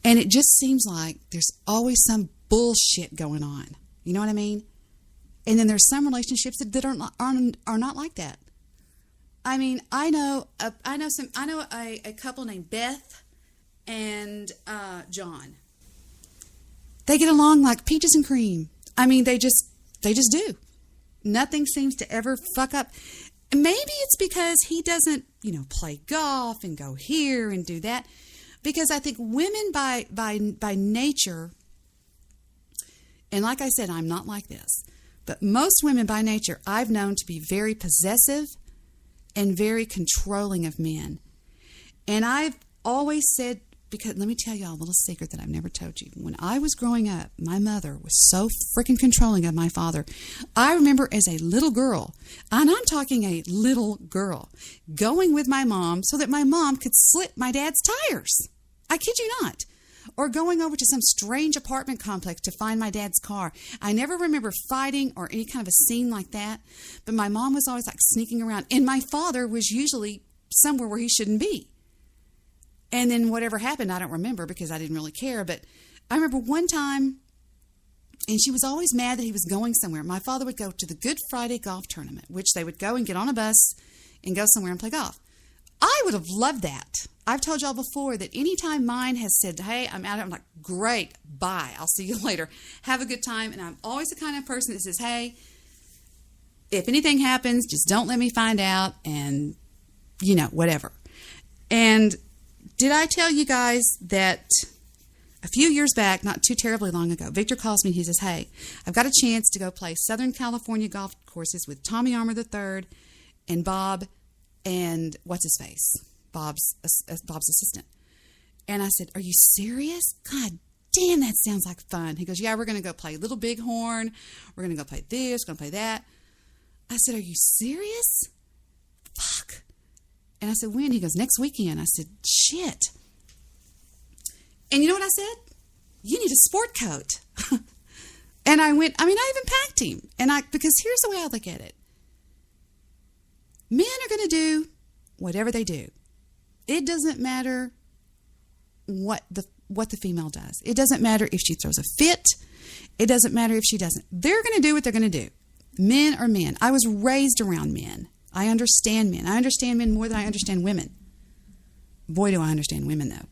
And it just seems like there's always some bullshit going on. You know what I mean? And then there's some relationships that are not like that. I mean, I know a couple named Beth and John. They get along like peaches and cream. I mean, they just do. Nothing seems to ever fuck up. Maybe it's because he doesn't, play golf and go here and do that. Because I think women by nature, and like I said, I'm not like this, but most women by nature I've known to be very possessive and very controlling of men. And I've always said, because let me tell y'all a little secret that I've never told you. When I was growing up, my mother was so freaking controlling of my father. I remember as a little girl, and I'm talking a little girl, going with my mom so that my mom could slit my dad's tires. I kid you not. Or going over to some strange apartment complex to find my dad's car. I never remember fighting or any kind of a scene like that, but my mom was always like sneaking around, and my father was usually somewhere where he shouldn't be. And then whatever happened, I don't remember because I didn't really care. But I remember one time, and she was always mad that he was going somewhere. My father would go to the Good Friday golf tournament, which they would go and get on a bus and go somewhere and play golf. I would have loved that. I've told y'all before that anytime mine has said, hey, I'm out, I'm like, great, bye. I'll see you later. Have a good time. And I'm always the kind of person that says, hey, if anything happens, just don't let me find out and, whatever. And did I tell you guys that a few years back, not too terribly long ago, Victor calls me and he says, hey, I've got a chance to go play Southern California golf courses with Tommy Armour III and Bob and what's his face? Bob's assistant. And I said, are you serious? God damn, that sounds like fun. He goes, yeah, we're going to go play Little Bighorn. We're going to go play this, going to play that. I said, are you serious? Fuck. And I said, when? He goes, next weekend. I said, shit. And you know what I said? You need a sport coat. And I went, I even packed him. Because here's the way I look at it. Men are going to do whatever they do. It doesn't matter what the female does. It doesn't matter if she throws a fit. It doesn't matter if she doesn't. They're going to do what they're going to do. Men are men. I was raised around men. I understand men. I understand men more than I understand women. Boy, do I understand women, though.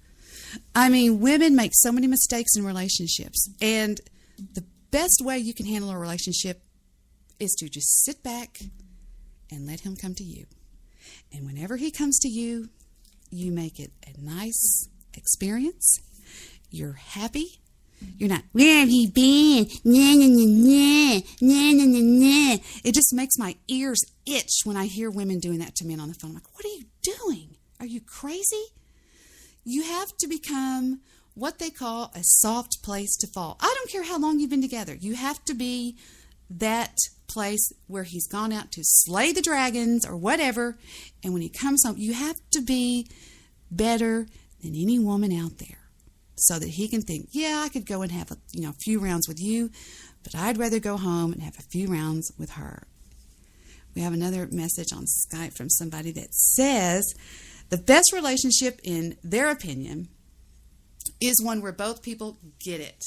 Women make so many mistakes in relationships. And the best way you can handle a relationship is to just sit back and let him come to you. And whenever he comes to you, you make it a nice experience. You're happy. You're not, where have you been? Nah, nah, nah, nah, nah, nah, nah. It just makes my ears itch when I hear women doing that to men on the phone. I'm like, what are you doing? Are you crazy? You have to become what they call a soft place to fall. I don't care how long you've been together. You have to be that place where he's gone out to slay the dragons or whatever. And when he comes home, you have to be better than any woman out there so that he can think, yeah, I could go and have a few rounds with you, but I'd rather go home and have a few rounds with her. We have another message on Skype from somebody that says the best relationship, in their opinion, is one where both people get it.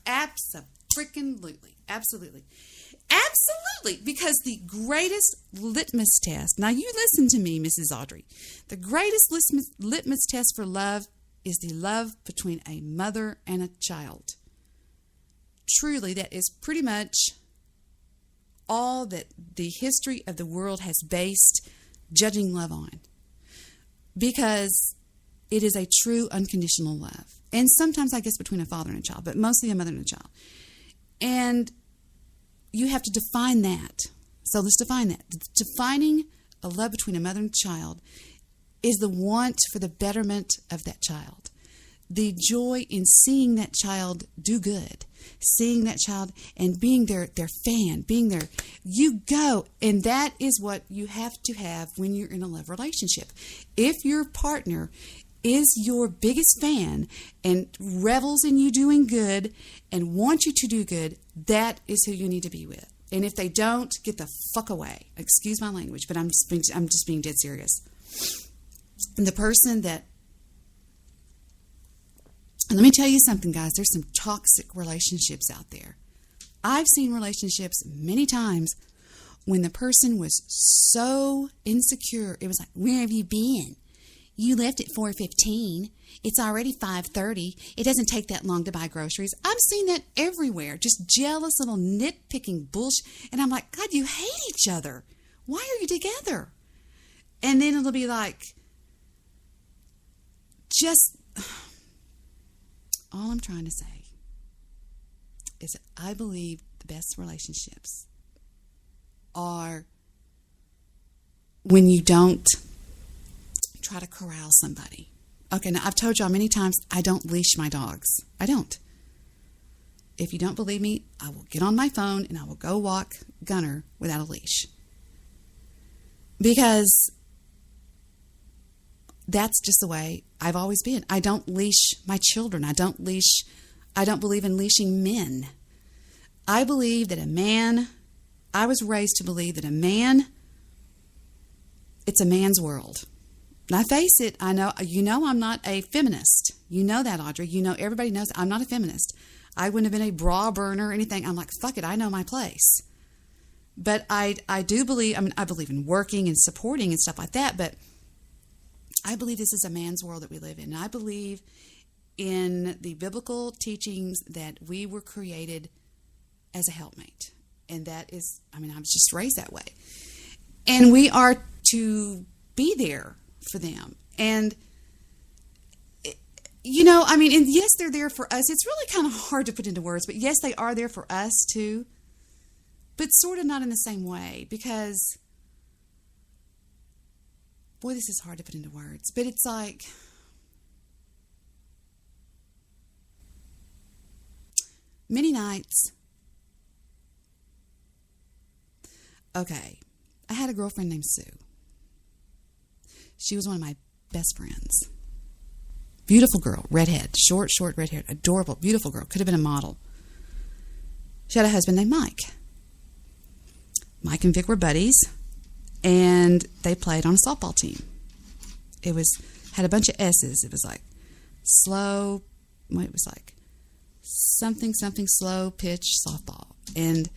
Absolutely. Absolutely. Because the greatest litmus test, now you listen to me, Mrs. Audrey, the greatest litmus test for love is the love between a mother and a child. Truly, that is pretty much all that the history of the world has based judging love on. Because it is a true unconditional love. And sometimes, I guess, between a father and a child, but mostly a mother and a child. And you have to define that. So let's define that. Defining a love between a mother and a child is the want for the betterment of that child. The joy in seeing that child do good. Seeing that child and being their fan, being their, you go. And that is what you have to have when you're in a love relationship. If your partner is your biggest fan and revels in you doing good and wants you to do good, that is who you need to be with. And if they don't, get the fuck away. Excuse my language, but I'm just being dead serious. And the person that, and let me tell you something, guys, there's some toxic relationships out there. I've seen relationships many times when the person was so insecure. It was like, where have you been? You left at 4:15. It's already 5:30. It doesn't take that long to buy groceries. I've seen that everywhere. Just jealous little nitpicking bullshit. And I'm like, God, you hate each other. Why are you together? And then it'll be like, just, all I'm trying to say is that I believe the best relationships are when you don't try to corral somebody. Okay, now I've told y'all many times I don't leash my dogs. I don't. If you don't believe me, I will get on my phone and I will go walk Gunner without a leash. Because that's just the way I've always been. I don't leash my children. I don't believe in leashing men. I believe that I was raised to believe that it's a man's world. And I face it, I'm not a feminist. You know that, Audrey. Everybody knows I'm not a feminist. I wouldn't have been a bra burner or anything. I'm like, fuck it, I know my place. But I do believe, I believe in working and supporting and stuff like that, but I believe this is a man's world that we live in. And I believe in the biblical teachings that we were created as a helpmate. And that is, I was just raised that way. And we are to be there for them. And, and yes, they're there for us. It's really kind of hard to put into words, but yes, they are there for us too. But sort of not in the same way, because, boy, this is hard to put into words. But it's like, many nights, okay, I had a girlfriend named Sue. She was one of my best friends. Beautiful girl, redhead, short red hair, adorable, beautiful girl. Could have been a model. She had a husband named Mike. Mike and Vic were buddies, and they played on a softball team. It had a bunch of S's. It was like something slow pitch softball. And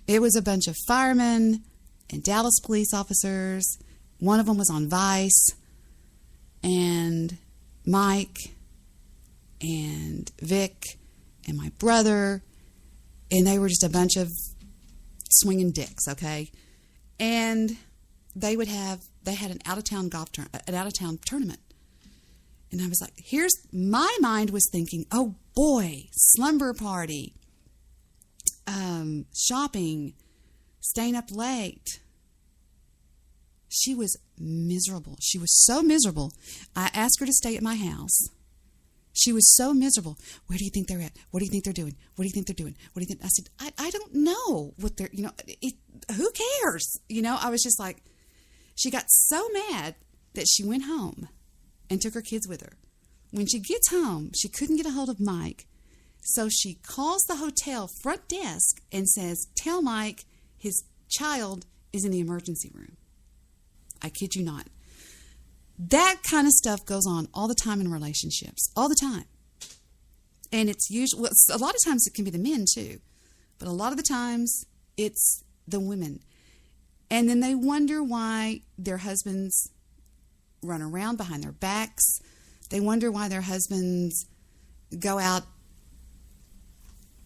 it was a bunch of firemen and Dallas police officers. One of them was on Vice, and Mike and Vic and my brother, and they were just a bunch of swinging dicks, okay? And they had an out-of-town tournament. And I was like, my mind was thinking, oh boy, slumber party, shopping, staying up late. She was miserable. She was so miserable. I asked her to stay at my house. She was so miserable. Where do you think they're at? What do you think they're doing? What do you think they're doing? What do you think? I said, I don't know what they're, who cares? I was just like, she got so mad that she went home and took her kids with her. When she gets home, she couldn't get a hold of Mike. So she calls the hotel front desk and says, tell Mike his child is in the emergency room. I kid you not. That kind of stuff goes on all the time in relationships, all the time. And it's usually, a lot of times it can be the men too, but a lot of the times it's the women. And then they wonder why their husbands run around behind their backs. They wonder why their husbands go out.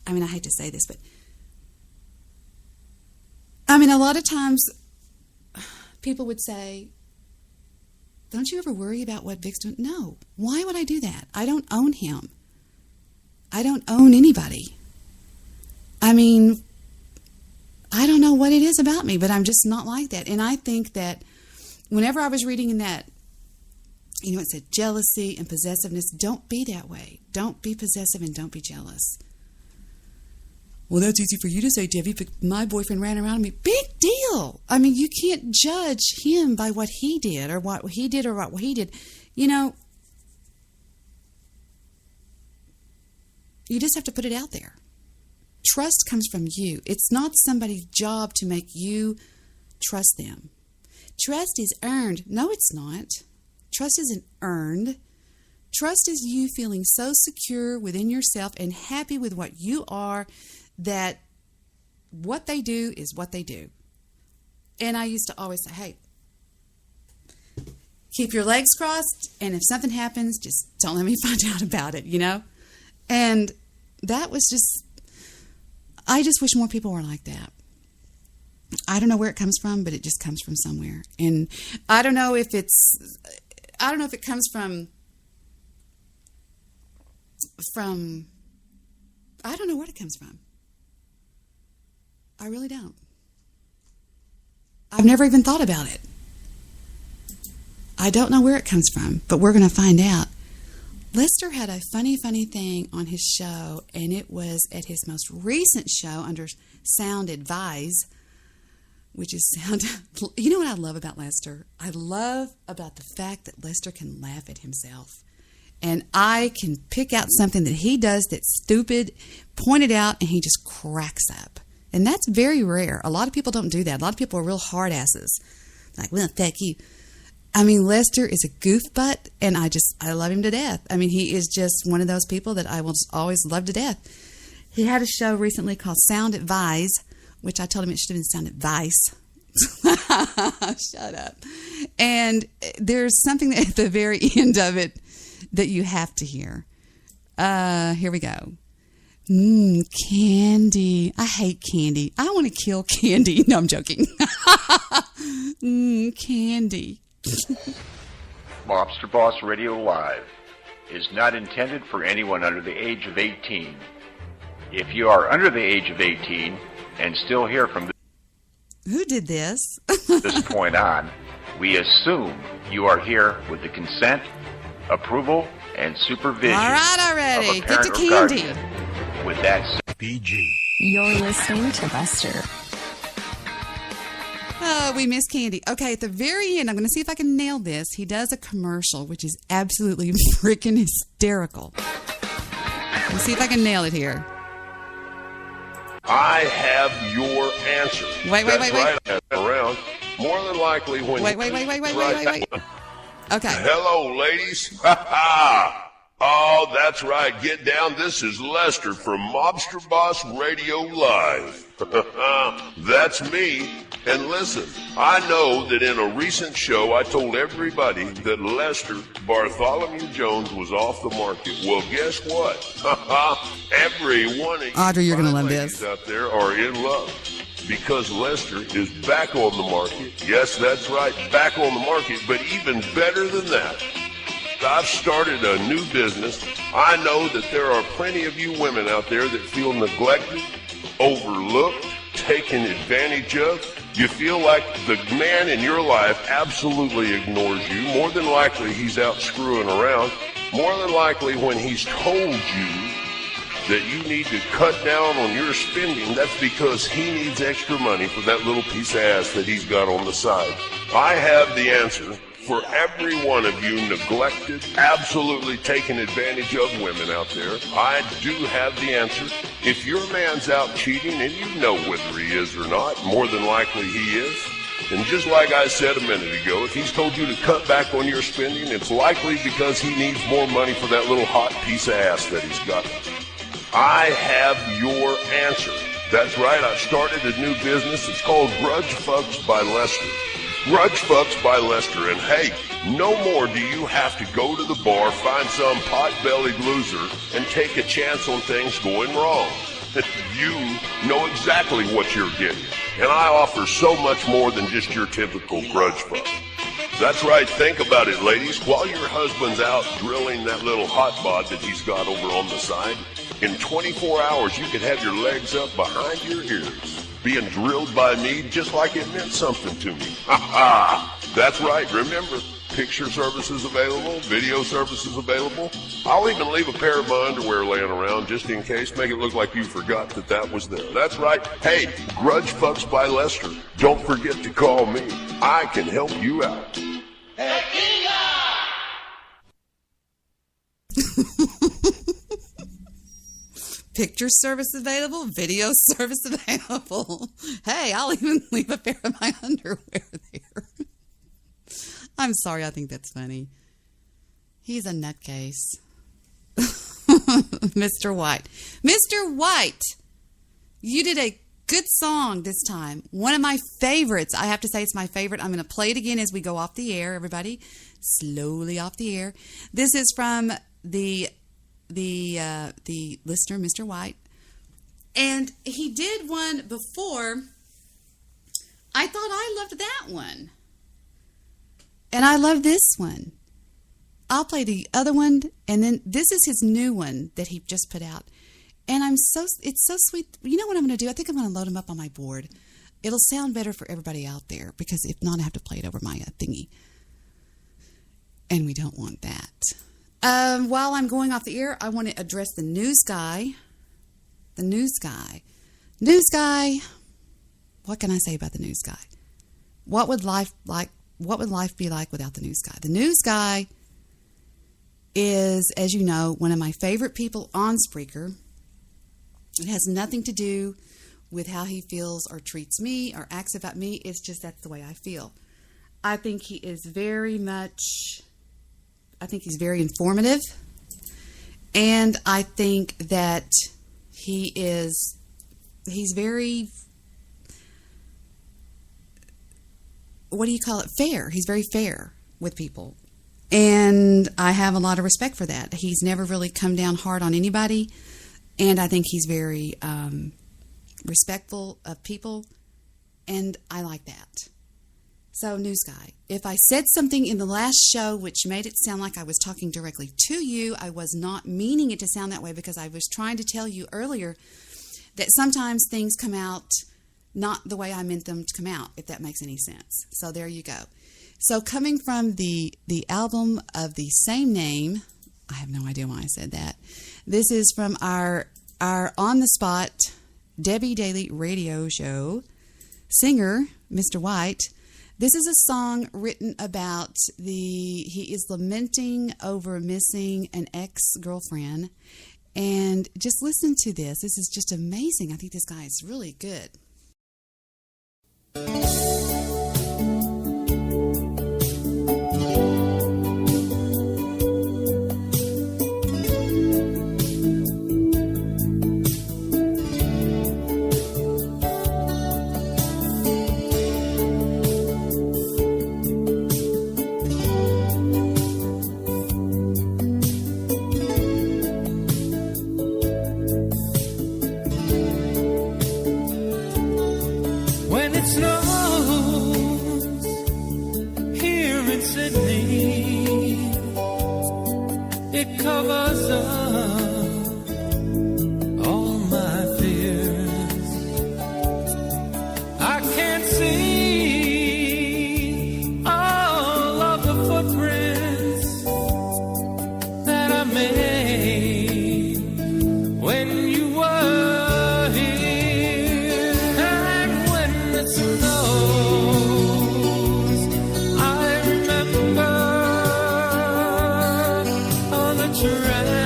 I hate to say this, but a lot of times people would say, don't you ever worry about what Vic's doing? No. Why would I do that? I don't own him. I don't own anybody. I don't know what it is about me, but I'm just not like that. And I think that whenever I was reading in that, it said jealousy and possessiveness, don't be that way. Don't be possessive and don't be jealous. Well, that's easy for you to say, Debbie, but my boyfriend ran around me. Big deal. You can't judge him by what he did or what he did. You just have to put it out there. Trust comes from you. It's not somebody's job to make you trust them. Trust is earned. No, it's not. Trust isn't earned. Trust is you feeling so secure within yourself and happy with what you are that what they do is what they do. And I used to always say, hey, keep your legs crossed, and if something happens, just don't let me find out about it, And that was I just wish more people were like that. I don't know where it comes from, but it just comes from somewhere. And I don't know if it comes from I don't know where it comes from. I really don't. I've never even thought about it. I don't know where it comes from, but we're going to find out. Lester had a funny thing on his show, and it was at his most recent show under Sound Advise, which is sound. You know what I love about Lester? I love about the fact that Lester can laugh at himself. And I can pick out something that he does that's stupid, point it out, and he just cracks up. And that's very rare. A lot of people don't do that. A lot of people are real hard asses. Like, well, fuck you. I mean, Lester is a goofbutt, and I love him to death. I mean, he is just one of those people that I will just always love to death. He had a show recently called Sound Advise, which I told him it should have been Sound Advice. Shut up. And there's something at the very end of it that you have to hear. Here we go. Candy. I hate candy. I want to kill candy. No, I'm joking. Candy. Mobster Boss Radio Live is not intended for anyone under the age of 18. If you are under the age of 18 and still here from Who did this? this point on, we assume you are here with the consent, approval, and supervision All right, already. of a Get to parent or candy. guardian. With that said, PG. You're listening to Lester. Oh, we miss Candy. Okay, at the very end, I'm going to see if I can nail this. He does a commercial, which is absolutely freaking hysterical. Let's see if I can nail it here. I have your answer. Wait. Right, around. More than likely when Wait. Okay. Hello, ladies. Ha ha. Oh, that's right. Get down. This is Lester from Mobster Boss Radio Live. That's me. And listen, I know that in a recent show I told everybody that Lester Bartholomew Jones was off the market. Well, guess what? Every one of you Audrey, you're gonna love ladies this. out there are in love because Lester is back on the market. Yes, that's right, back on the market. But even better than that, I've started a new business. I know that there are plenty of you women out there that feel neglected, overlooked, taken advantage of. You feel like the man in your life absolutely ignores you. More than likely, he's out screwing around. More than likely, when he's told you that you need to cut down on your spending, that's because he needs extra money for that little piece of ass that he's got on the side. I have the answer for every one of you neglected, absolutely taken advantage of women out there. I do have the answer. If your man's out cheating, and you know whether he is or not, more than likely he is. And just like I said a minute ago, if he's told you to cut back on your spending, it's likely because he needs more money for that little hot piece of ass that he's got. I have your answer. That's right, I've started a new business. It's called Grudge Fucks by Lester. Grudge Fucks by Lester. And hey, no more do you have to go to the bar, find some pot-bellied loser, and take a chance on things going wrong. You know exactly what you're getting. And I offer so much more than just your typical grudge fuck. That's right, think about it, ladies. While your husband's out drilling that little hot bod that he's got over on the side, in 24 hours you could have your legs up behind your ears, being drilled by me just like it meant something to me. Ha ha! That's right, remember, picture services available, video services available. I'll even leave a pair of my underwear laying around just in case, make it look like you forgot that was there. That's right. Hey, Grudge Fucks by Lester. Don't forget to call me. I can help you out. Picture service available, video service available. Hey, I'll even leave a pair of my underwear there. I'm sorry, I think that's funny. He's a nutcase. Mr. White. Mr. White, you did a good song this time. One of my favorites. I have to say it's my favorite. I'm going to play it again as we go off the air, everybody. Slowly off the air. This is from the listener, Mr. White. And he did one before I thought I loved that one. And I love this one. I'll play the other one, and then this is his new one that he just put out. And it's so sweet. You know what I'm going to do? I think I'm going to load them up on my board. It'll sound better for everybody out there, because if not, I have to play it over my thingy. And we don't want that. While I'm going off the air, I want to address the news guy. The news guy. News guy. What can I say about the news guy? What would life be like without the news guy? The news guy is, as you know, one of my favorite people on Spreaker. It has nothing to do with how he feels or treats me or acts about me. It's just that's the way I feel. I think he is very informative. And I think that he's very, what do you call it? Fair. He's very fair with people. And I have a lot of respect for that. He's never really come down hard on anybody. And I think he's very respectful of people. And I like that. So, news guy, if I said something in the last show which made it sound like I was talking directly to you, I was not meaning it to sound that way, because I was trying to tell you earlier that sometimes things come out not the way I meant them to come out, if that makes any sense. So there you go. So coming from the album of the same name, I have no idea why I said that. This is from our on-the-spot Debi Daily radio show singer, Mr. White. This is a song written about he is lamenting over missing an ex-girlfriend. And just listen to this. This is just amazing. I think this guy is really good. It covers up all my fears. I can't see all of the footprints that I made when you were here. And when it snows, I remember tracks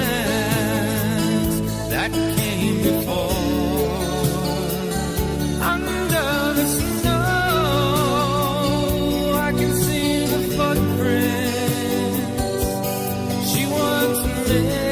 that came before. Under the snow, I can see the footprints she once made.